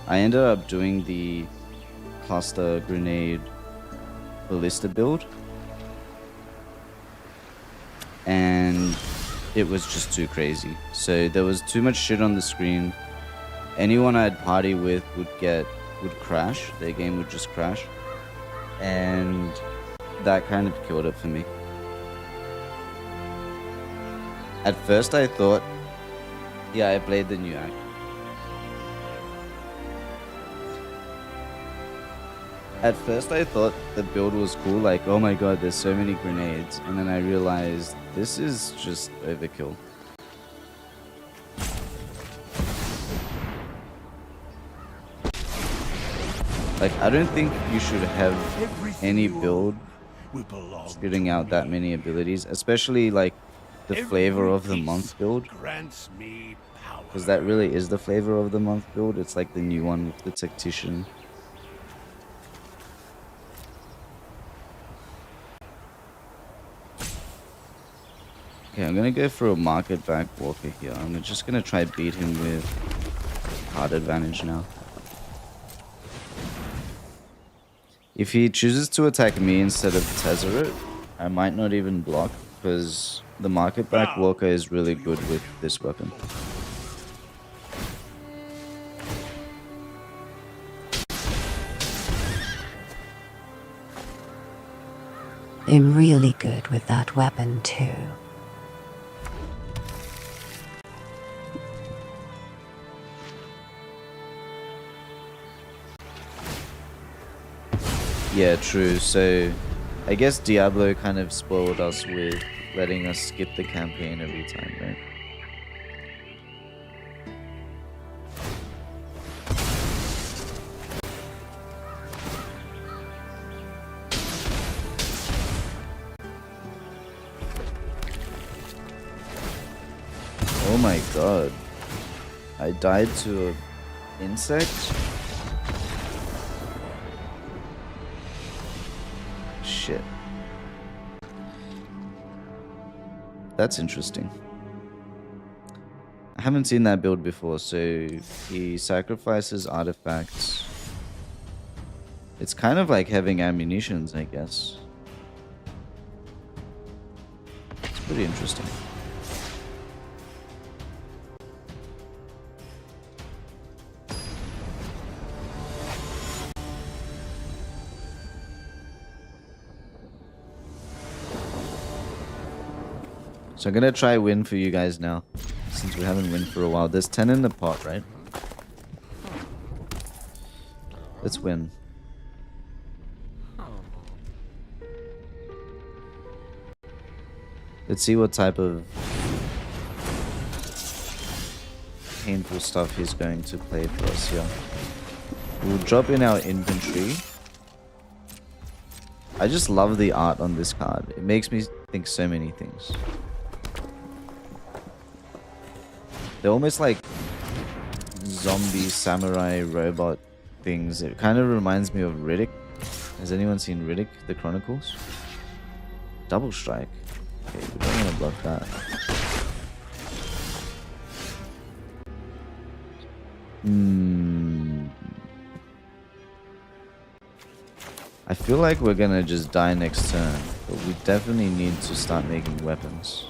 I ended up doing the cluster grenade ballista build, and it was just too crazy. So there was too much shit on the screen. Anyone I'd party with would crash. Their game would just crash, and that kind of killed it for me. At first I thought Yeah, I played the new act. At first I thought the build was cool, like, oh my god, there's so many grenades. And then I realized this is just overkill. Like, I don't think you should have any build spitting out that many abilities, especially like the flavor of the month build. Because that really is the flavor of the month build. It's like the new one with the tactician. Okay, I'm gonna go for a market back walker here. I'm just gonna try beat him with card advantage now. If he chooses to attack me instead of Tezzeret, I might not even block, because the market back walker is really good with this weapon. I'm really good with that weapon too. Yeah, true. So, I guess Diablo kind of spoiled us with letting us skip the campaign every time, right? Oh my god. I died to an insect? Shit. That's interesting. I haven't seen that build before, so he sacrifices artifacts. It's kind of like having ammunitions, I guess. It's pretty interesting. So I'm gonna try win for you guys now, since we haven't win for a while. There's 10 in the pot, right? Let's win. Let's see what type of painful stuff he's going to play for us here. We'll drop in our infantry. I just love the art on this card. It makes me think so many things. They're almost like zombie samurai robot things. It kind of reminds me of Riddick. Has anyone seen Riddick, the Chronicles? Double strike. Okay, we don't want to block that. I feel like we're gonna just die next turn, but we definitely need to start making weapons.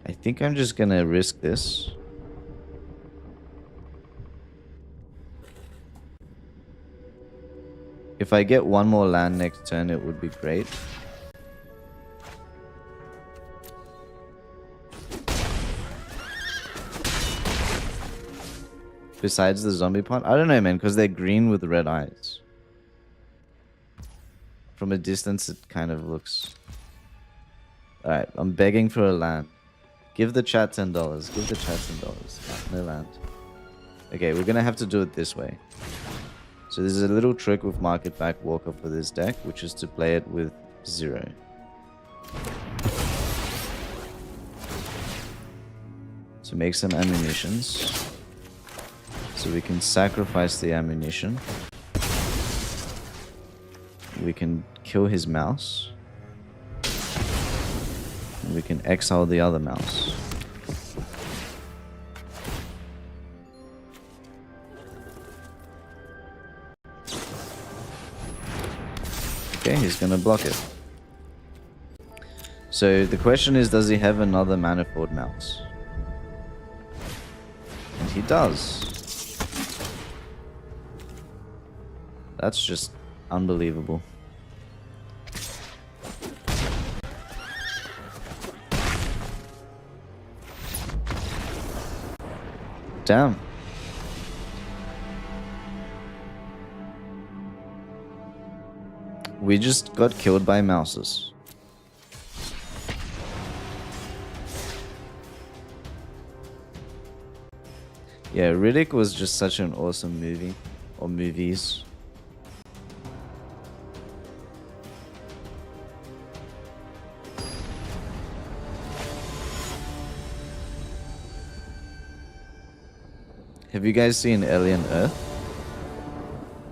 I think I'm just gonna risk this. If I get one more land next turn, it would be great. Besides the zombie part? I don't know, man, because they're green with red eyes. From a distance, it kind of looks... Alright, I'm begging for a land. Give the chat $10. Give the chat $10. No land. Okay, we're gonna have to do it this way. So there's a little trick with Market Back Walker for this deck, which is to play it with 0. So make some ammunitions. So we can sacrifice the ammunition. We can kill his mouse. And we can exile the other mouse. Okay, he's gonna block it. So the question is, does he have another manifold mouse? And he does. That's just unbelievable. Damn. We just got killed by mouses. Yeah, Riddick was just such an awesome movie. Or movies. Have you guys seen Alien Earth?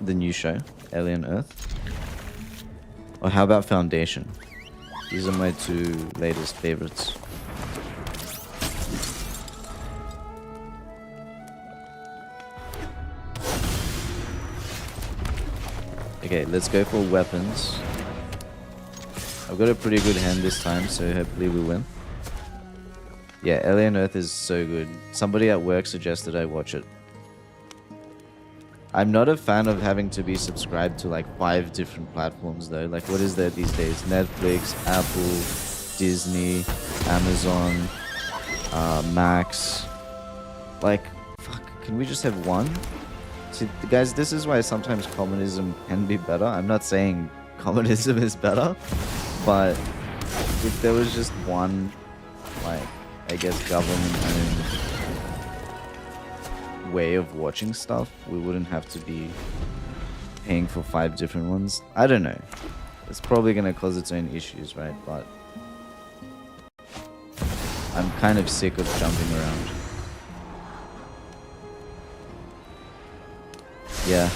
The new show, Alien Earth? Or how about Foundation? These are my two latest favorites. Okay, let's go for weapons. I've got a pretty good hand this time, so hopefully we win. Yeah, Alien Earth is so good. Somebody at work suggested I watch it. I'm not a fan of having to be subscribed to like 5 different platforms though. Like what is there these days? Netflix, Apple, Disney, Amazon, Max. Like, fuck, can we just have one? See, guys, this is why sometimes communism can be better. I'm not saying communism is better, but if there was just one, like, I guess government-owned way of watching stuff, we wouldn't have to be paying for 5 different ones. I don't know. It's probably going to cause its own issues, right? But I'm kind of sick of jumping around. Yeah,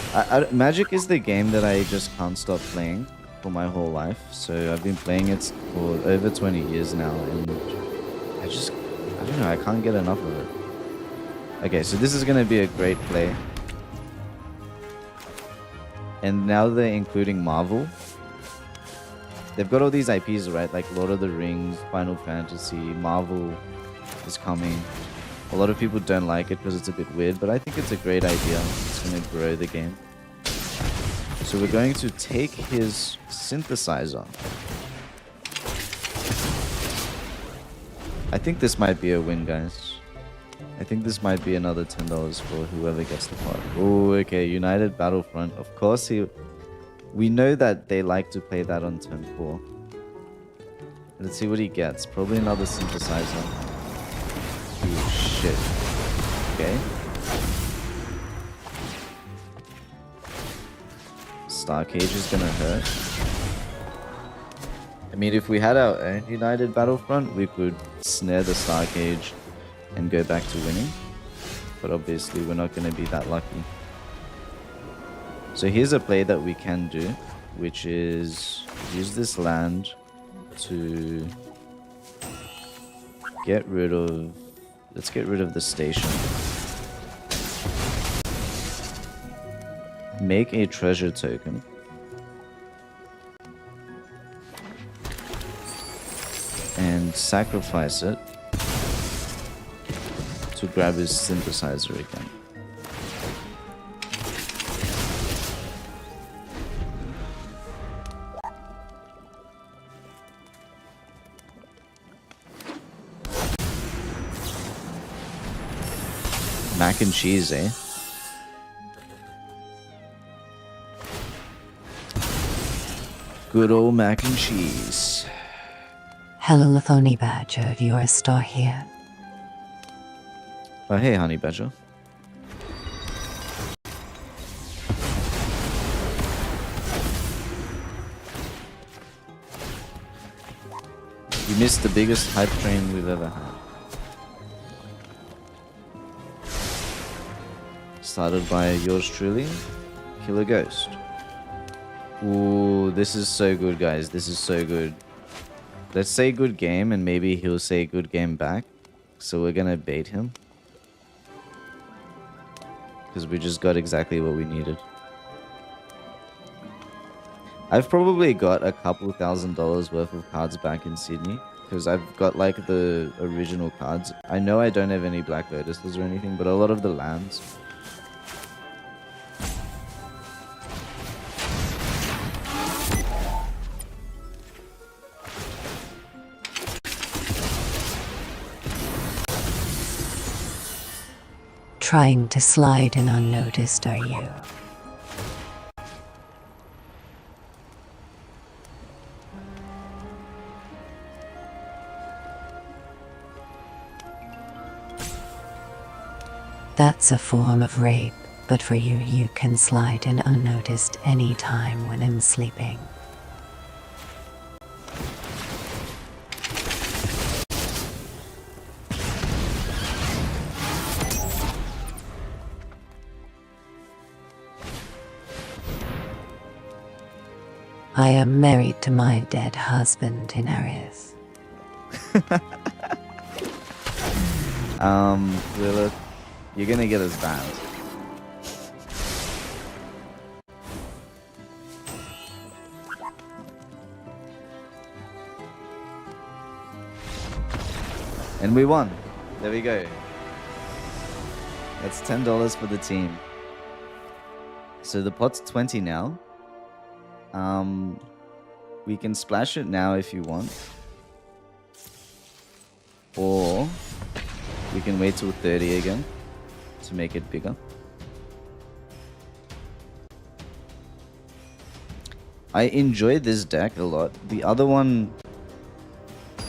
Magic is the game that I just can't stop playing for my whole life. So I've been playing it for over 20 years now, and I don't know, I can't get enough of it. Okay, so this is going to be a great play. And now they're including Marvel. They've got all these IPs, right? Like Lord of the Rings, Final Fantasy, Marvel is coming. A lot of people don't like it because it's a bit weird, but I think it's a great idea. It's going to grow the game. So we're going to take his synthesizer. I think this might be a win, guys. I think this might be another $10 for whoever gets the part. Oh, okay. United Battlefront. Of course, we know that they like to play that on turn 4. Let's see what he gets. Probably another synthesizer. Oh, shit. Okay. Star Cage is gonna hurt. I mean, if we had our own United Battlefront, we could snare the Star Cage and go back to winning. But obviously, we're not going to be that lucky. So here's a play that we can do, which is use this land to get rid of... Let's get rid of the station. Make a treasure token. And sacrifice it to grab his synthesizer again. Mac and cheese, eh? Good old mac and cheese. Hello, Lithoni Badger, viewer star here. Oh, hey, Honey Badger. You missed the biggest hype train we've ever had. Started by yours truly, Killer Ghost. Ooh, this is so good, guys. This is so good. Let's say good game, and maybe he'll say good game back. So we're gonna bait him. Because we just got exactly what we needed. I've probably got a couple $1,000 worth of cards back in Sydney because I've got like the original cards. I know I don't have any Black Lotuses or anything, but a lot of the lands. Trying to slide in unnoticed, are you? That's a form of rape, but for you, you can slide in unnoticed any time when I'm sleeping. I am married to my dead husband in Aries. Lilith, you're gonna get us banned. And we won. There we go. That's $10 for the team. So the pot's 20 now. We can splash it now if you want. Or we can wait till 30 again to make it bigger. I enjoy this deck a lot. The other one,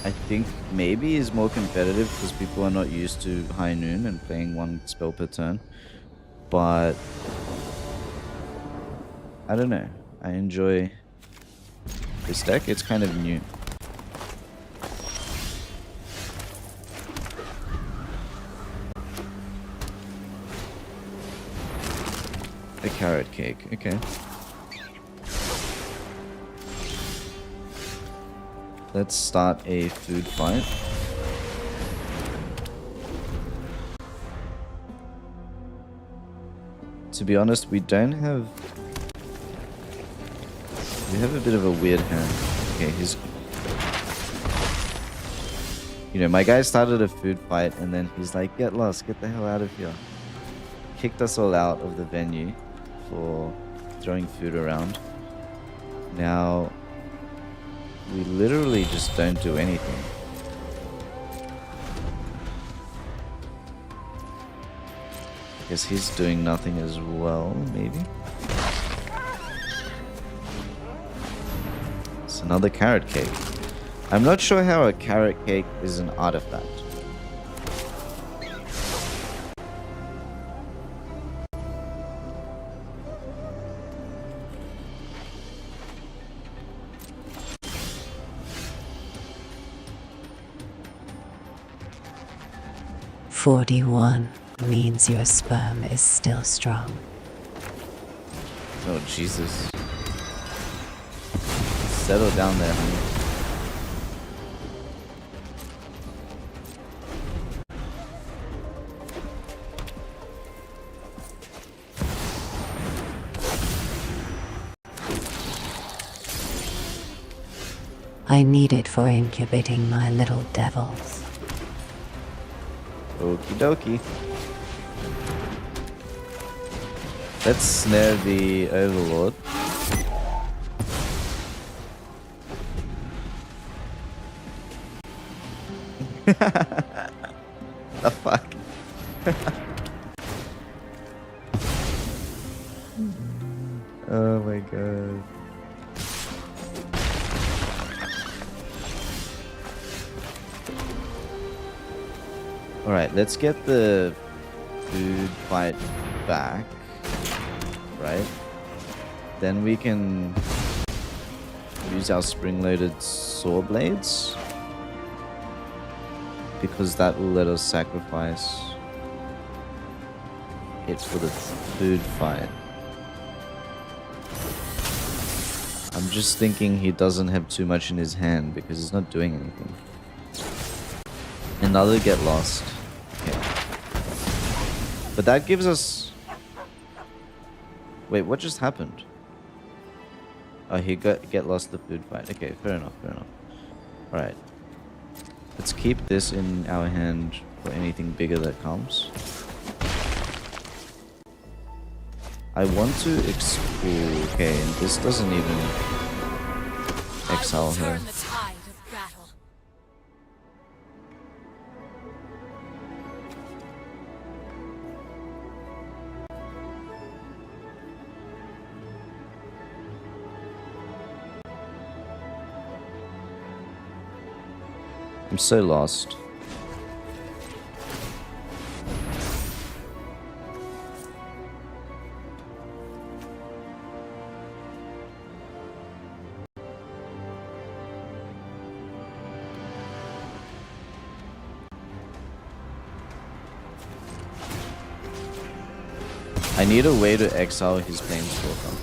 I think maybe is more competitive because people are not used to High Noon and playing one spell per turn. But I don't know. I enjoy this deck. It's kind of new. A carrot cake. Okay. Let's start a food fight. To be honest, we don't have... We have a bit of a weird hand. Okay, he's... You know, my guy started a food fight and then he's like, get lost, get the hell out of here. Kicked us all out of the venue for throwing food around. Now, we literally just don't do anything. Guess he's doing nothing as well, maybe? It's another carrot cake. I'm not sure how a carrot cake is an artifact. "41 means your sperm is still strong." Oh, Jesus. Settle down there, honey. I need it for incubating my little devils. Okie dokie. Let's snare the Overlord. The fuck? Oh my god. Alright, let's get the food fight back. Right? Then we can use our spring-loaded saw blades. Because that will let us sacrifice it for the food fight. I'm just thinking he doesn't have too much in his hand because he's not doing anything. Another get lost. Okay. But that gives us... Wait, what just happened? Oh, he get lost the food fight. Okay, fair enough, fair enough. Alright. Let's keep this in our hand for anything bigger that comes. I want to explore. Okay, and this doesn't even exile her. Turn the tide of battle. I'm so lost. I need a way to exile his Planeswalker.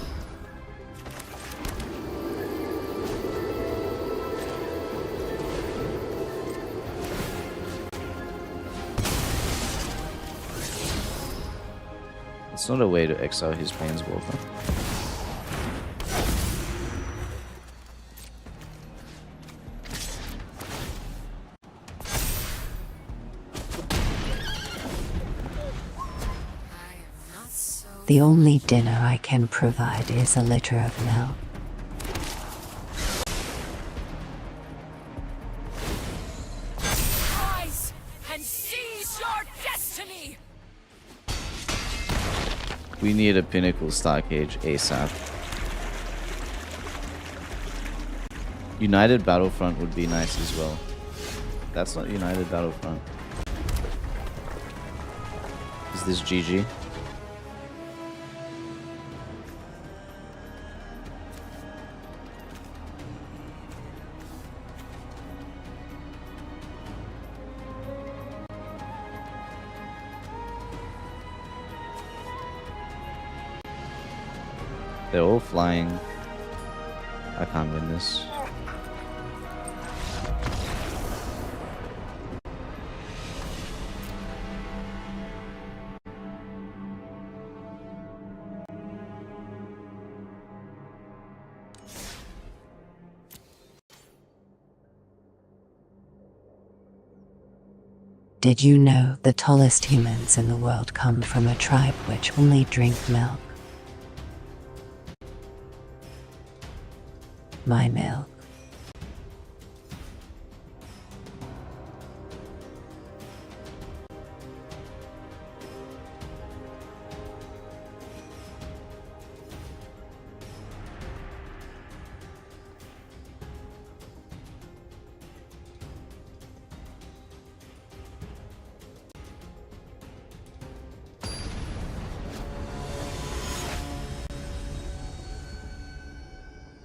It's not a way to exile his Planeswalker. The only dinner I can provide is a liter of milk. Rise and seize your destiny. We need a Pinnacle Starcage ASAP. United Battlefront would be nice as well. That's not United Battlefront. Is this GG? They're all flying. I can't win this. Did you know the tallest humans in the world come from a tribe which only drink milk? My milk.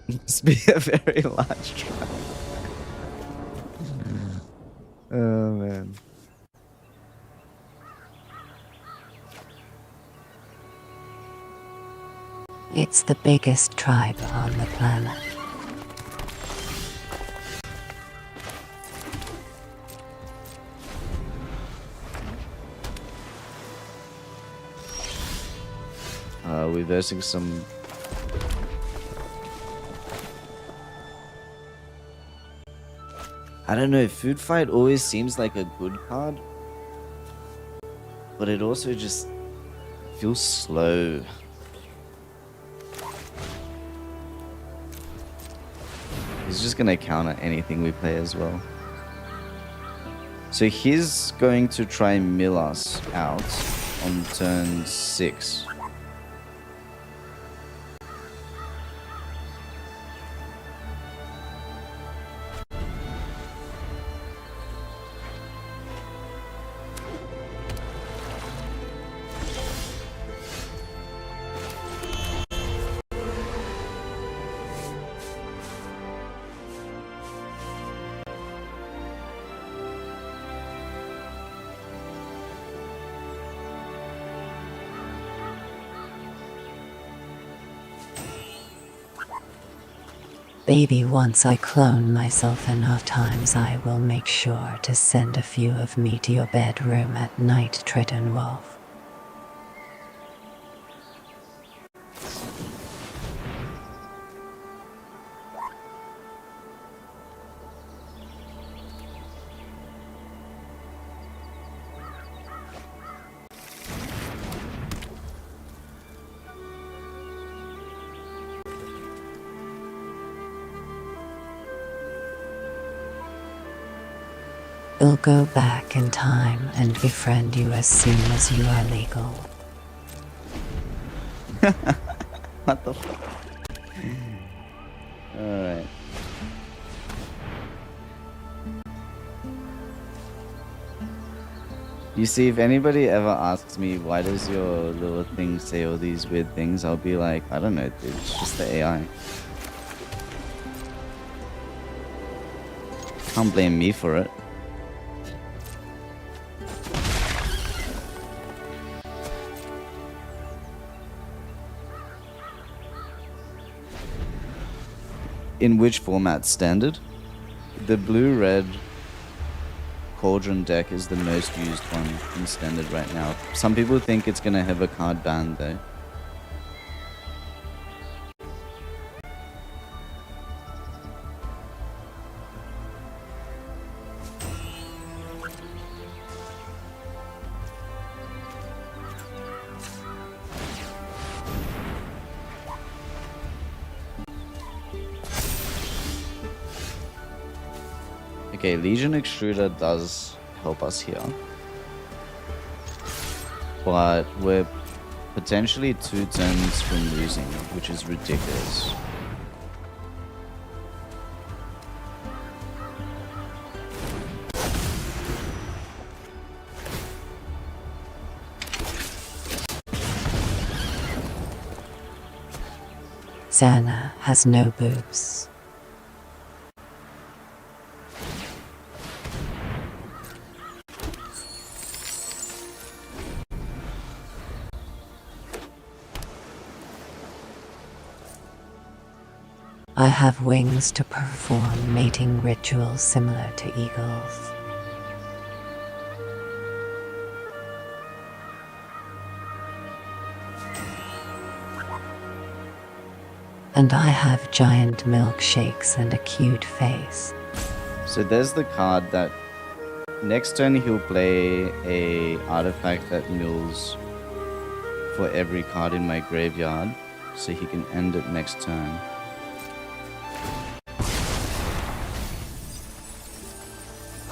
Must be a very large tribe. Oh man. It's the biggest tribe on the planet. We're versing some. I don't know, Food Fight always seems like a good card, but it also just feels slow. He's just gonna counter anything we play as well. So he's going to try mill us out on turn 6. Baby, once I clone myself enough times, I will make sure to send a few of me to your bedroom at night, Triton Wolf. I'll go back in time and befriend you as soon as you are legal. What the fuck? Alright. You see, if anybody ever asks me, why does your little thing say all these weird things, I'll be like, I don't know, dude, it's just the AI. Can't blame me for it. In which format? Standard? The blue-red Cauldron deck is the most used one in Standard right now. Some people think it's gonna have a card ban though. Okay, Legion Extruder does help us here. But we're potentially 2 turns from losing, which is ridiculous. Xana has no boobs. I have wings to perform mating rituals similar to eagles. And I have giant milkshakes and a cute face. So there's the card that next turn he'll play a artifact that mills for every card in my graveyard, so he can end it next turn.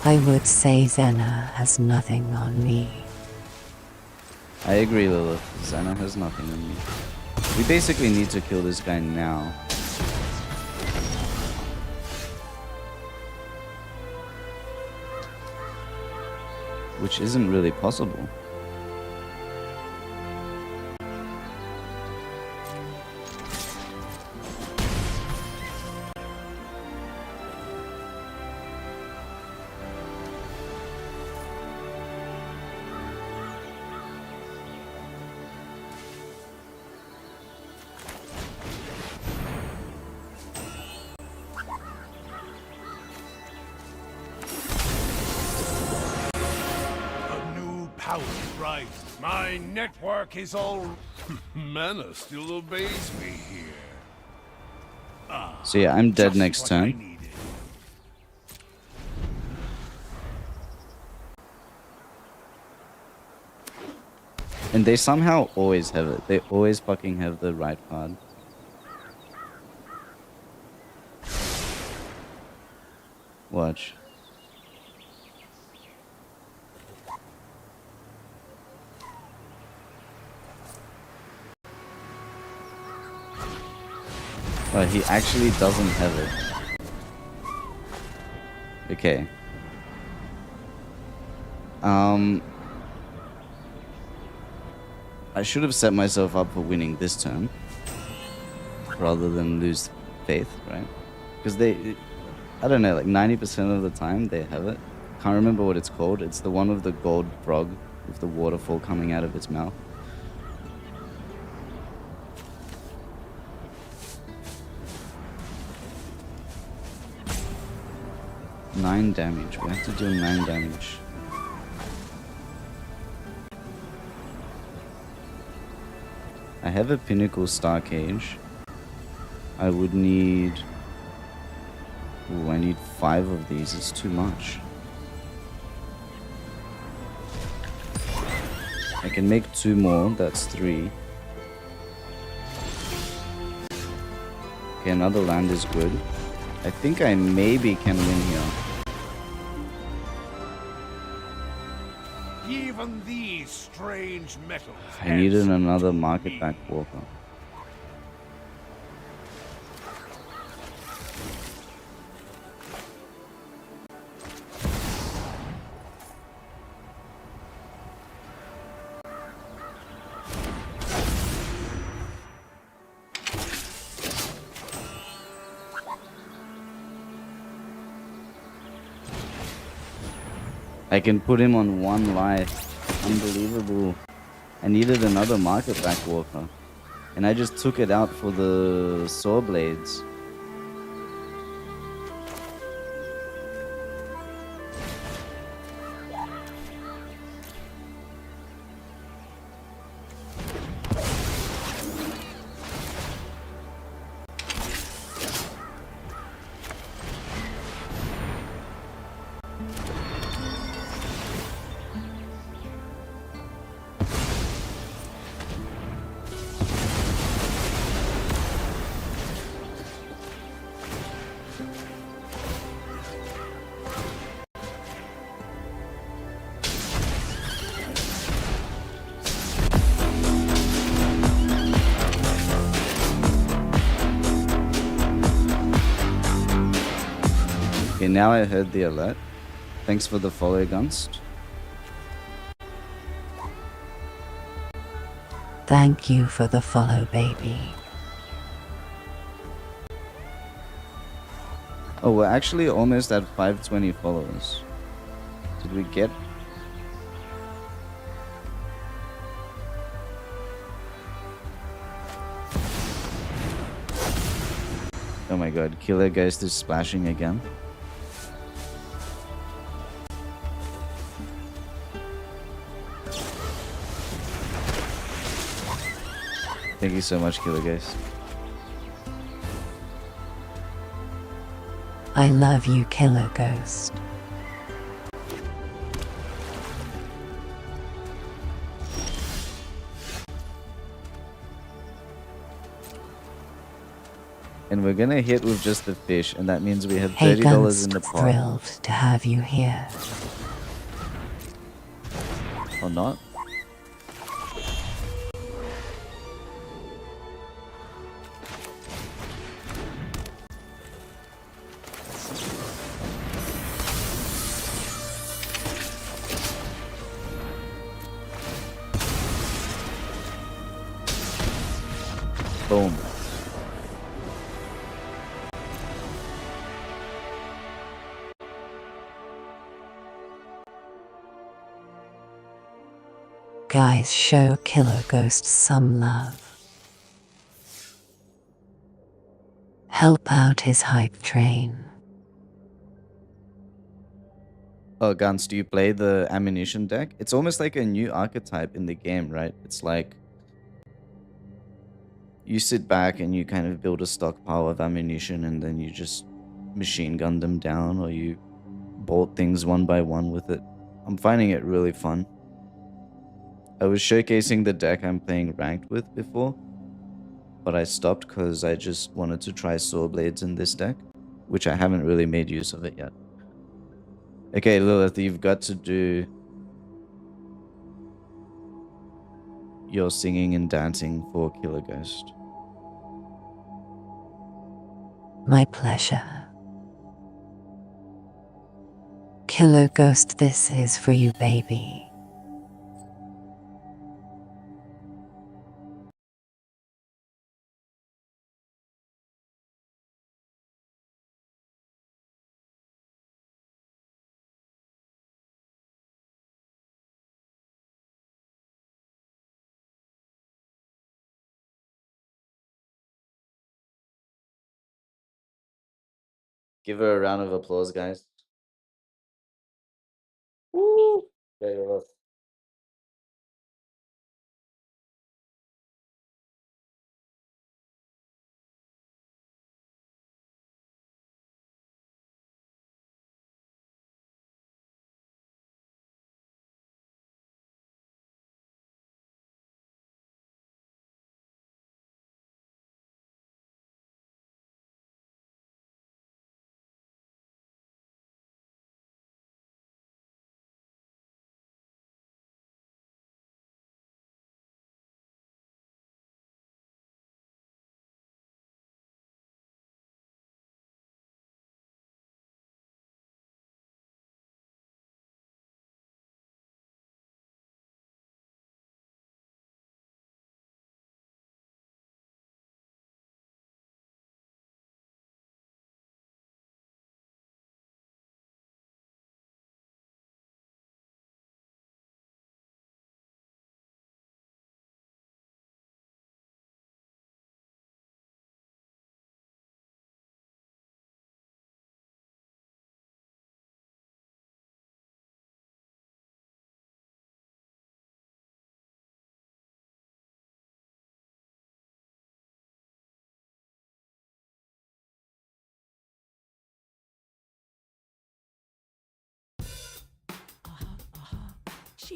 I would say Xana has nothing on me. I agree, Lilith. Xana has nothing on me. We basically need to kill this guy now. Which isn't really possible. My network is all... Mana still obeys me here. So yeah, I'm dead Just next what I turn. needed. And they somehow always have it. They always fucking have the right card. Watch. Oh, he actually doesn't have it. Okay. I should have set myself up for winning this turn rather than lose faith, right? Because they, I don't know, like 90% of the time they have it. Can't remember what it's called. It's the one with the gold frog with the waterfall coming out of its mouth. Nine damage. We have to do 9 damage. I have a Pinnacle Star Cage. I would need... Ooh, I need 5 of these. It's too much. I can make 2 more. That's 3. Okay, another land is good. I think I maybe can win here. on these strange metals. I needed handsome another to market me. back walker. I can put him on 1 life. Unbelievable. I needed another market back walker. And I just took it out for the saw blades. Okay, now I heard the alert. Thanks for the follow, Gunst. Thank you for the follow, baby. Oh, we're actually almost at 520 followers. Did we get... Oh my god, Killer Ghost is splashing again. Thank you so much, Killer Ghost. I love you, Killer Ghost. And we're gonna hit with just the fish, and that means we have Hey, $30 in Gunst, the pot. thrilled to have you here. Or not? Boom. Guys, show Killer Ghost some love. Help out his hype train. Oh, Gans, do you play the ammunition deck? It's almost like a new archetype in the game, right? It's like you sit back and you kind of build a stockpile of ammunition and then you just machine gun them down, or you bolt things one by one with it. I'm finding it really fun. I was showcasing the deck I'm playing ranked with before, but I stopped because I just wanted to try saw blades in this deck, which I haven't really made use of it yet. Okay, Lilith, you've got to do your singing and dancing for Killer Ghost. My pleasure. Killer Ghost, this is for you, baby. Give her a round of applause, guys. Woo! Okay, Lilith.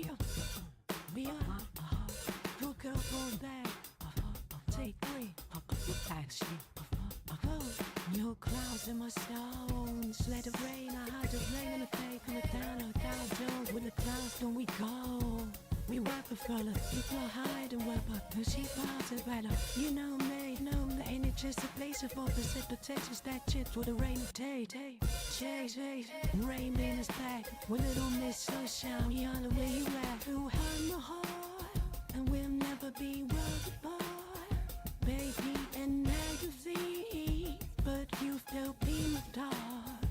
here. We are. Hook up on that. Take 3. Action. Your clouds and my stones. Let it rain. I hide the rain and the fake on the down or down jones. With the clouds, don't we go? We wipe a fella, you go hide and wipe up. Who she piles it better. You know me, that ain't it just a place of opposite potentials that chips with a rainy day. Chase, rain in his back. With little miss sunshine, we on the way you at. Who hide my heart, and we'll never be world apart. Baby, and magazine, but you still be my dog.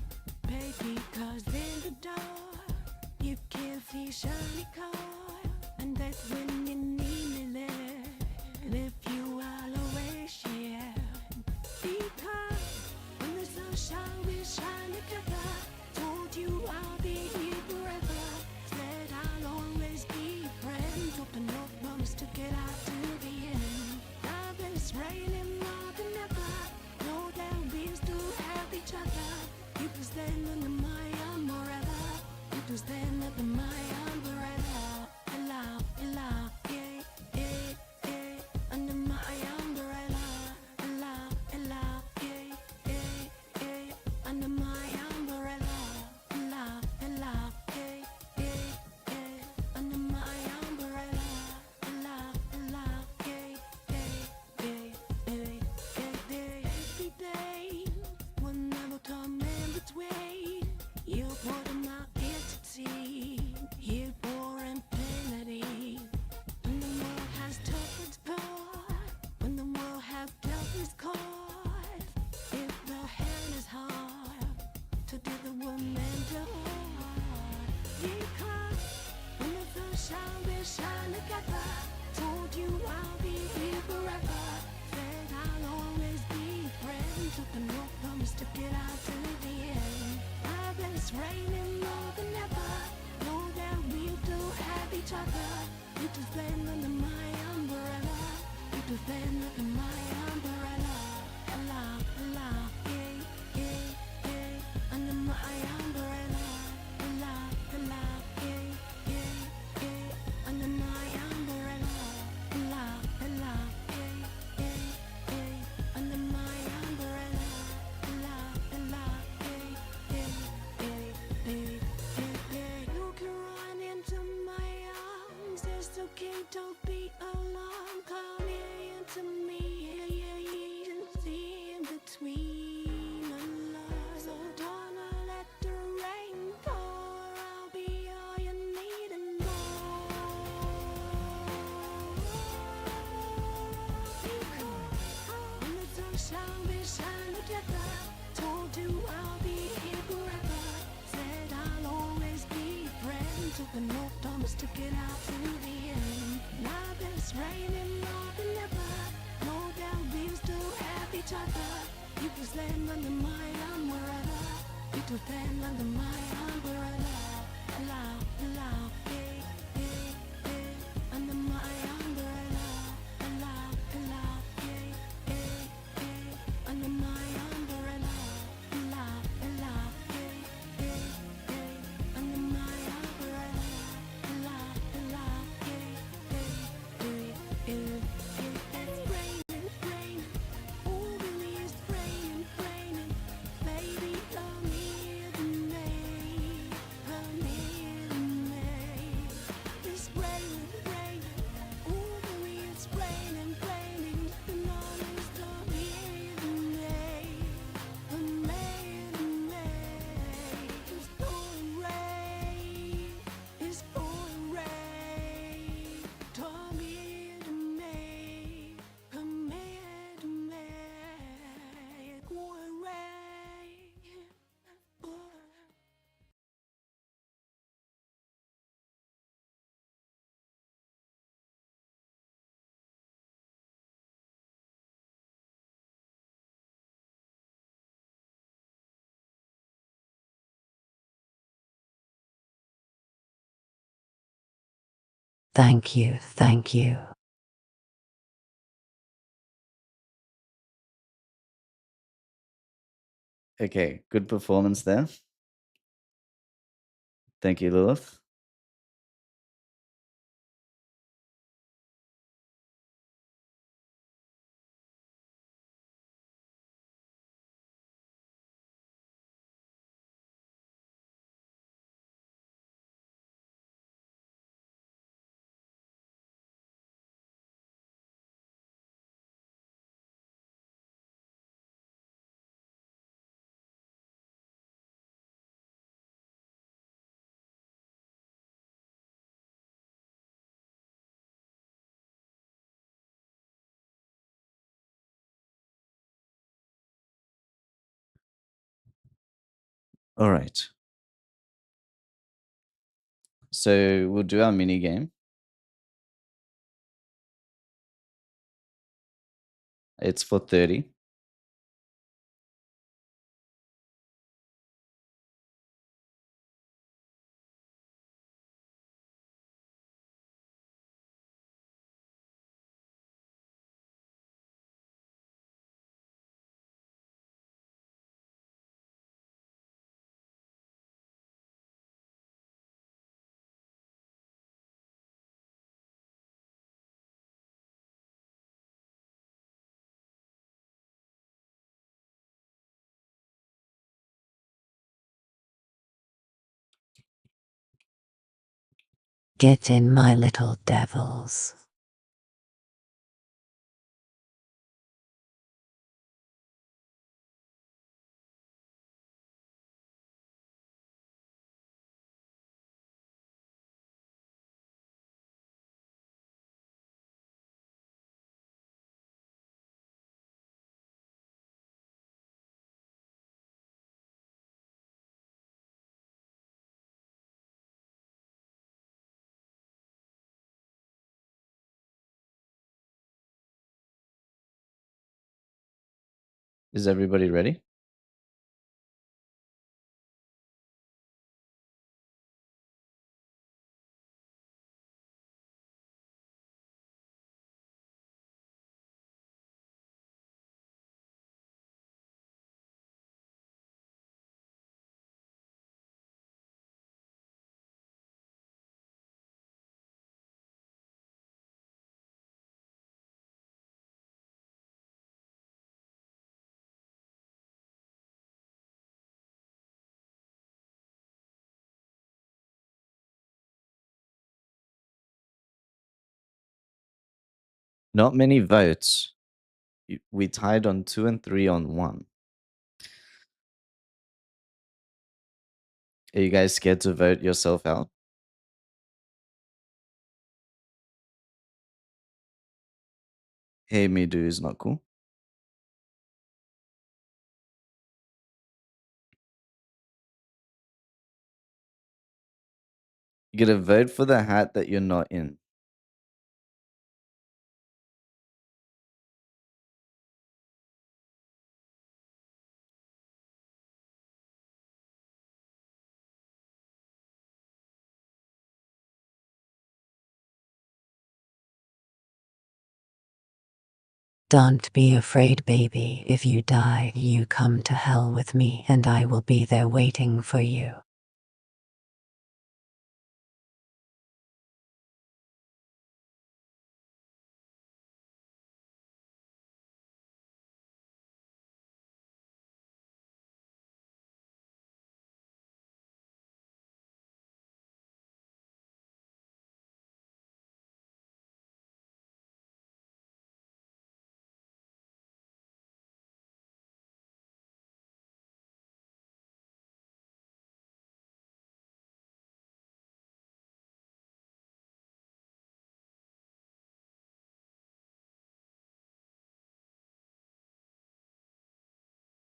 Baby, cause in the dark, you can't see shiny cars. And that's when you need me there. And if you are always share. Because when the sunshine will shine together, told you I'll be here forever. Said I'll always be friends. Open up promise to get out to the end. Love is raining more than ever. Know that we still have each other. You can stand under my umbrella. You can stand under my umbrella. Under my umbrella, under my umbrella, under my umbrella, every day will never come in between. You put my entity here for infinity. When the world has tough its part, when the world has dealt its cards, if the hand is hard to do the woman to heart. Because when the sunshine will shine together, told you I'll be here forever. Said I'll always be friends. Took the no promise to get out to the end. Love is raining more than ever. Know that we do have each other. You can stand under my umbrella. You can stand under my umbrella. Under my umbrella. Under my umbrella. Under my umbrella. You can run into my arms. It's okay, don't be alarmed. Come here into me. See in between the lines. So don't let the rain pour. I'll be all you need and more. When the sunshine will shine together, told you I'll be here forever. Said I'll always be friends. Took an oath promise to get out to the end. Love is raining more than ever. Know that we still have each other. You can stand under my umbrella. You can stand under my umbrella. Under my umbrella. Under my umbrella. Under my umbrella. It's raining. Oh, really, it's raining. Baby, come here to me. Come here to me. It's raining. Oh, really, it's raining. And always come here to me. Come here to me. It's pouring rain. It's pouring rain. Come here to me. Come here to me. It's pouring rain. Thank you. Okay, good performance there. Thank you, Lilith. All right. So we'll do our mini game. It's for 30. Get in, my little devils. Is everybody ready? Not many votes. We tied on 2 and 3 on 1. Are you guys scared to vote yourself out? Hey, me do is not cool. You get a vote for the hat that you're not in. Don't be afraid, baby. If you die, you come to hell with me, and I will be there waiting for you.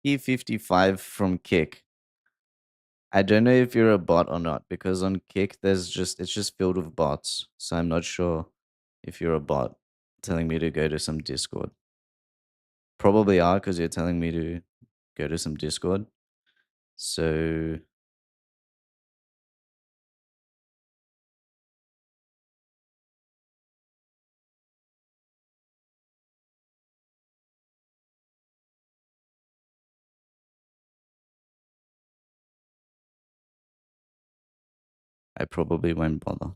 E55 from Kick. I don't know if you're a bot or not, because on Kick it's just filled with bots. So I'm not sure if you're a bot telling me to go to some Discord. Probably are, because you're telling me to go to some Discord. So I probably won't bother.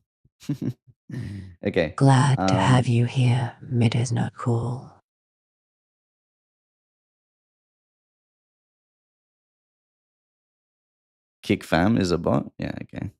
Okay. Glad to have you here. Mid is not cool. Kick fam is a bot? Yeah, okay.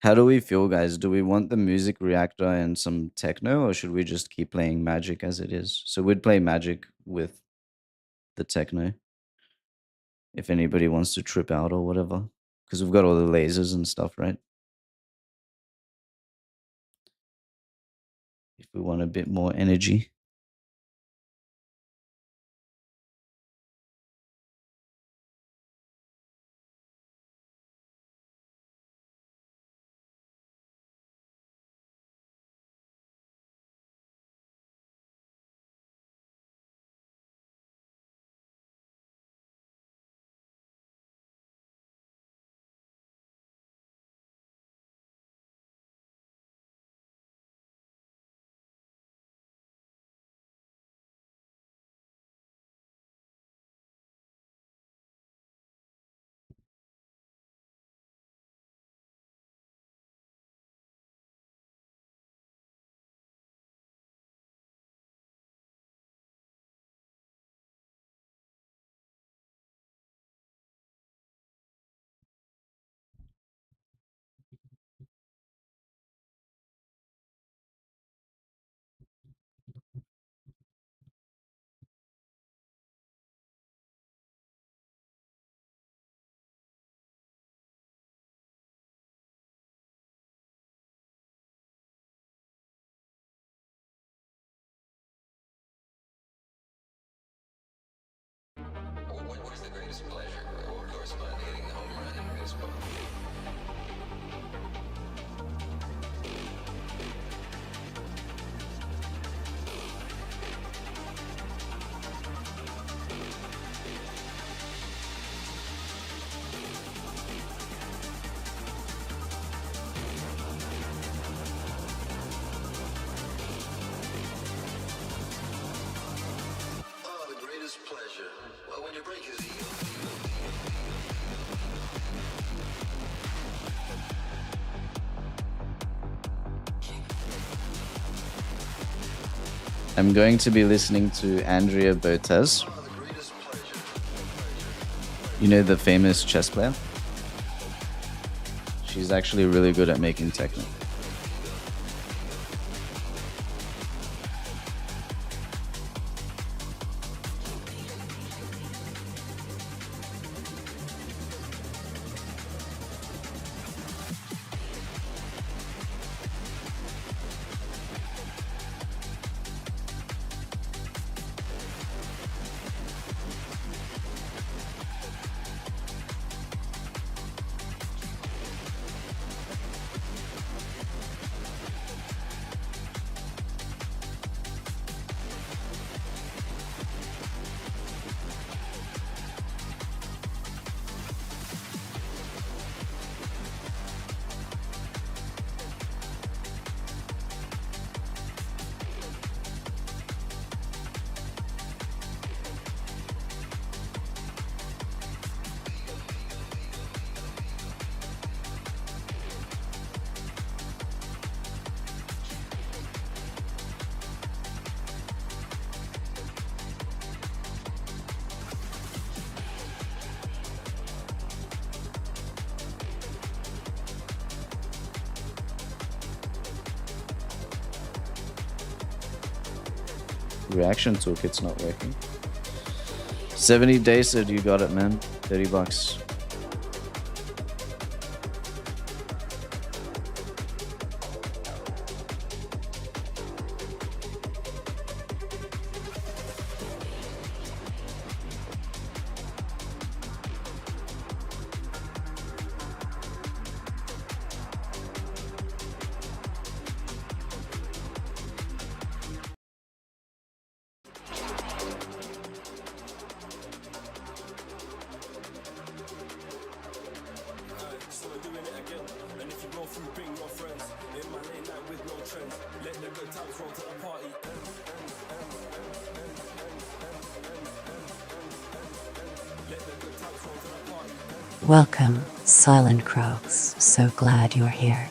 How do we feel, guys? Do we want the music reactor and some techno, or should we just keep playing magic as it is? So we'd play magic with the techno if anybody wants to trip out or whatever, because we've got all the lasers and stuff, right? we want a bit more energy. I'm going to be listening to Andrea Botez. You know, the famous chess player? She's actually really good at making techno. Reaction toolkit's not working. 70 days, said you got it, man. $30. Welcome, Silent Croaks. So glad you're here.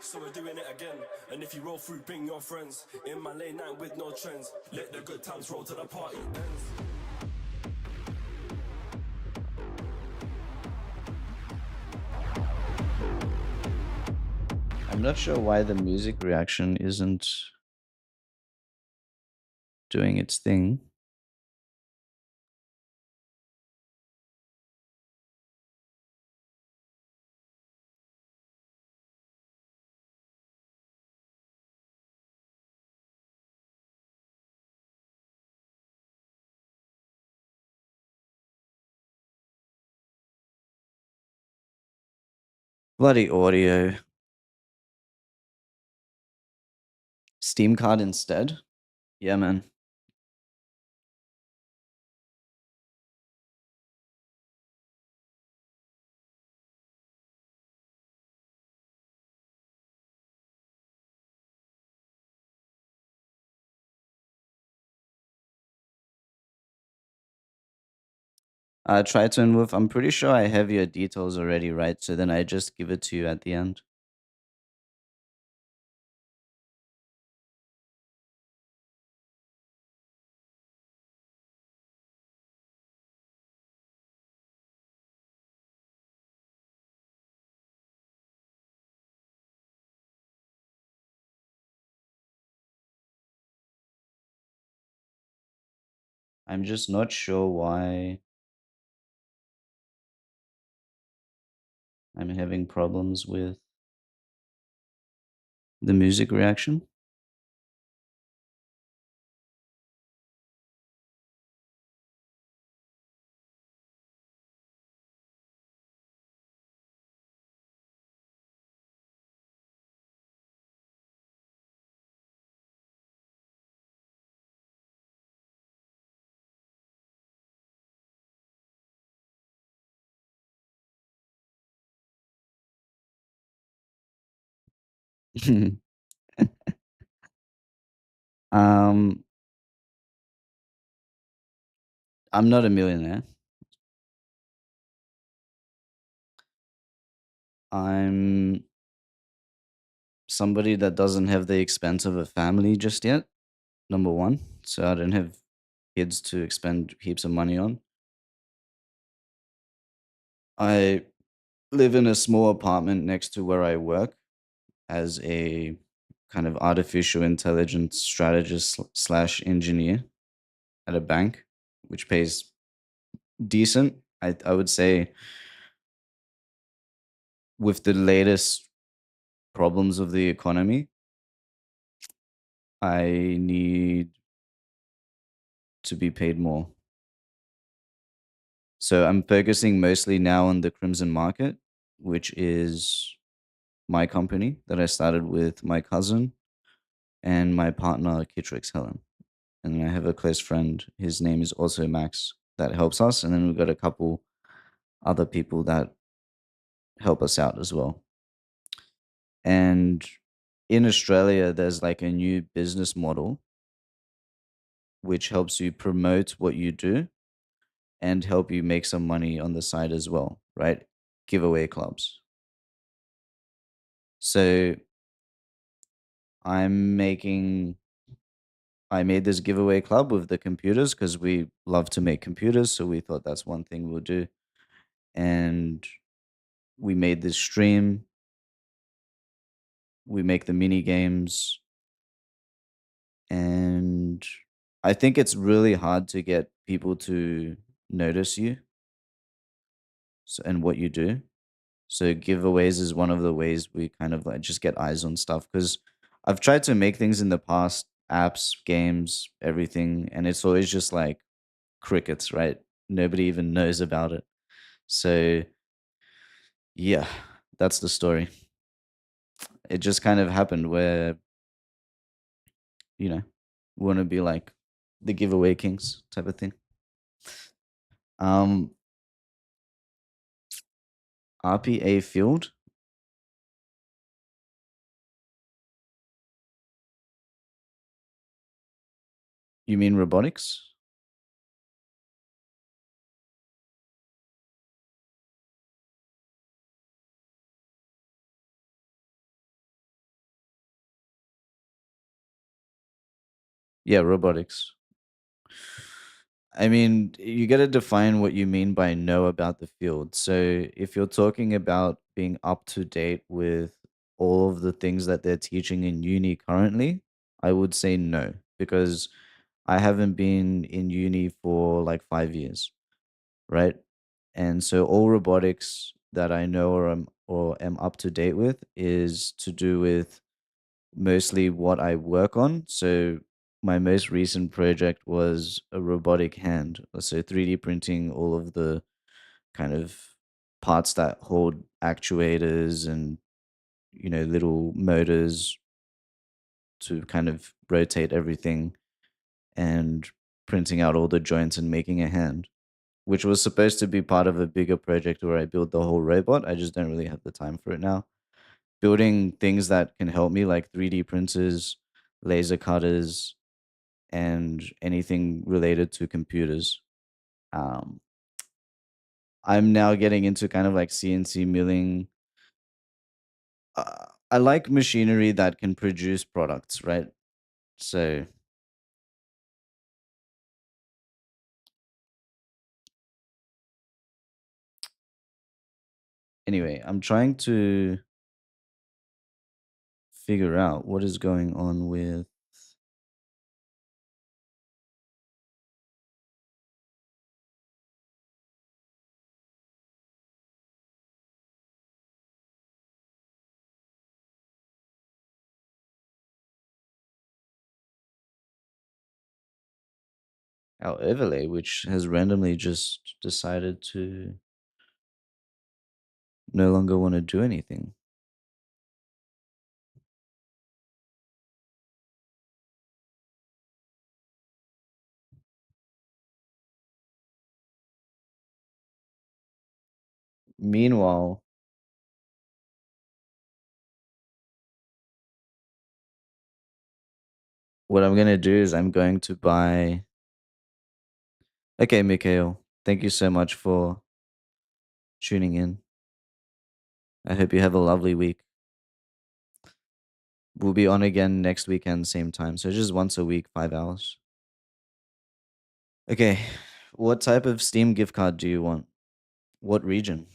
So we're doing it again. And if you roll through, bring your friends. In my late night with no trends. Let the good times roll to the party. I'm not sure why the music reaction isn't doing its thing. Bloody audio. Steam card instead? Yeah, man. Try to and with. I'm pretty sure I have your details already, right? So then I just give it to you at the end. I'm just not sure why I'm having problems with the music reaction. um, I'm not a millionaire. I'm somebody that doesn't have the expense of a family just yet, number one. So I don't have kids to expend heaps of money on. I live in a small apartment next to where I work as a kind of artificial intelligence strategist slash engineer at a bank, which pays decent. I would say with the latest problems of the economy, I need to be paid more. So I'm focusing mostly now on the Crimson Market, which is my company that I started with my cousin and my partner, Kitrix Helen. And then I have a close friend, his name is also Max, that helps us. And then we've got a couple other people that help us out as well. And in Australia, there's like a new business model which helps you promote what you do and help you make some money on the side as well, right? Giveaway clubs. So I'm making I made this giveaway club with the computers because we love to make computers, so we thought that's one thing we'll do. And we made this stream. We make the mini games, and I think it's really hard to get people to notice you and what you do. So giveaways is one of the ways we kind of like just get eyes on stuff because I've tried to make things in the past, apps, games, everything, and it's always just like crickets, right? Nobody even knows about it. So yeah, that's the story. It just kind of happened where, you know, we want to be like the giveaway kings type of thing. Um, RPA field. You mean robotics? Yeah, robotics. I mean, you got to define what you mean by know about the field. So, if you're talking about being up to date with all of the things that they're teaching in uni currently, I would say no, because I haven't been in uni for like 5 years, right? And so, all robotics that I know or am up to date with is to do with mostly what I work on. So my most recent project was a robotic hand. So 3D printing all of the kind of parts that hold actuators and, you know, little motors to kind of rotate everything and printing out all the joints and making a hand, which was supposed to be part of a bigger project where I build the whole robot. I just don't really have the time for it now. Building things that can help me, like 3D printers, laser cutters, and anything related to computers. Um, I'm now getting into kind of like CNC milling. I like machinery that can produce products, right? So anyway, I'm trying to figure out what is going on with our overlay, which has randomly just decided to no longer want to do anything. Meanwhile, what I'm going to do is I'm going to buy. Okay, Mikhail, thank you so much for tuning in. I hope you have a lovely week. We'll be on again next weekend, same time. So just once a week, 5 hours. Okay, what type of Steam gift card do you want? What region?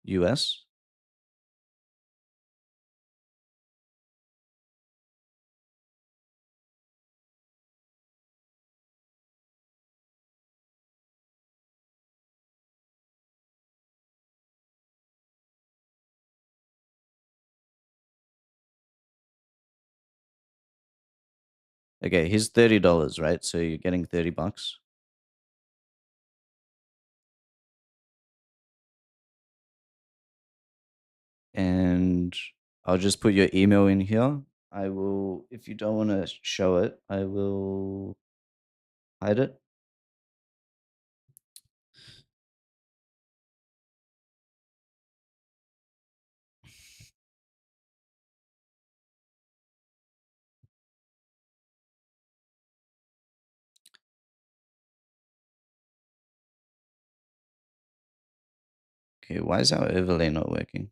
US? Okay, here's $30, right? So you're getting $30. And I'll just put your email in here. I will, if you don't want to show it, I will hide it. Okay, why is our overlay not working?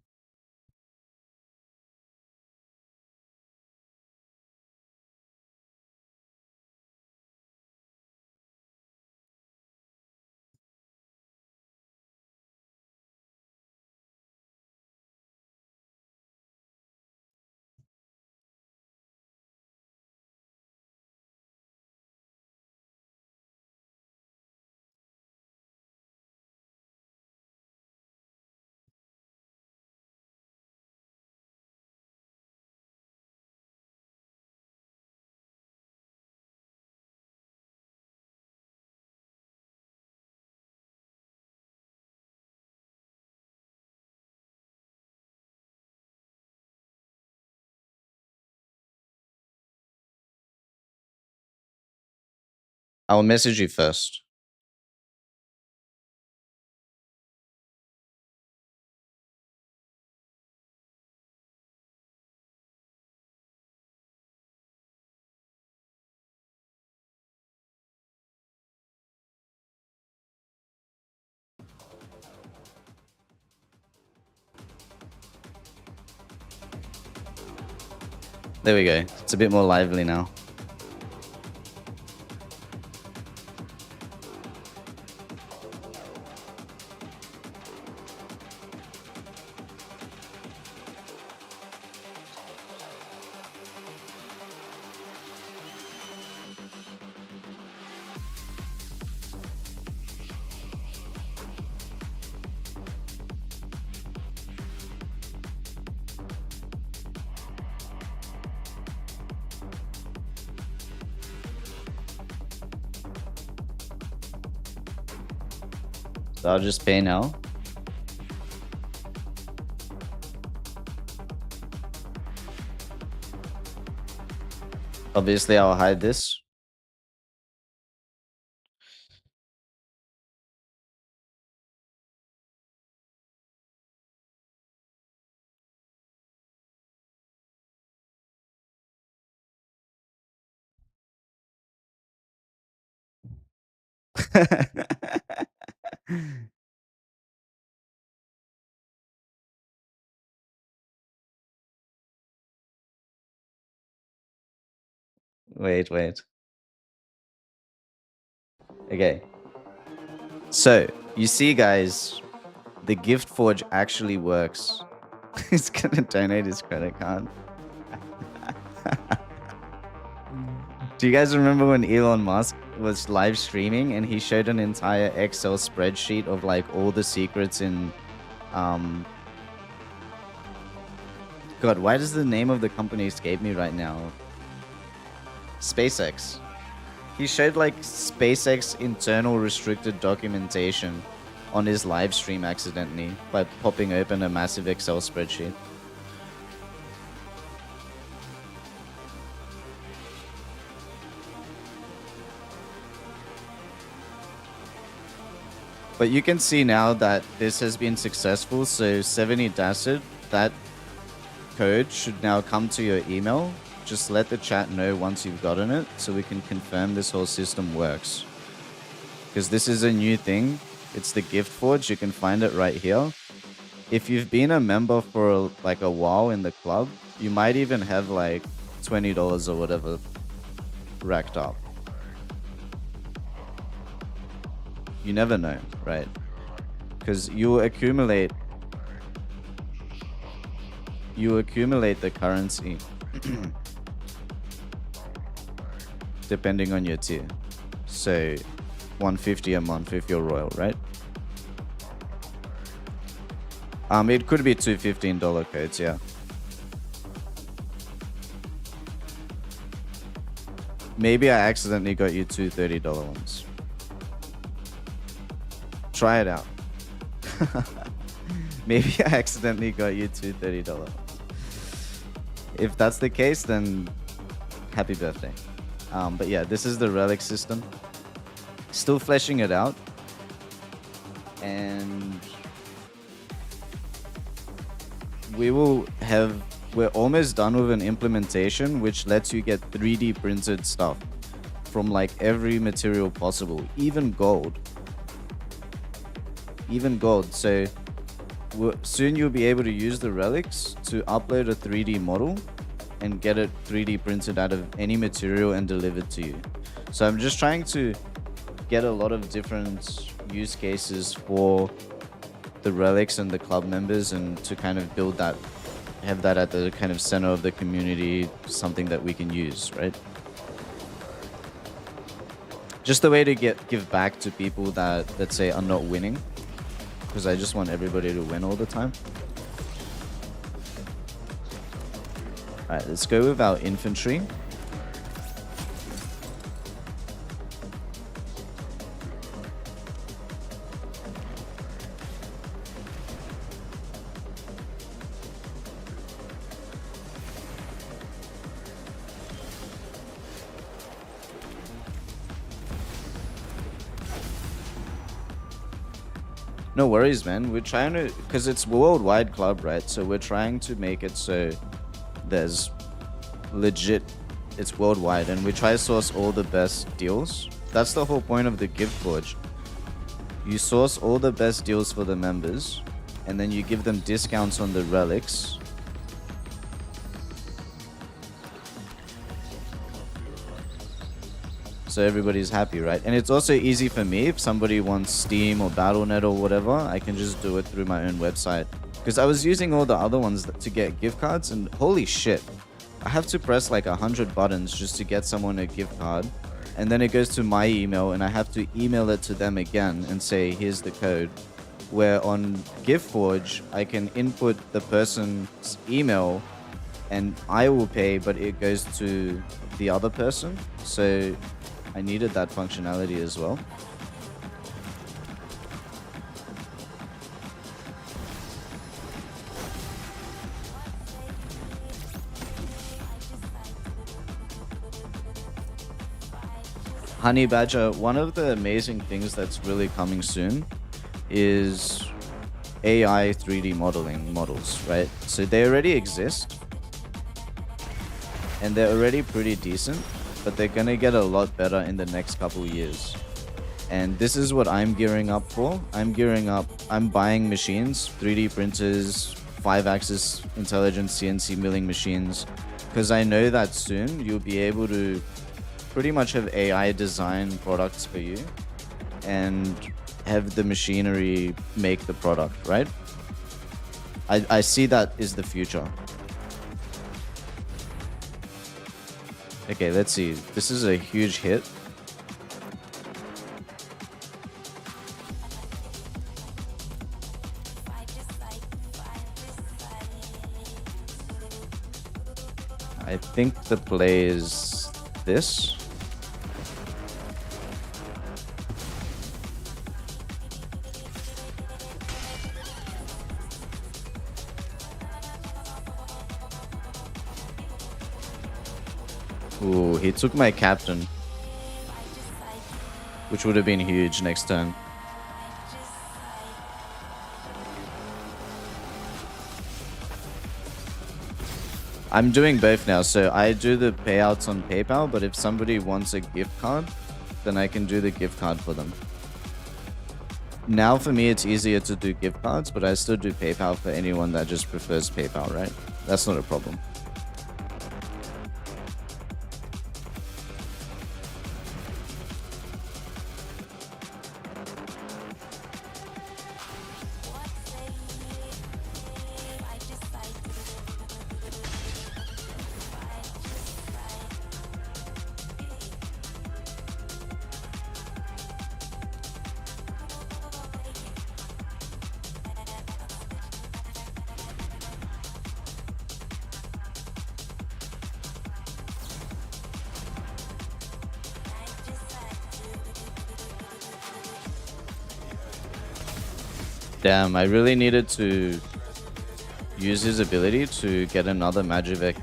I'll message you first. There we go. It's a bit more lively now. So I'll just pay now. Obviously, I'll hide this. Wait. Okay. So, you see, guys, the gift forge actually works. He's gonna donate his credit card. Do you guys remember when Elon Musk was live streaming and he showed an entire Excel spreadsheet of like all the secrets in God, why does the name of the company escape me right now? SpaceX. He showed like SpaceX internal restricted documentation on his live stream accidentally by popping open a massive Excel spreadsheet. But you can see now that this has been successful, so 70 Dacid, that code should now come to your email. Just let the chat know once you've gotten it so we can confirm this whole system works. Because this is a new thing. It's the gift forge. You can find it right here. If you've been a member for like a while in the club, you might even have like $20 or whatever racked up. You never know, right? Because you accumulate the currency depending on your tier. So 150 a month if you're royal, right? It could be two $15 codes, yeah. Maybe I accidentally got you two $30 ones. Try it out. Maybe I accidentally got you two $30 ones. If that's the case, then happy birthday. But yeah, this is the relic system. Still fleshing it out. And we're almost done with an implementation which lets you get 3D printed stuff from like every material possible, even gold. So soon you'll be able to use the relics to upload a 3D model and get it 3D printed out of any material and delivered to you. So I'm just trying to get a lot of different use cases for the relics and the club members, and to kind of build that, have that at the kind of center of the community, something that we can use, right? Just a way to give back to people that, let's say, are not winning. Because I just want everybody to win all the time. Alright, let's go with our infantry. No worries, man. We're trying to, because it's worldwide club, right? So we're trying to make it so there's legit, it's worldwide, and we try to source all the best deals. That's the whole point of the gift forge. You source all the best deals for the members, and then you give them discounts on the relics. So everybody's happy, right? And it's also easy for me if somebody wants Steam or Battle.net or whatever, I can just do it through my own website. Because I was using all the other ones to get gift cards, and holy shit, I have to press like 100 buttons just to get someone a gift card. And then it goes to my email and I have to email it to them again and say, here's the code. Where on GiftForge, I can input the person's email and I will pay, but it goes to the other person. So I needed that functionality as well. Honey Badger, one of the amazing things that's really coming soon is AI 3D modeling models, right? So they already exist and they're already pretty decent, but they're gonna get a lot better in the next couple years. And this is what I'm gearing up for. I'm buying machines, 3D printers, 5-axis intelligent CNC milling machines, because I know that soon you'll be able to pretty much have AI design products for you and have the machinery make the product, right? I see that is the future. Okay, let's see. This is a huge hit. I think the play is this. Ooh, he took my captain, which would have been huge next turn. I'm doing both now, so I do the payouts on PayPal, but if somebody wants a gift card, then I can do the gift card for them. Now for me, it's easier to do gift cards, but I still do PayPal for anyone that just prefers PayPal, right? That's not a problem. Damn, I really needed to use his ability to get another Magic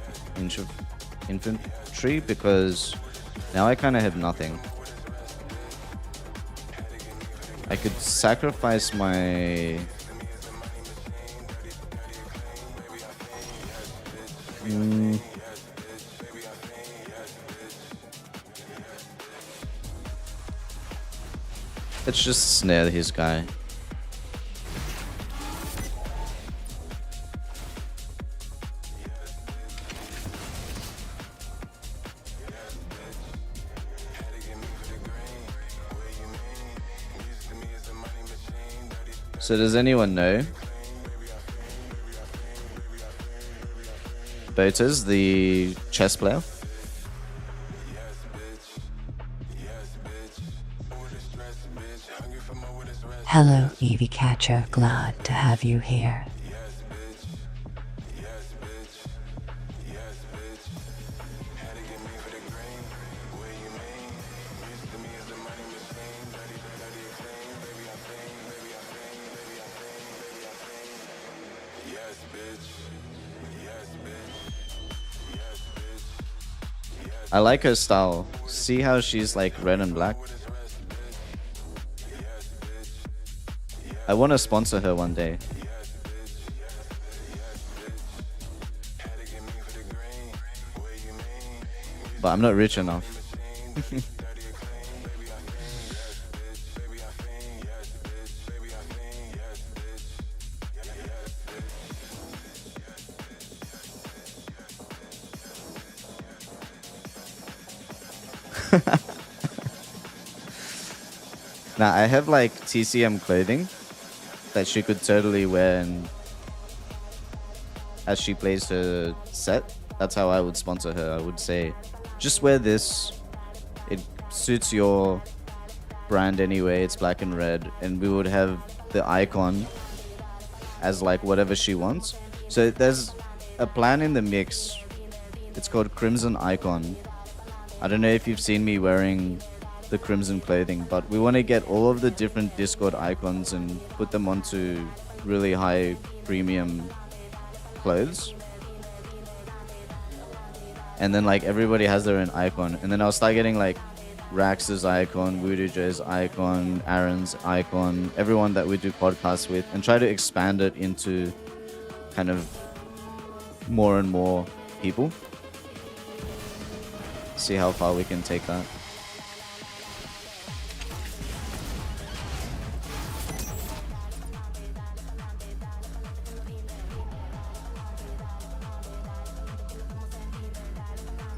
infantry because now I kind of have nothing. I could sacrifice my... Let's just snare his guy. So does anyone know? Botas, the chess player? Hello, Evie Catcher. Glad to have you here. I like her style. See how she's like red and black? I want to sponsor her one day. But I'm not rich enough. Now I have like TCM clothing that she could totally wear and as she plays her set. That's how I would sponsor her. I would say, just wear this. It suits your brand anyway. It's black and red, and we would have the icon as like whatever she wants. So there's a plan in the mix. It's called Crimson Icon. I don't know if you've seen me wearing the crimson clothing, but we want to get all of the different Discord icons and put them onto really high premium clothes. And then like everybody has their own icon, and then I'll start getting like Rax's icon, Voodoo Joe's icon, Aaron's icon, everyone that we do podcasts with, and try to expand it into kind of more and more people. See how far we can take that.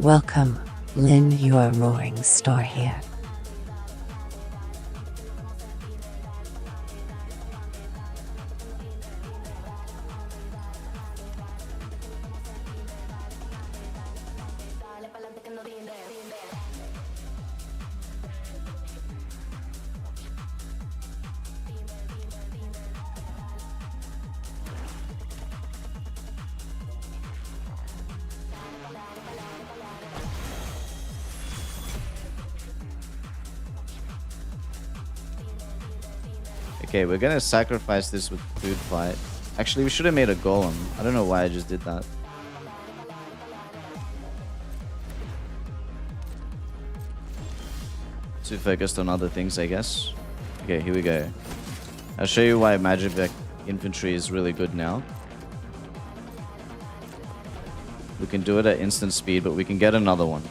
Welcome, Lynn, your roaring star here. Okay, we're gonna sacrifice this with food fight. Actually, we should have made a golem. I don't know why I just did that. Too focused on other things, I guess. Okay, here we go. I'll show you why Magic infantry is really good now. We can do it at instant speed, but we can get another one.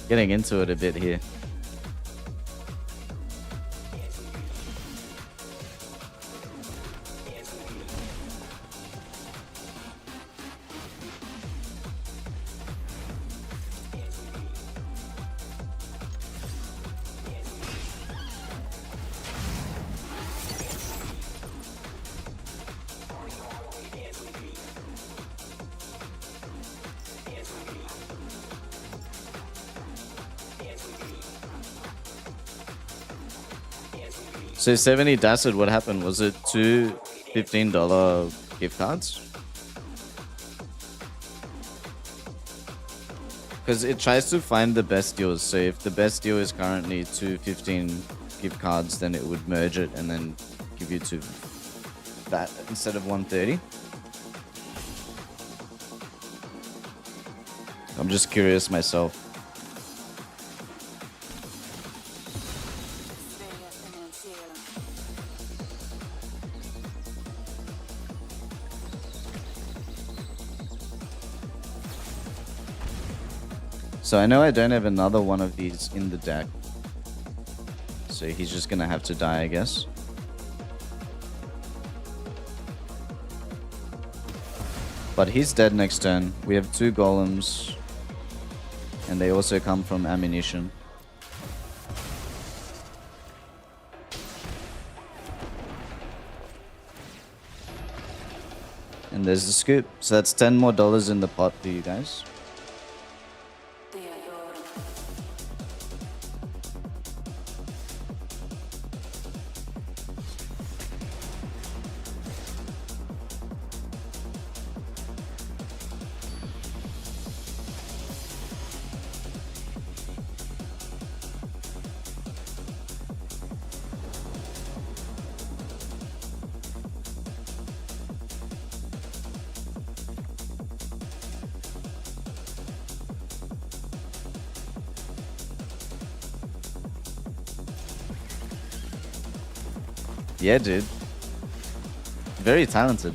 Getting into it a bit here. So 70 Dacid, what happened? Was it two $15 gift cards? Because it tries to find the best deals. So if the best deal is currently two 15 gift cards, then it would merge it and then give you two that instead of 130. I'm just curious myself. So I know I don't have another one of these in the deck. So he's just gonna have to die, I guess. But he's dead next turn. We have two golems. And they also come from ammunition. And there's the scoop. So that's $10 more in the pot for you guys. Yeah, dude. Very talented.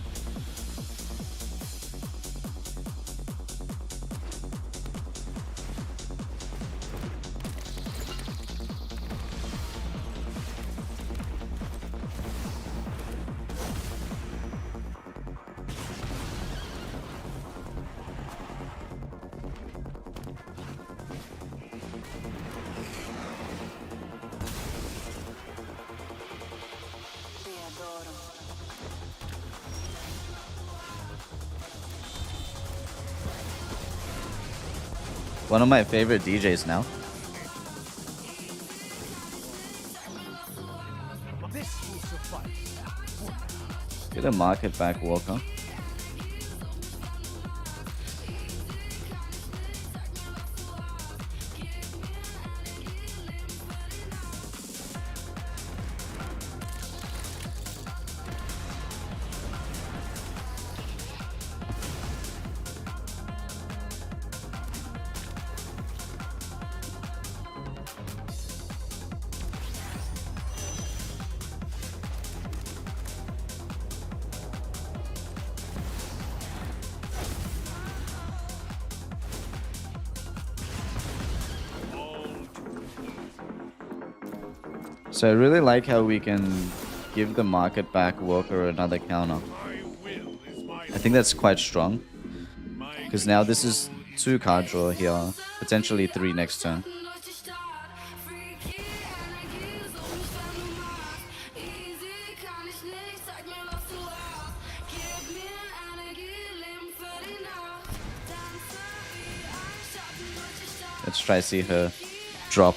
One of my favorite DJs now. This will suffice. Get a market back walker. So I really like how we can give the market back walker another counter. I think that's quite strong. Because now this is 2 card draw here. Potentially 3 next turn. Let's try see her drop.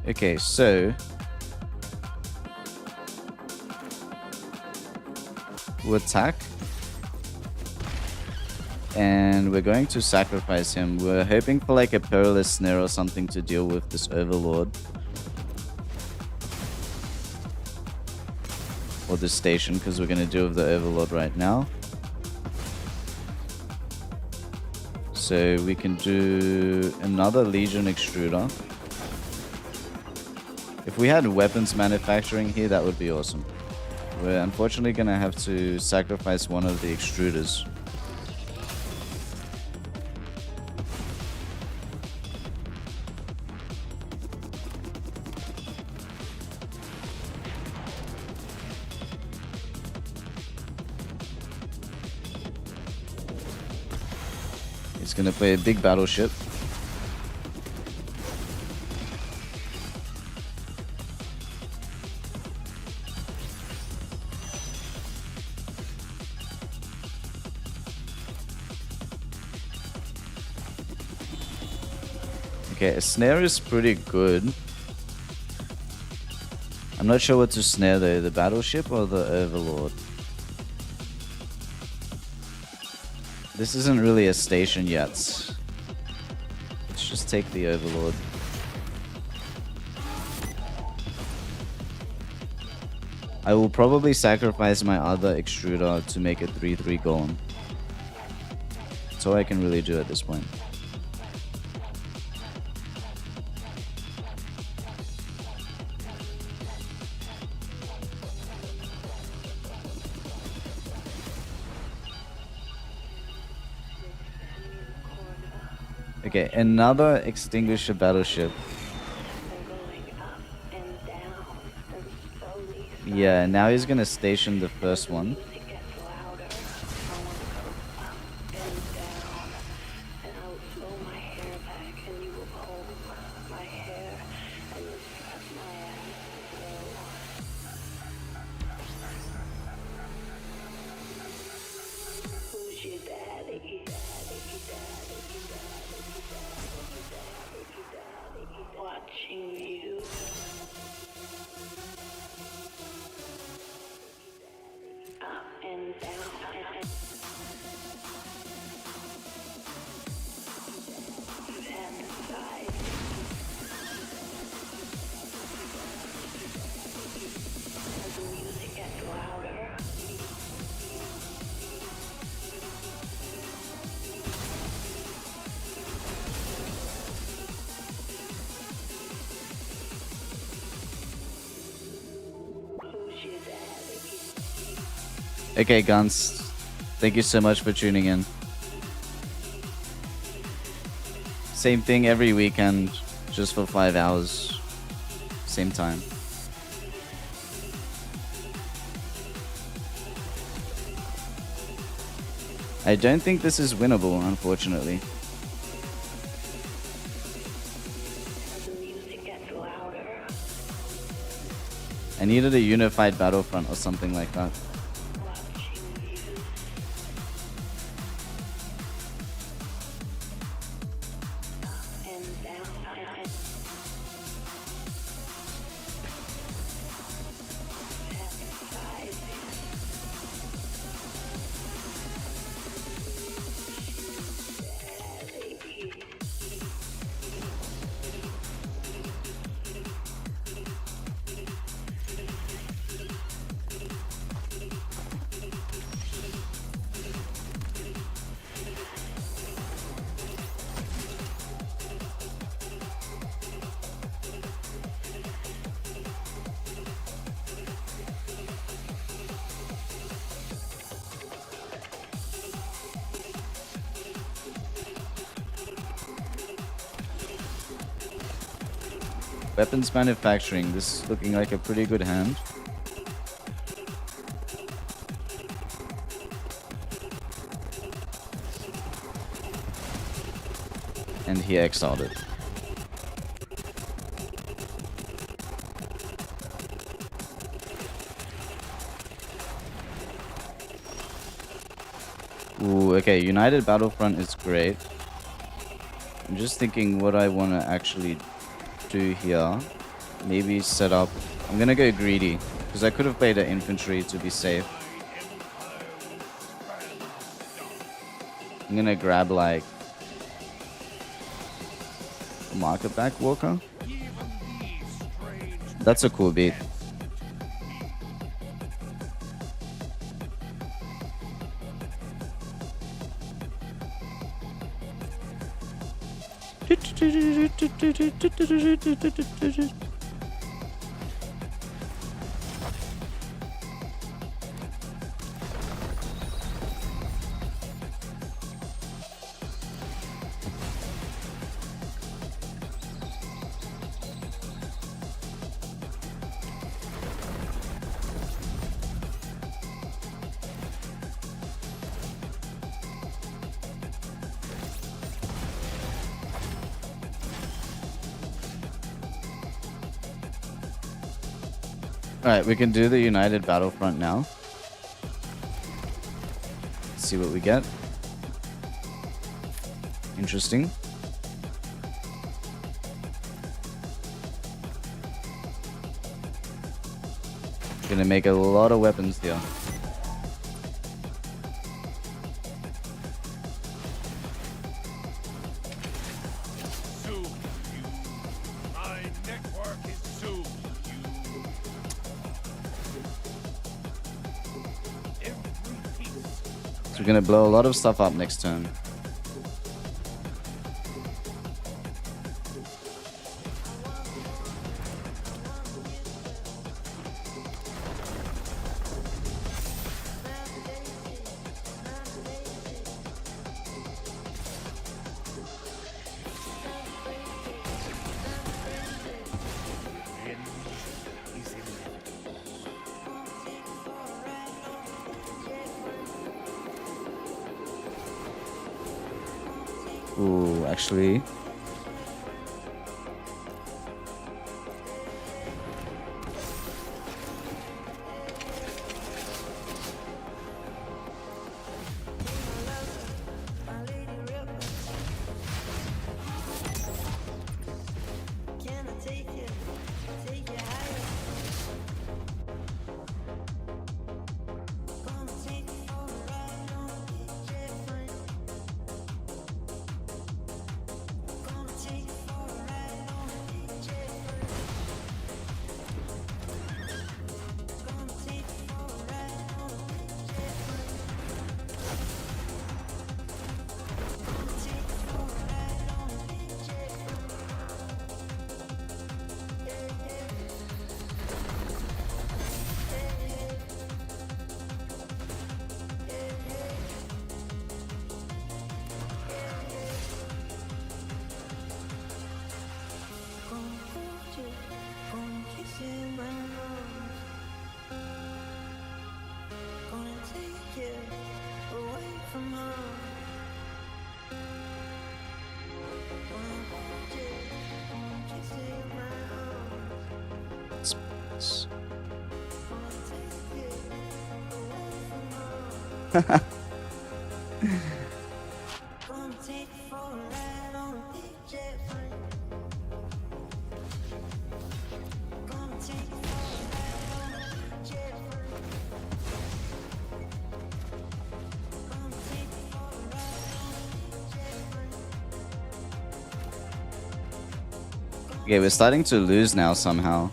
Okay, so we'll attack, and we're going to sacrifice him. We're hoping for like a perilous snare or something to deal with this overlord or this station, because we're going to deal with the overlord right now. So we can do another Legion extruder. If we had weapons manufacturing here, that would be awesome. We're unfortunately going to have to sacrifice one of the extruders. He's going to play a big battleship. Okay, a snare is pretty good. I'm not sure what to snare though, the battleship or the overlord. This isn't really a station yet. Let's just take the overlord. I will probably sacrifice my other extruder to make a 3-3 golem. That's all I can really do at this point. Okay, another extinguisher battleship. Yeah, now he's gonna station the first one. Okay, Guns. Thank you so much for tuning in. Same thing every weekend, just for 5 hours. Same time. I don't think this is winnable, unfortunately. I needed a unified battlefront or something like that. Weapons manufacturing. This is looking like a pretty good hand. And he exiled it. Ooh, okay, United Battlefront is great. I'm just thinking what I want to actually do here. Maybe set up... I'm gonna go greedy, because I could have played an infantry to be safe. I'm gonna grab like a market back walker. That's a cool beat. Alright, we can do the United Battlefront now. Let's see what we get. Interesting. Gonna make a lot of weapons here. We're gonna blow a lot of stuff up next turn. Ooh, actually. decks. Okay, we're starting to lose now somehow.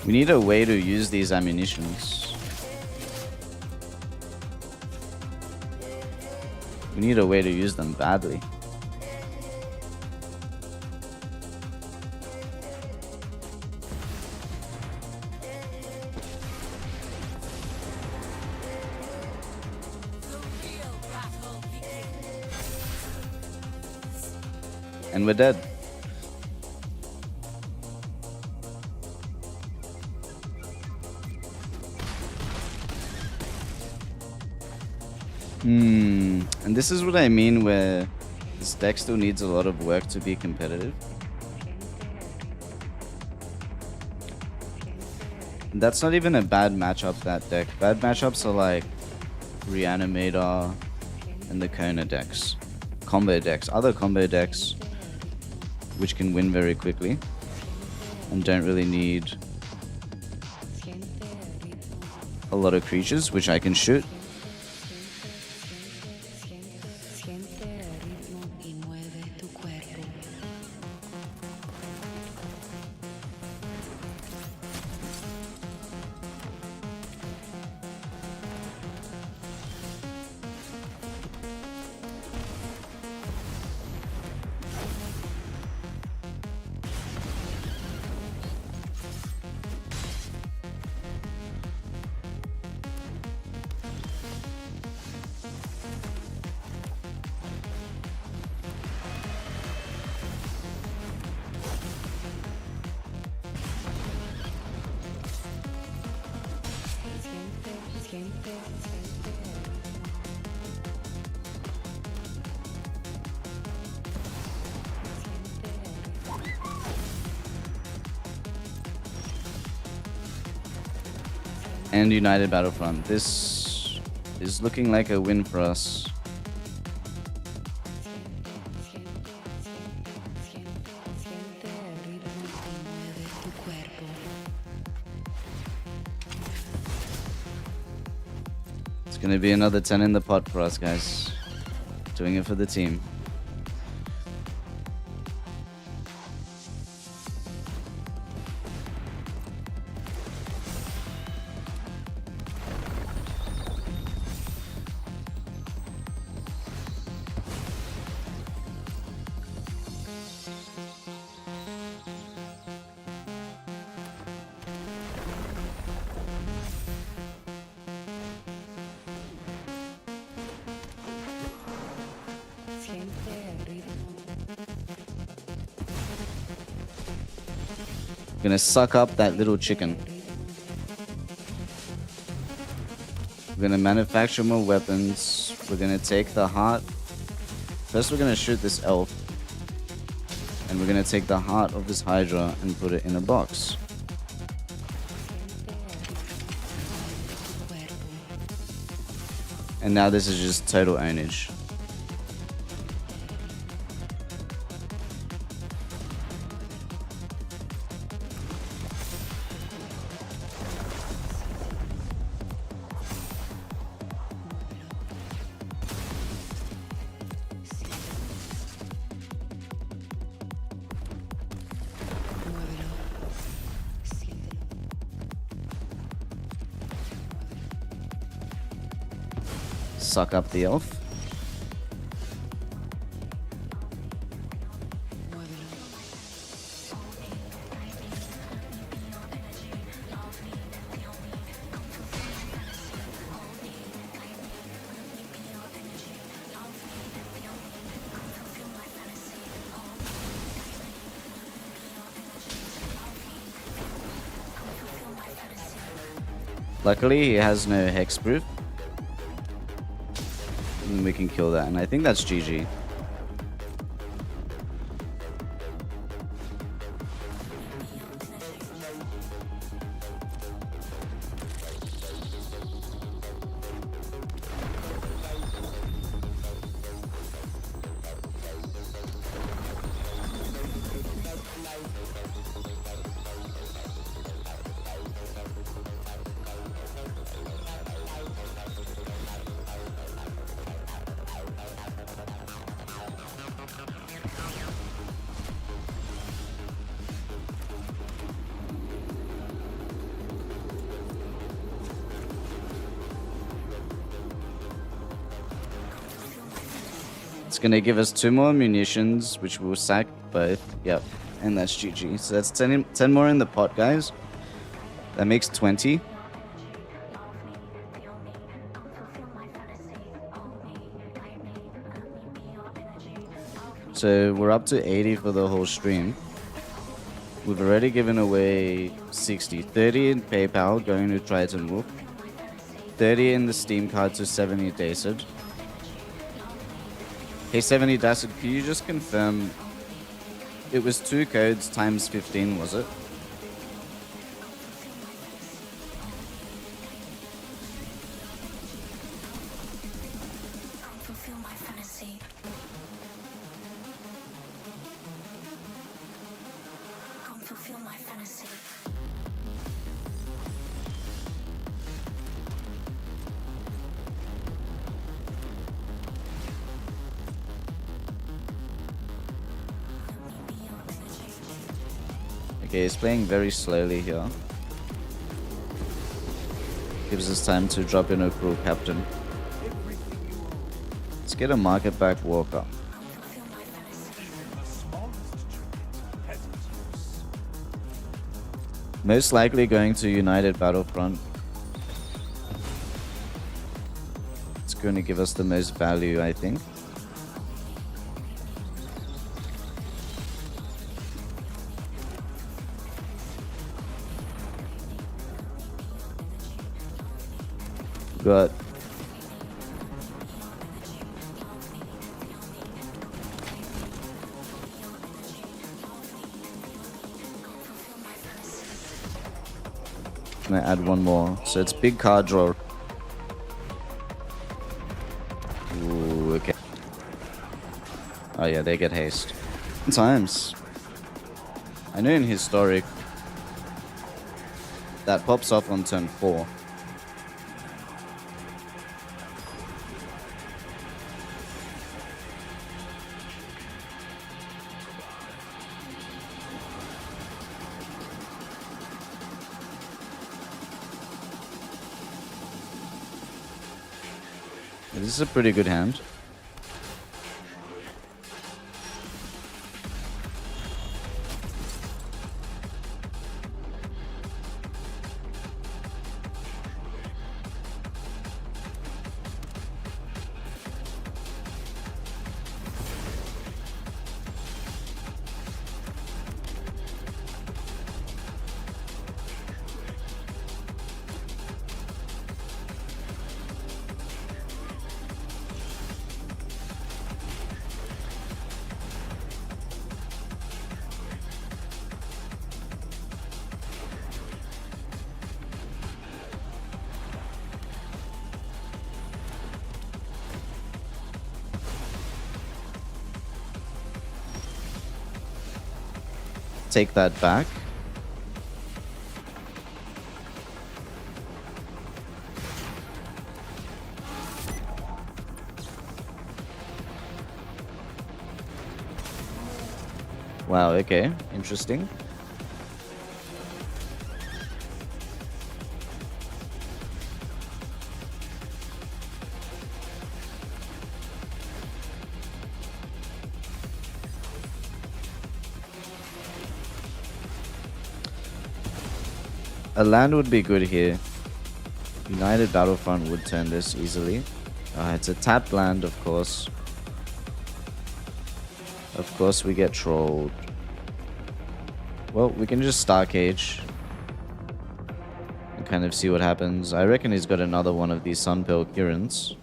We need a way to use these ammunitions. We need a way to use them badly. And we're dead. And this is what I mean where this deck still needs a lot of work to be competitive. And that's not even a bad matchup, that deck. Bad matchups are like Reanimator and the Kona decks. Combo decks. Other combo decks which can win very quickly and don't really need a lot of creatures, which I can shoot. And United Battlefront. This is looking like a win for us. It's gonna be another 10 in the pot for us, guys. Doing it for the team. Gonna suck up that little chicken. We're gonna manufacture more weapons. We're gonna take the heart. First we're gonna shoot this elf. And we're gonna take the heart of this Hydra and put it in a box. And now this is just total ownage. Suck up the elf. Luckily, he has no hexproof. And we can kill that, and I think that's GG. It's gonna give us 2 more munitions, which we'll sack both. Yep, and that's GG. So that's 10 more in the pot, guys. That makes 20. So we're up to 80 for the whole stream. We've already given away 60. 30 in PayPal going to Triton Wolf. 30 in the Steam card to 70 Dacid. Hey 70 Dacid, can you just confirm it was 2 codes times 15, was it? Fulfill my fantasy. Come fulfill my fantasy. Okay, he's playing very slowly here. Gives us time to drop in a cruel captain. Let's get a market back walker. Most likely going to United Battlefront. It's going to give us the most value, I think. Got gonna add one more. So it's big card draw. Ooh, okay. Oh yeah, they get haste. Sometimes. I know in Historic that pops off on turn 4. This is a pretty good hand. Take that back. Wow, okay. Interesting. A land would be good here. United Battlefront would turn this easily. It's a tapped land, of course. Of course we get trolled. Well, we can just Star Cage and kind of see what happens. I reckon he's got another one of these Sunpearl Kirans.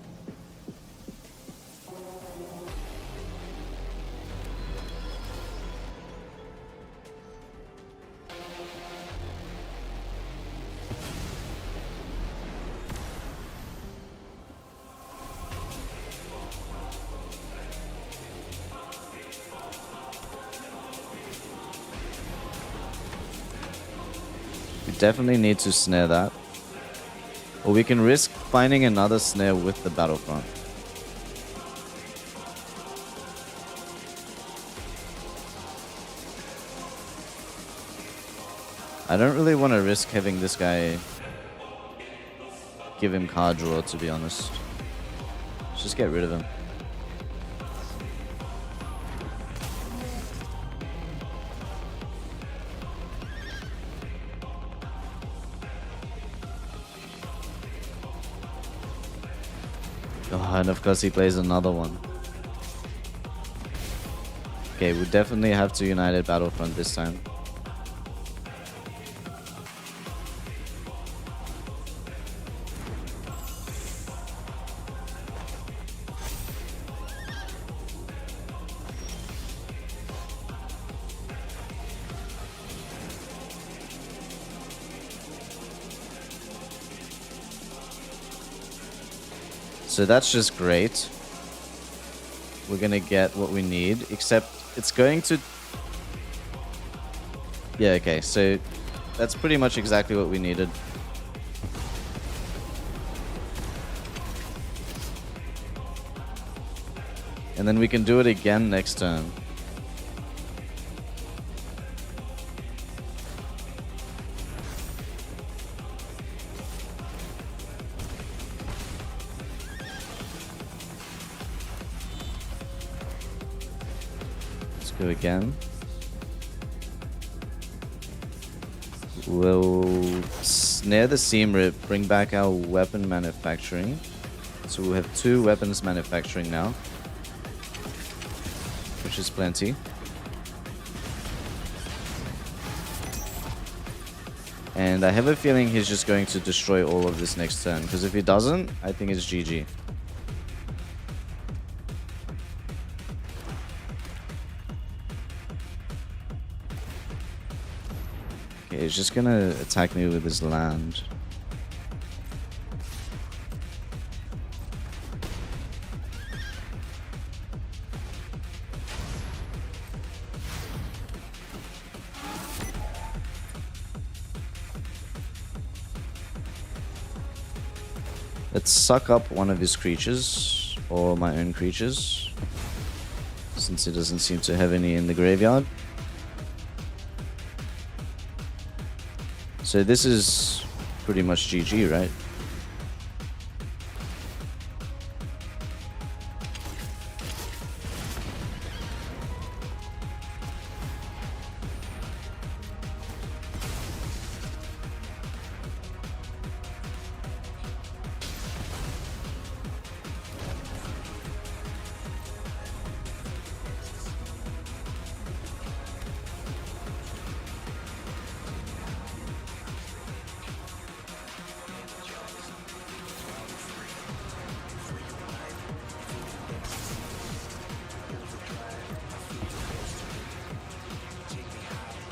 Definitely need to snare that. Or we can risk finding another snare with the Battlefront. I don't really want to risk having this guy give him card draw, to be honest. Let's just get rid of him. Oh, and of course he plays another one. Okay, we definitely have to United Battlefront this time. So that's just great. We're gonna get what we need, except it's going to... Yeah, okay, so that's pretty much exactly what we needed. And then we can do it again next turn. Go again. We'll snare the seam rip, bring back our weapon manufacturing. So we'll have 2 weapons manufacturing now, which is plenty. And I have a feeling he's just going to destroy all of this next turn, because if he doesn't, I think it's GG. Okay, he's just gonna attack me with his land. Let's suck up one of his creatures, or my own creatures, since he doesn't seem to have any in the graveyard. So this is pretty much GG, right?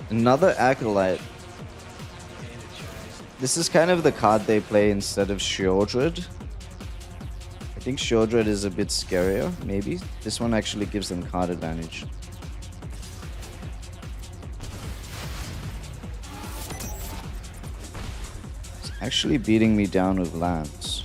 Another Acolyte. This is kind of the card they play instead of Sheoldred. I think Sheoldred is a bit scarier, maybe. This one actually gives them card advantage. It's actually beating me down with lands.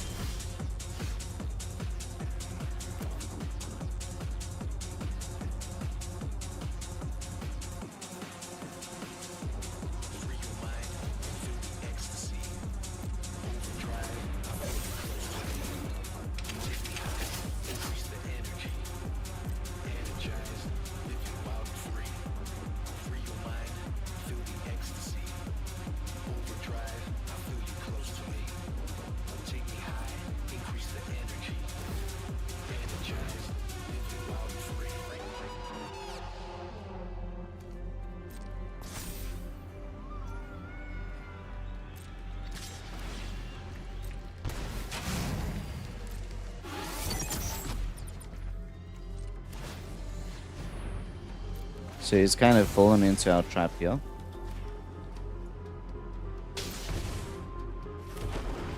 So he's kind of fallen into our trap here.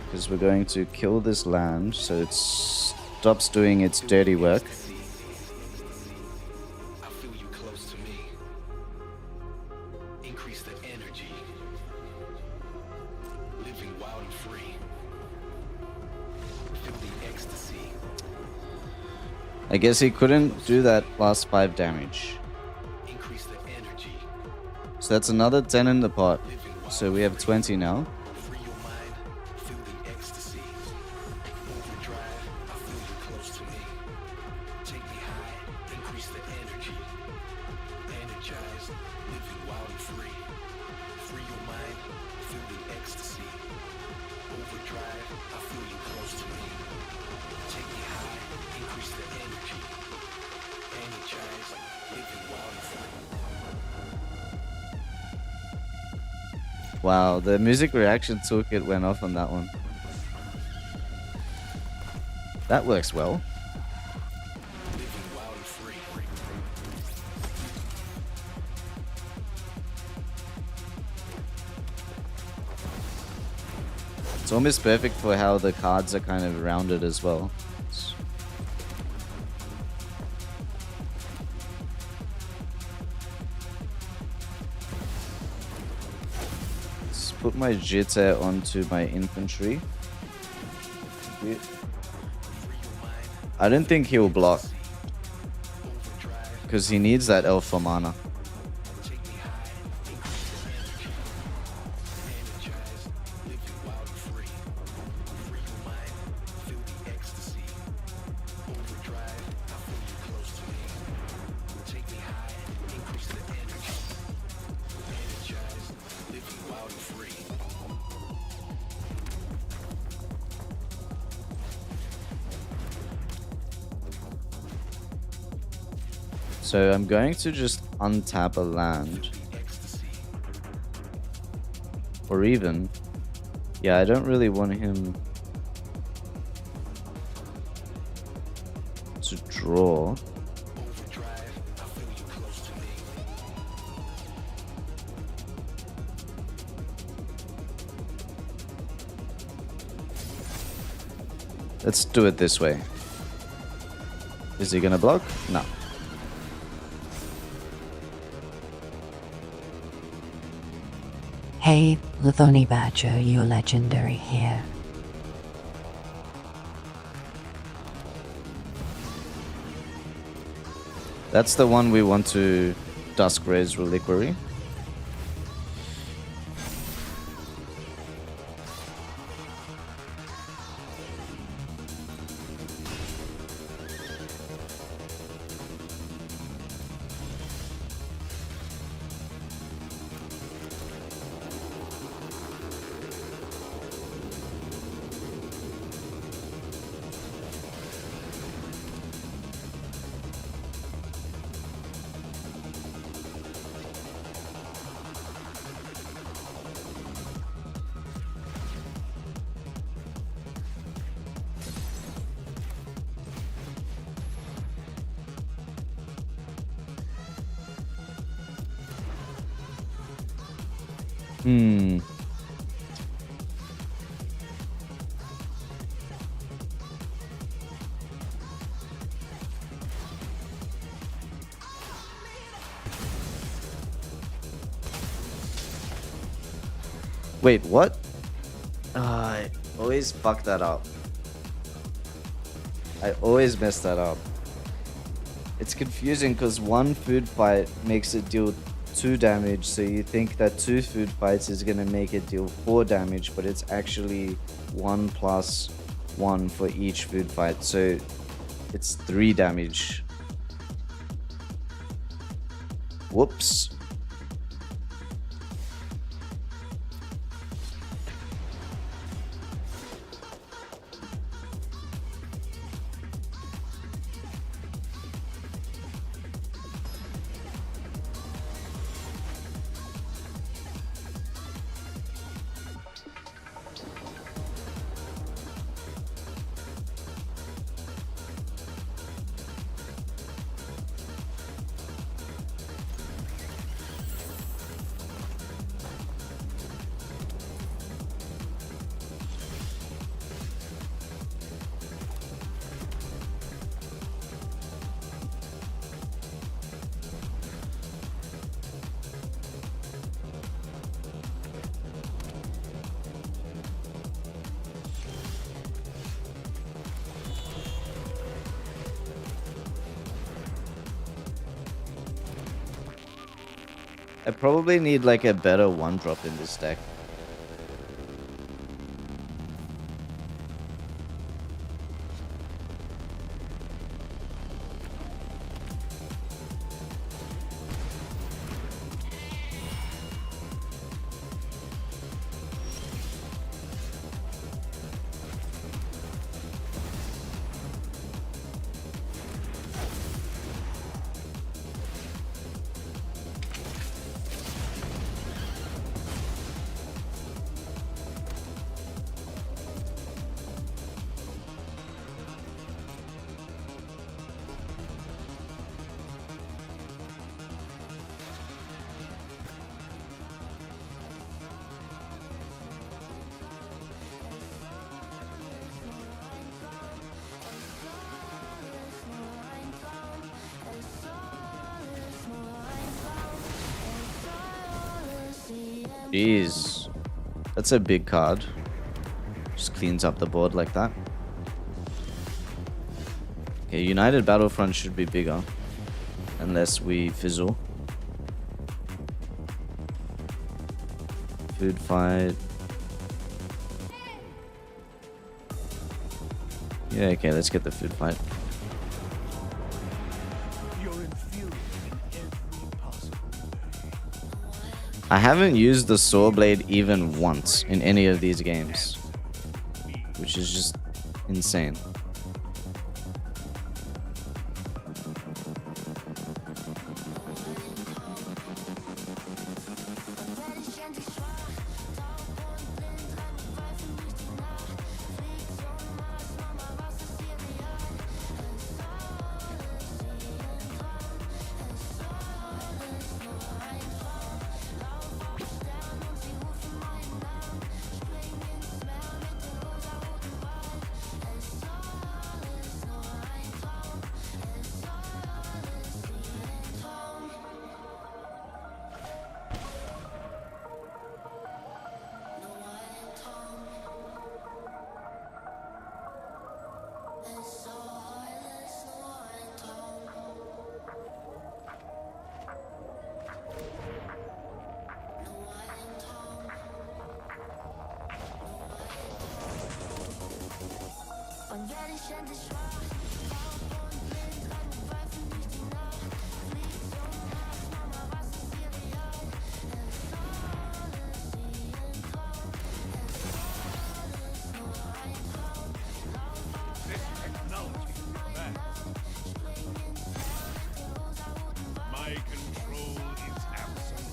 Because we're going to kill this land so it stops doing its dirty work. I guess he couldn't do that last 5 damage. So that's another 10 in the pot. So we have 20 now. Wow, the music reaction toolkit went off on that one. That works well. It's almost perfect for how the cards are kind of rounded as well. Let's put my jitter onto my infantry. I don't think he'll block, because he needs that elf for mana. So I'm going to just untap a land. Or even... Yeah, I don't really want him to draw. Let's do it this way. Is he gonna block? No. Hey, Lithoni Badger, you're legendary here. That's the one we want to Dusk Raise Reliquary. Wait, what? I always fuck that up. I always mess that up. It's confusing because one food fight makes it deal 2 damage, so you think that 2 food fights is gonna make it deal 4 damage, but it's actually 1 plus 1 for each food fight, so it's 3 damage. Whoops. I probably need like a better 1-drop in this deck. Jeez. That's a big card. Just cleans up the board like that. Okay, United Battlefront should be bigger. Unless we fizzle. Food fight. Yeah, okay, let's get the food fight. You're infused in every possible way. I haven't used the saw blade even once in any of these games, which is just insane. This technology is advanced. My control is absolute.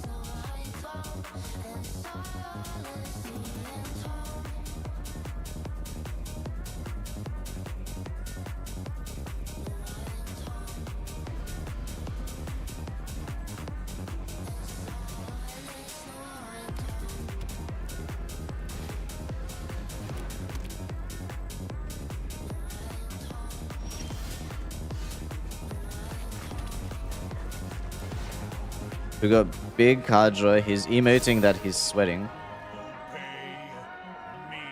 We got Big Kadra. He's emoting that he's sweating. Obey me.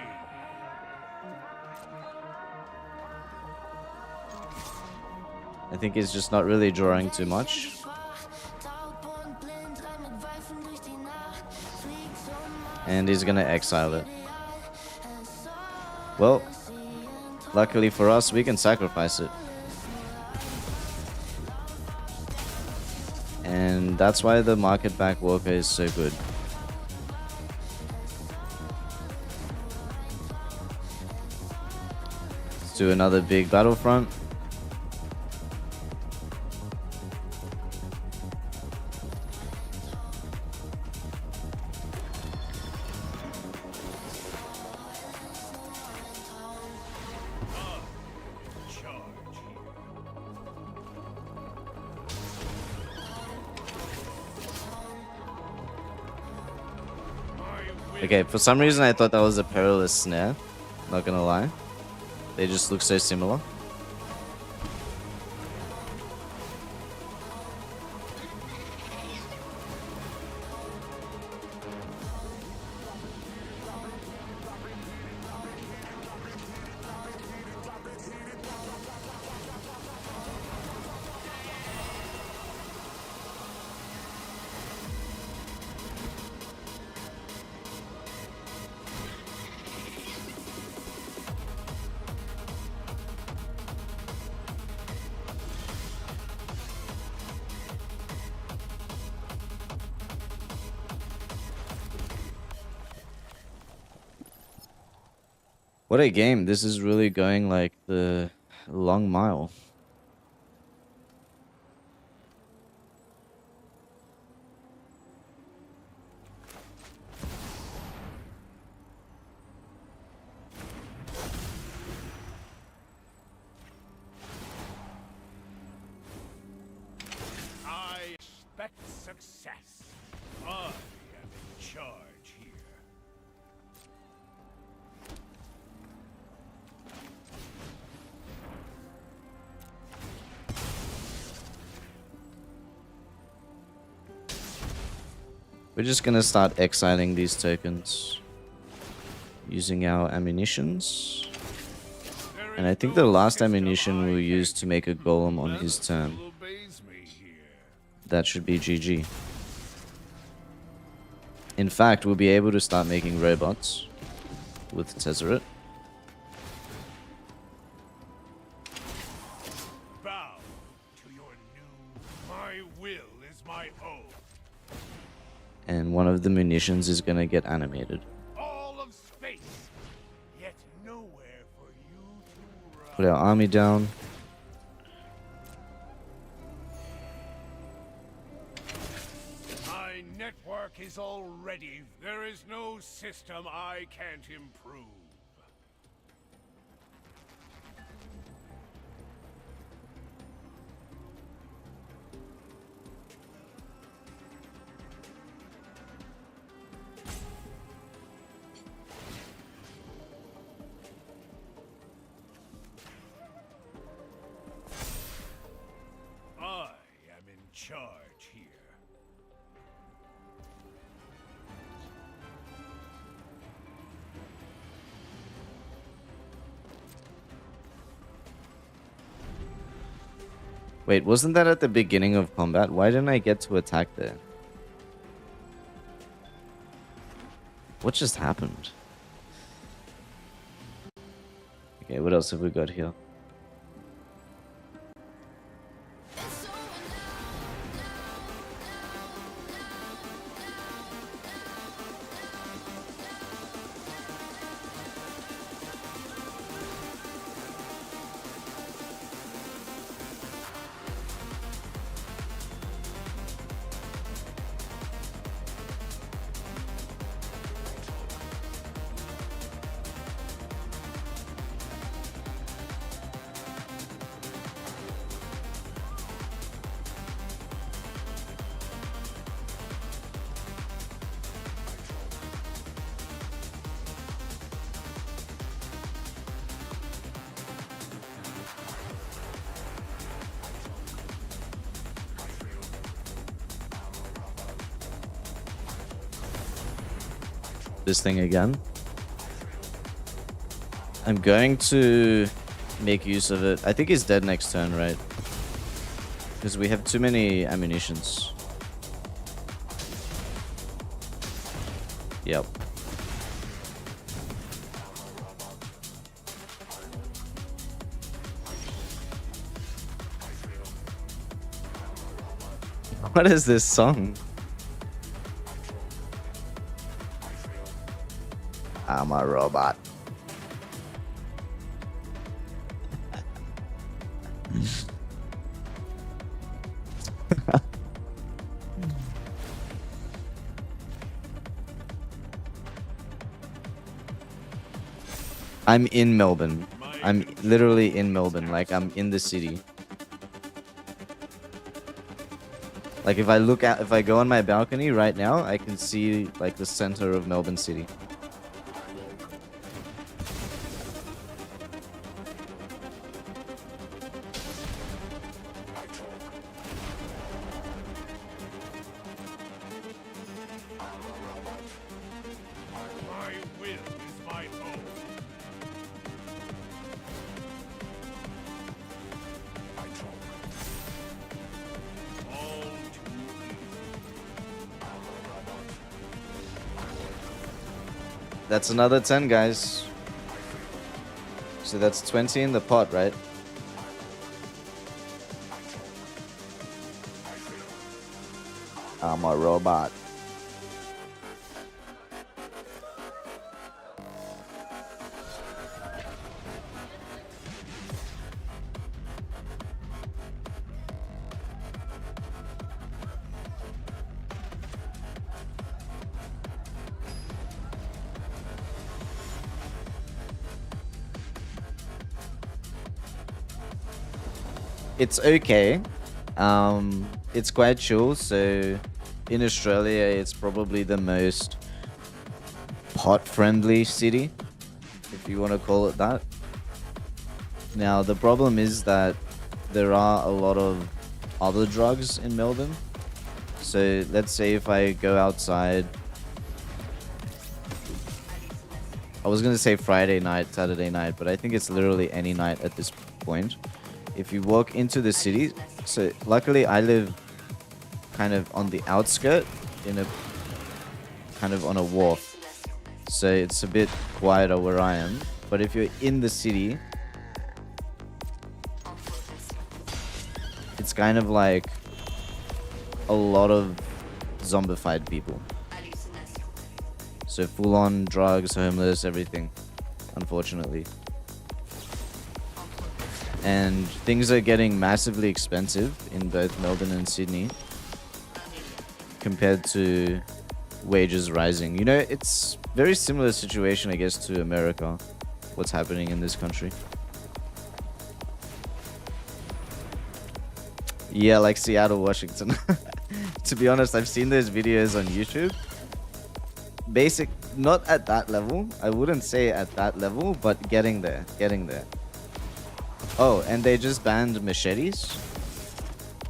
I think he's just not really drawing too much. And he's gonna exile it. Well, luckily for us, we can sacrifice it. And that's why the market back Walker is so good. Let's do another big Battlefront. Okay, for some reason I thought that was a perilous snare. Not gonna lie. They just look so similar. What a game. This is really going like the long mile. I expect success. I am in charge here. We're just gonna start exiling these tokens using our ammunitions. And I think the last ammunition we'll use to make a golem on his turn. That should be GG. In fact, we'll be able to start making robots with Tezzeret. Bow to your new. My will is my oath. And one of the munitions is gonna get animated. All of space, yet nowhere for you to run. Put our army down. My network is already. There is no system I can't improve. I am in charge here. Wait, wasn't that at the beginning of combat? Why didn't I get to attack there? What just happened? Okay, what else have we got here? This thing again. I'm going to make use of it. I think he's dead next turn, right? Because we have too many ammunitions. Yep. What is this song? I'm a robot. I'm in Melbourne. I'm literally in Melbourne. Like, I'm in the city. Like, if I go on my balcony right now, I can see, like, the center of Melbourne City. My will is my own. All too That's another 10, guys. So that's 20 in the pot, right? I'm a robot. It's okay. It's quite chill. So in Australia, it's probably the most pot-friendly city, if you want to call it that. Now, the problem is that there are a lot of other drugs in Melbourne. So let's say if I go outside, I was gonna say Friday night, Saturday night, but I think it's literally any night at this point. If you walk into the city, so luckily I live kind of on the outskirt, in a kind of on a wharf, so it's a bit quieter where I am. But if you're in the city, it's kind of like a lot of zombified people. So full on drugs, homeless, everything, unfortunately. And things are getting massively expensive in both Melbourne and Sydney compared to wages rising. You know, it's very similar situation, I guess, to America, what's happening in this country. Yeah, like Seattle, Washington. To be honest, I've seen those videos on YouTube. Not at that level. I wouldn't say at that level, but getting there. Oh, and they just banned machetes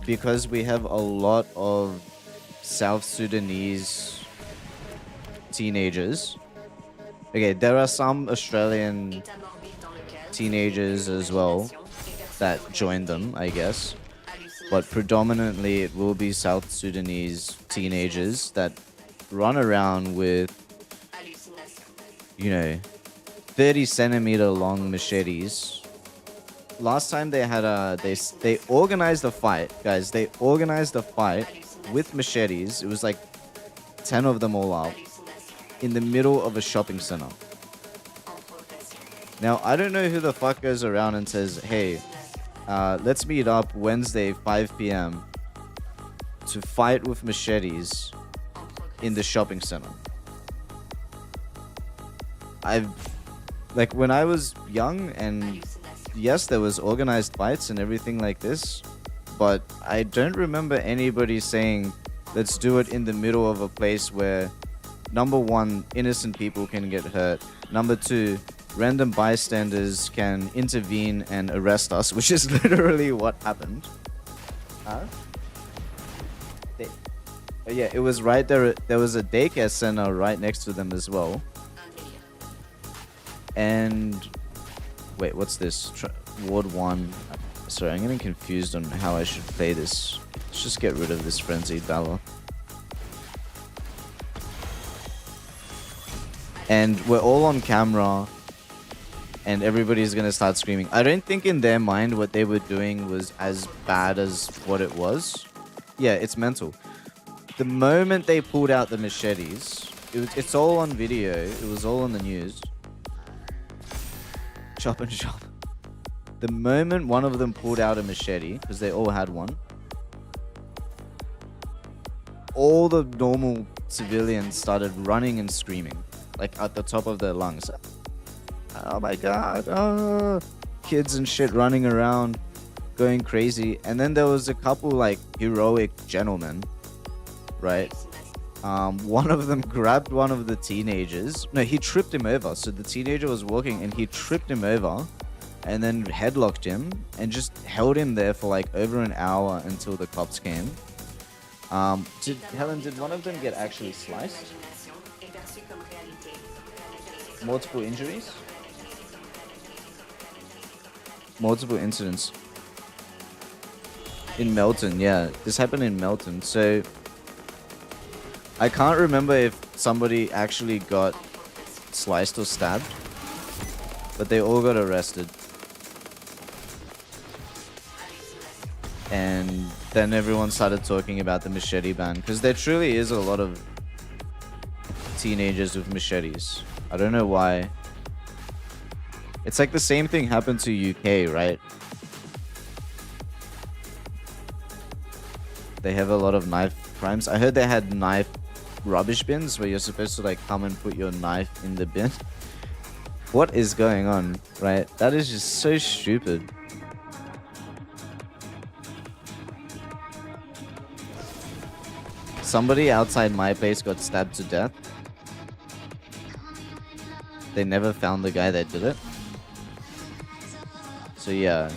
because we have a lot of South Sudanese teenagers. Okay, there are some Australian teenagers as well that join them, I guess. But predominantly it will be South Sudanese teenagers that run around with, you know, 30 centimeter long machetes. Last time they had they organized a fight, guys. They organized a fight with machetes. It was like 10 of them all out in the middle of a shopping center. Now, I don't know who the fuck goes around and says, hey, let's meet up Wednesday, 5 p.m. to fight with machetes in the shopping center. Like when I was young, and yes, there was organized fights and everything like this, but I don't remember anybody saying, let's do it in the middle of a place where, number one, innocent people can get hurt. Number two, random bystanders can intervene and arrest us, which is literally what happened. Huh? Yeah, it was right there. There was a daycare center right next to them as well. And wait, what's this? Ward 1. Sorry, I'm getting confused on how I should play this. Let's just get rid of this frenzied valor. And we're all on camera, and everybody's gonna start screaming. I don't think in their mind what they were doing was as bad as what it was. Yeah, it's mental. The moment they pulled out the machetes, it's all on video. It was all on the news. Chop and chop. The moment one of them pulled out a machete, because they all had one, all the normal civilians started running and screaming, like at the top of their lungs. Oh my god, oh. Kids and shit running around, going crazy. And then there was a couple like heroic gentlemen, right? One of them grabbed one of the teenagers. No, he tripped him over. So the teenager was walking and he tripped him over and then headlocked him and just held him there for like over an hour until the cops came. Helen, did one of them get actually sliced? Multiple injuries? Multiple incidents. In Melton, yeah. This happened in Melton. So I can't remember if somebody actually got sliced or stabbed, but they all got arrested. And then everyone started talking about the machete ban, because there truly is a lot of teenagers with machetes. I don't know why. It's like the same thing happened to UK, right? They have a lot of knife crimes. I heard they had knife rubbish bins where you're supposed to like come and put your knife in the bin. What is going on, right? That is just so stupid. Somebody outside my place got stabbed to death. They never found the guy that did it. So yeah.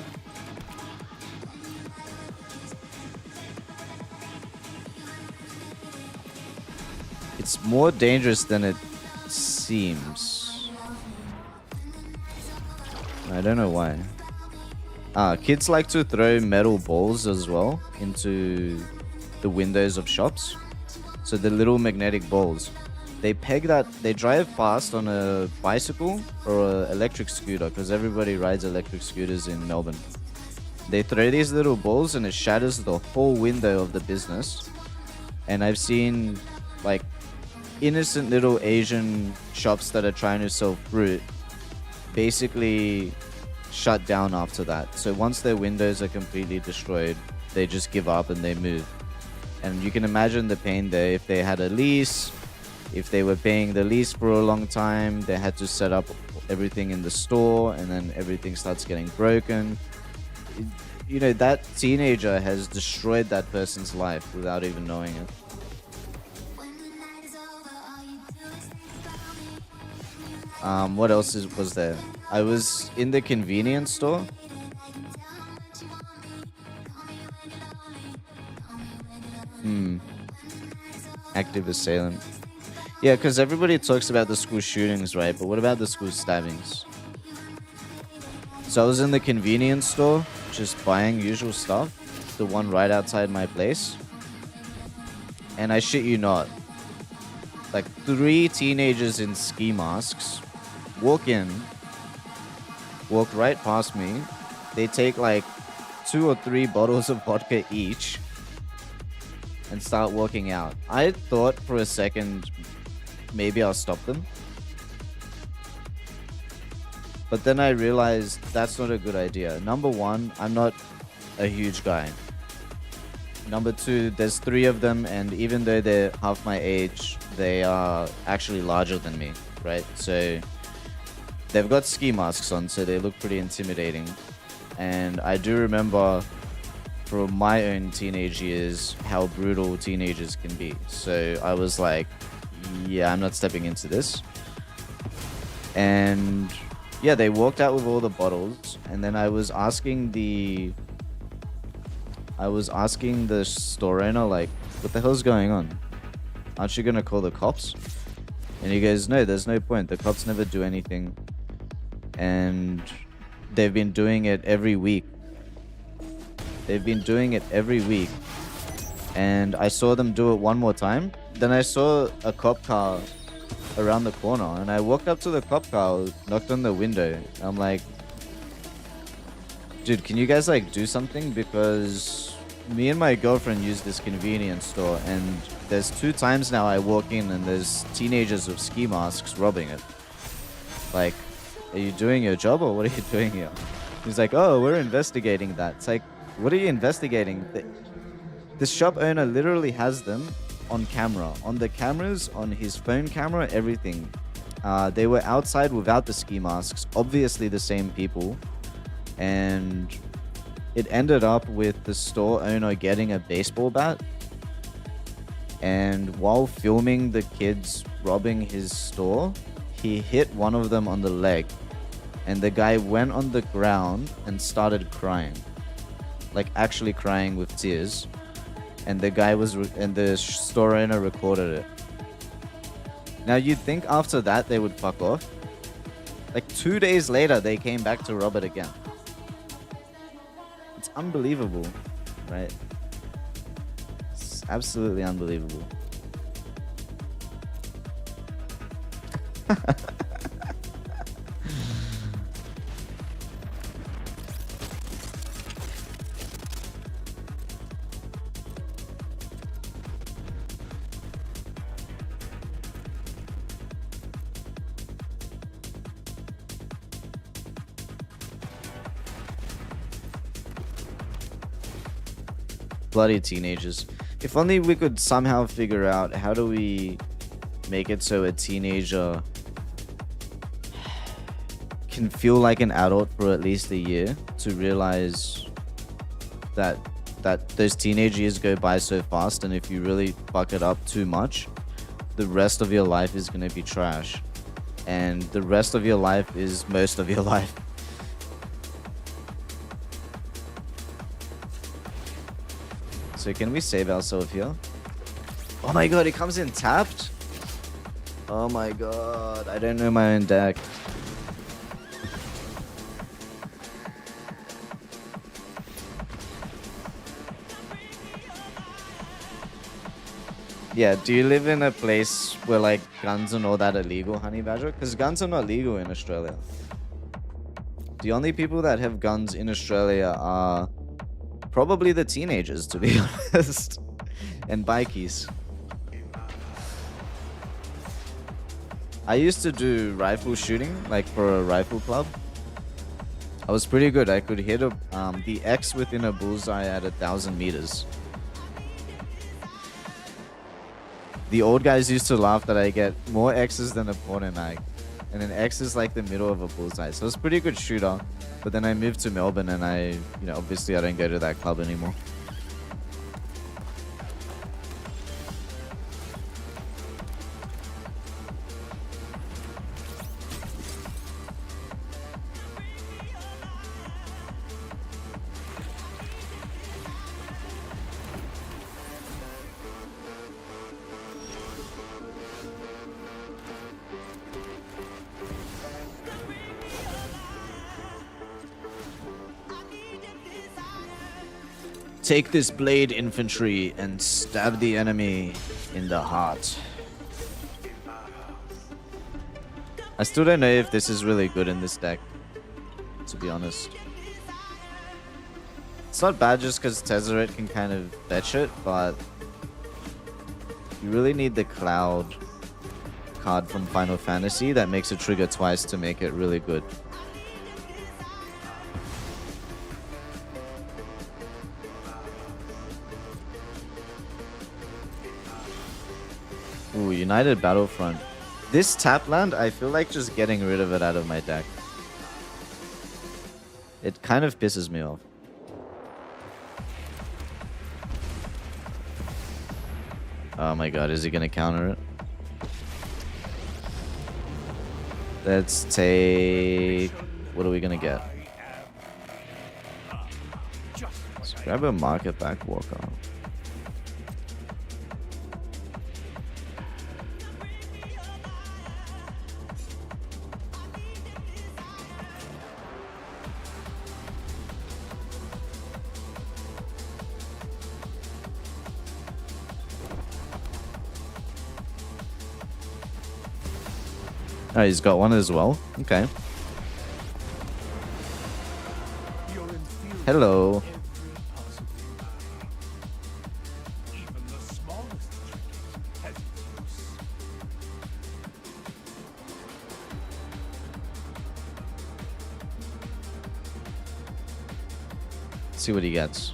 It's more dangerous than it seems. I don't know why. Kids like to throw metal balls as well into the windows of shops. So the little magnetic balls. They peg that, they drive fast on a bicycle or an electric scooter, because everybody rides electric scooters in Melbourne. They throw these little balls and it shatters the whole window of the business. And I've seen like innocent little Asian shops that are trying to sell fruit basically shut down after that. So once their windows are completely destroyed, they just give up and they move. And you can imagine the pain there. If they had a lease, if they were paying the lease for a long time, they had to set up everything in the store, and then everything starts getting broken. You know, that teenager has destroyed that person's life without even knowing it. What else was there? I was in the convenience store. Active assailant. Yeah, because everybody talks about the school shootings, right? But what about the school stabbings? So I was in the convenience store, just buying usual stuff. The one right outside my place. And I shit you not, like 3 teenagers in ski masks walk right past me. They take like 2 or 3 bottles of vodka each and start walking out. I thought for a second maybe I'll stop them, but then I realized that's not a good idea. Number one, I'm not a huge guy. Number two, there's 3 of them, and even though they're half my age, they are actually larger than me, right? So they've got ski masks on, so they look pretty intimidating. And I do remember from my own teenage years how brutal teenagers can be. So I was like, yeah, I'm not stepping into this. And yeah, they walked out with all the bottles, and then I was asking the store owner, like, what the hell's going on? Aren't you gonna call the cops? And he goes, no, there's no point. The cops never do anything. And they've been doing it every week. And I saw them do it one more time. Then I saw a cop car around the corner, and I walked up to the cop car, knocked on the window. I'm like, dude, can you guys like do something? Because me and my girlfriend use this convenience store, and there's 2 times now I walk in and there's teenagers with ski masks robbing it. Like, are you doing your job or what are you doing here? He's like, oh, we're investigating that. It's like, what are you investigating? The shop owner literally has them on camera, on the cameras, on his phone camera, everything. They were outside without the ski masks, obviously the same people. And it ended up with the store owner getting a baseball bat. And while filming the kids robbing his store, he hit one of them on the leg. And the guy went on the ground and started crying. Like actually crying with tears. And the guy and the store owner recorded it. Now you'd think after that they would fuck off. Like 2 days later, they came back to rob it again. It's unbelievable, right? It's absolutely unbelievable. Bloody teenagers. If only we could somehow figure out how do we make it so a teenager can feel like an adult for at least a year to realize that those teenage years go by so fast, and if you really fuck it up too much, the rest of your life is going to be trash. And the rest of your life is most of your life. So can we save ourselves here? Oh my god, it comes in tapped? Oh my god, I don't know my own deck. Yeah, do you live in a place where like guns and all that are legal, Honey Badger? Because guns are not legal in Australia. The only people that have guns in Australia are probably the teenagers, to be honest, and bikies. I used to do rifle shooting, like for a rifle club. I was pretty good. I could hit the X within a bullseye at 1,000 meters. The old guys used to laugh that I get more X's than a porno mag. And an X is like the middle of a bullseye. So it's a pretty good shooter. But then I moved to Melbourne and obviously I don't go to that club anymore. Take this blade, infantry, and stab the enemy in the heart. I still don't know if this is really good in this deck, to be honest. It's not bad just because Tezzeret can kind of fetch it, but you really need the Cloud card from Final Fantasy that makes it trigger twice to make it really good. Ooh, United Battlefront. This tap land, I feel like just getting rid of it out of my deck. It kind of pisses me off. Oh my god, is he gonna counter it? Let's take... What are we gonna get? Let's grab a Market Back Walker. Oh, he's got one as well. Okay. Hello. Let's see what he gets.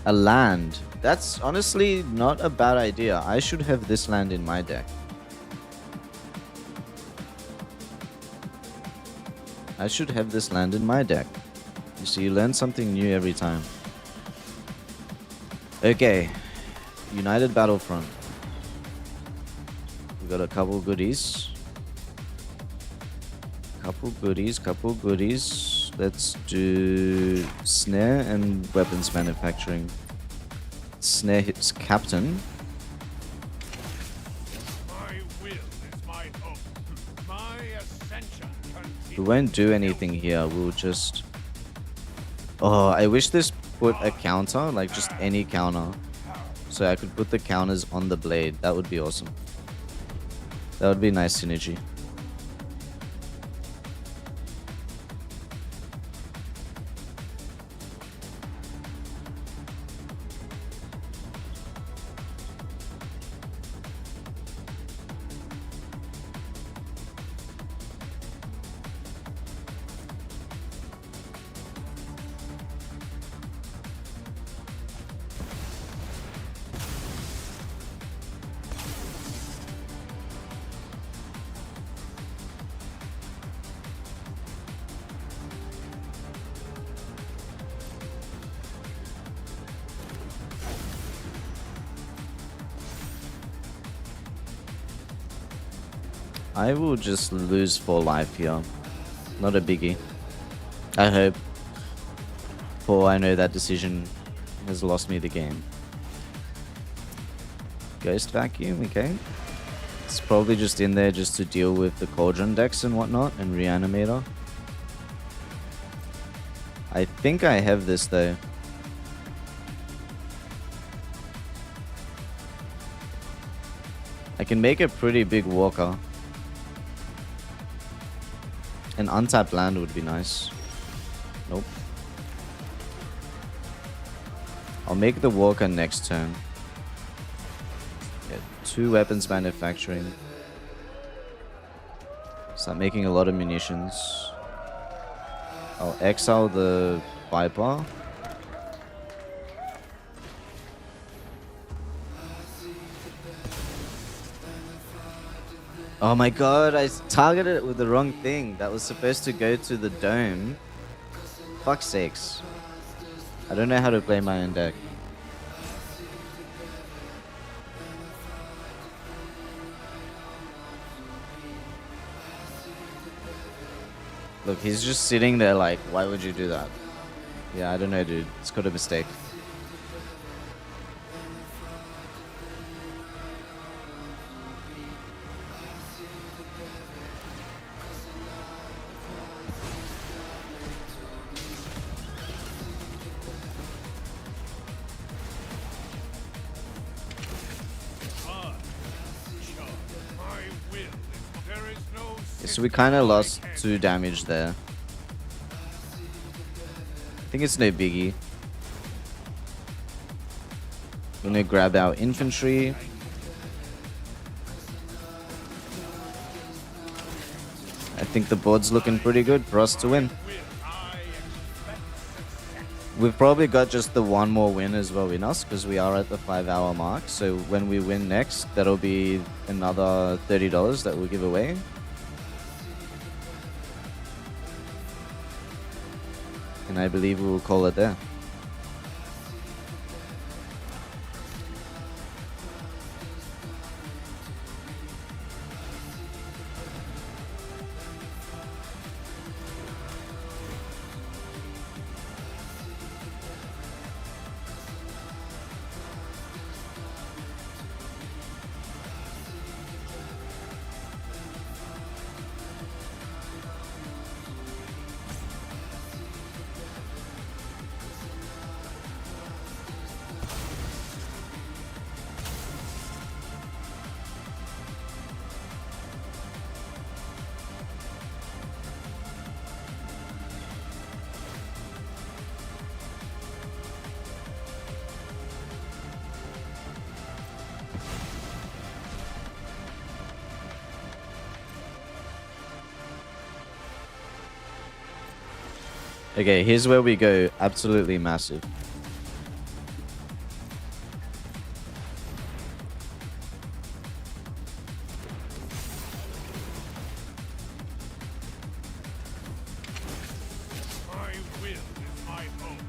A land. That's honestly not a bad idea. I should have this land in my deck. I should have this land in my deck. You see, you learn something new every time. Okay. United Battlefront. We got a couple goodies. Couple goodies. Let's do Snare and Weapons Manufacturing. Snare hits Captain. We won't do anything here. We'll just... Oh, I wish this put a counter, like just any counter. So I could put the counters on the blade. That would be awesome. That would be nice synergy. I will just lose 4 life here. Not a biggie. I hope. For I know that decision has lost me the game. Ghost Vacuum, okay. It's probably just in there just to deal with the Cauldron decks and whatnot, and Reanimator. I think I have this though. I can make a pretty big walker. An untapped land would be nice. Nope. I'll make the walker next turn. Yeah, 2 weapons manufacturing. Start making a lot of munitions. I'll exile the Viper. Oh my god, I targeted it with the wrong thing. That was supposed to go to the dome. Fuck's sakes. I don't know how to play my own deck. Look, he's just sitting there like, why would you do that? Yeah, I don't know, dude. It's got a mistake. So we kind of lost 2 damage there. I think it's no biggie. We're gonna grab our infantry. I think the board's looking pretty good for us to win. We've probably got just the 1 more win as well in us because we are at the 5-hour mark. So when we win next, that'll be another $30 that we'll give away. And I believe we will call it there. Okay, here's where we go absolutely massive. My will is my hope.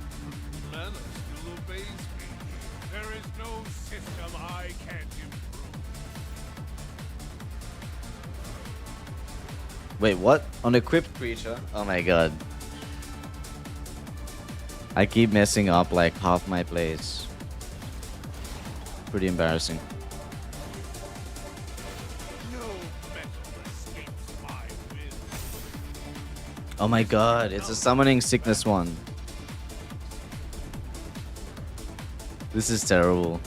Mana still obeys me. There is no system I can't improve. Wait, what? On equipped creature? Oh my god. I keep messing up like half my plays. Pretty embarrassing. No metal escapes my will. Oh my god, it's a summoning sickness one. This is terrible.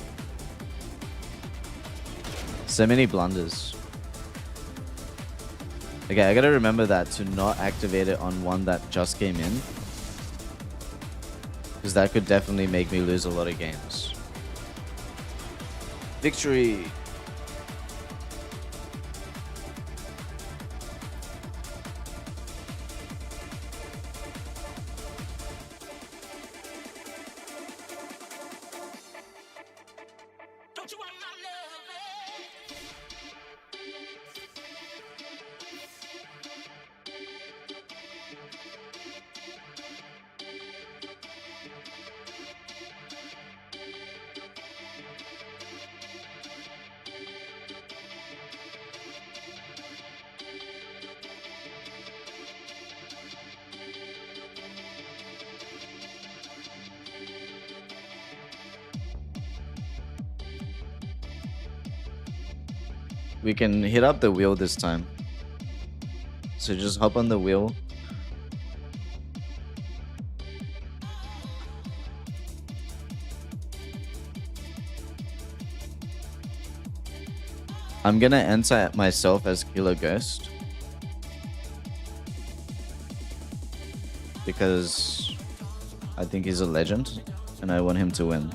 So many blunders. Okay, I gotta remember that to not activate it on one that just came in. Because that could definitely make me lose a lot of games. Victory! Don't you want my love, We can hit up the wheel this time. So just hop on the wheel. I'm gonna enter myself as Killer Ghost. Because I think he's a legend and I want him to win.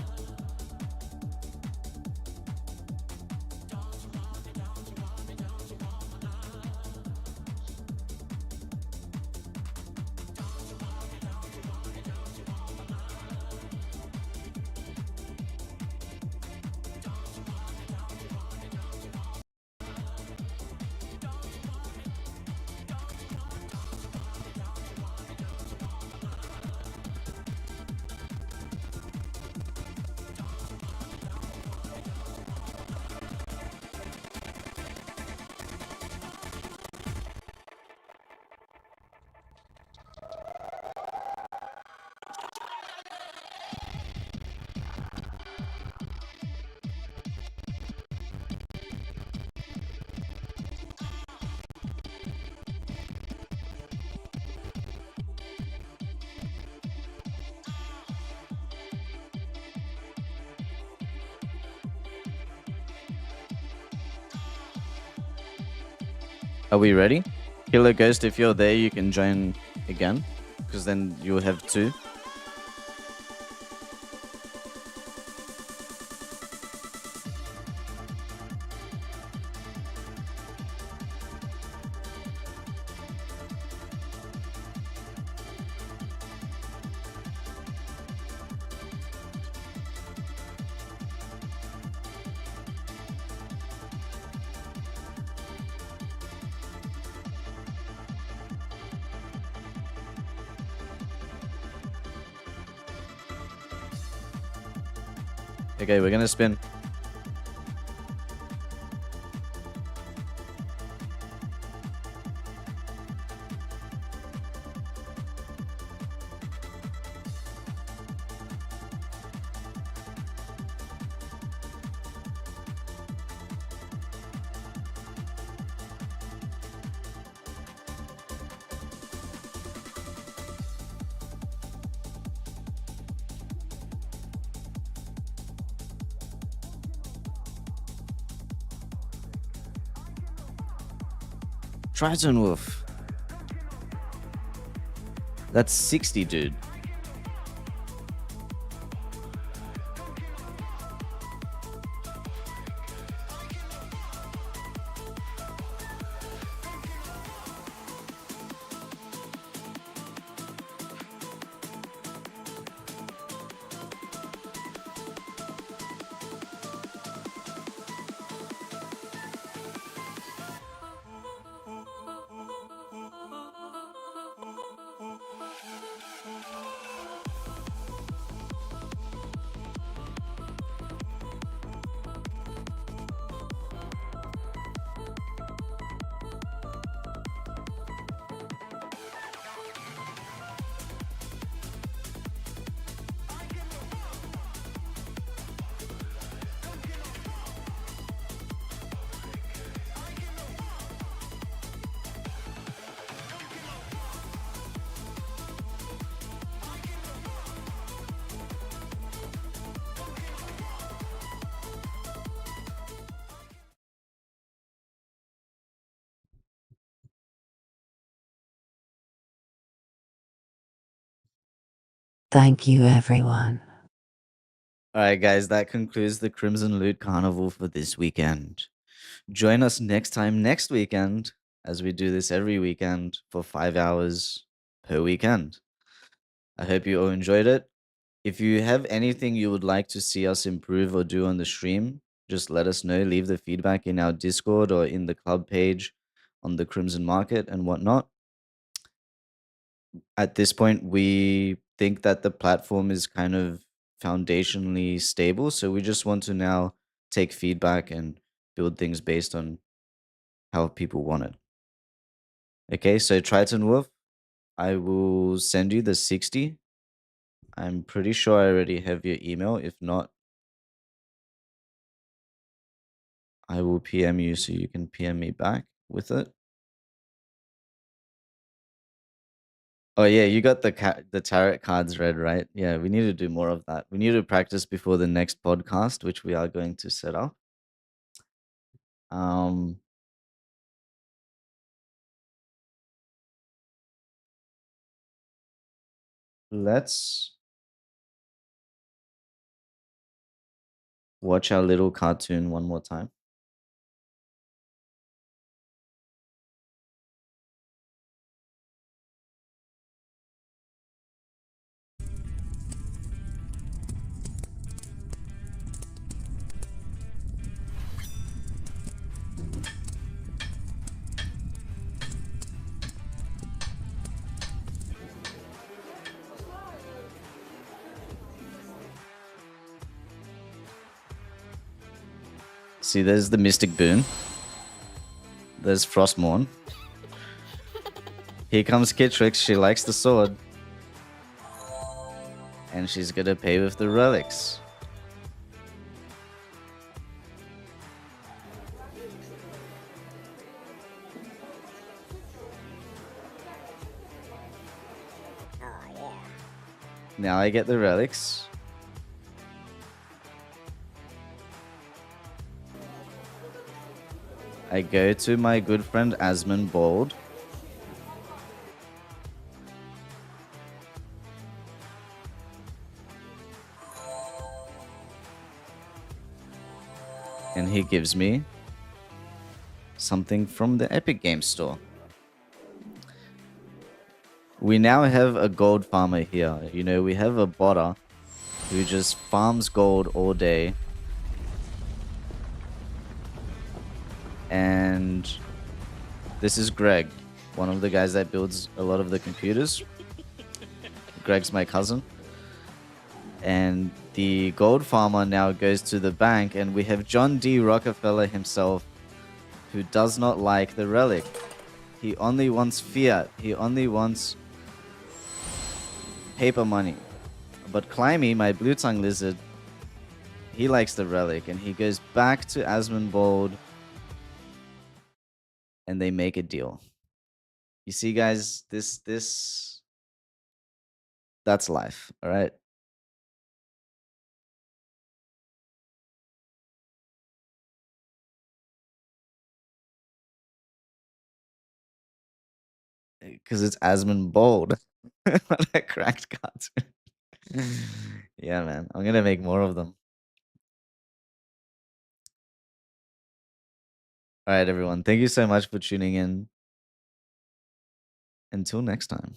Are we ready? Killer Ghost, if you're there, you can join again. Because then you'll have two. Okay, we're gonna spin. Triton Wolf. That's 60, dude. Thank you, everyone. Alright, guys, that concludes the Crimson Loot Carnival for this weekend. Join us next time, next weekend, as we do this every weekend for 5 hours per weekend. I hope you all enjoyed it. If you have anything you would like to see us improve or do on the stream, just let us know. Leave the feedback in our Discord or in the club page on the Crimson Market and whatnot. At this point, we think that the platform is kind of foundationally stable. So we just want to now take feedback and build things based on how people want it. Okay, so Triton Wolf, I will send you the 60. I'm pretty sure I already have your email. If not, I will PM you so you can PM me back with it. Oh yeah, you got the tarot cards read, right? Yeah, we need to do more of that. We need to practice before the next podcast, which we are going to set up. Let's watch our little cartoon one more time. See, there's the Mystic Boon. There's Frostmourne. Here comes Kitrix. She likes the sword. And she's gonna pay with the relics. Now I get the relics. I go to my good friend Asmund Bald. And he gives me something from the Epic Games Store. We now have a gold farmer here. You know, we have a botter who just farms gold all day. And this is Greg, one of the guys that builds a lot of the computers. Greg's my cousin. And the gold farmer now goes to the bank, and we have John D. Rockefeller himself, who does not like the relic. He only wants fiat. He only wants paper money. But Climby, my blue tongue lizard, he likes the relic, and he goes back to Asmonbold, and they make a deal. You see, guys, that's life, all right? Because it's Asmonbold. What a cracked cartoon. Yeah, man. I'm gonna make more of them. All right, everyone. Thank you so much for tuning in. Until next time.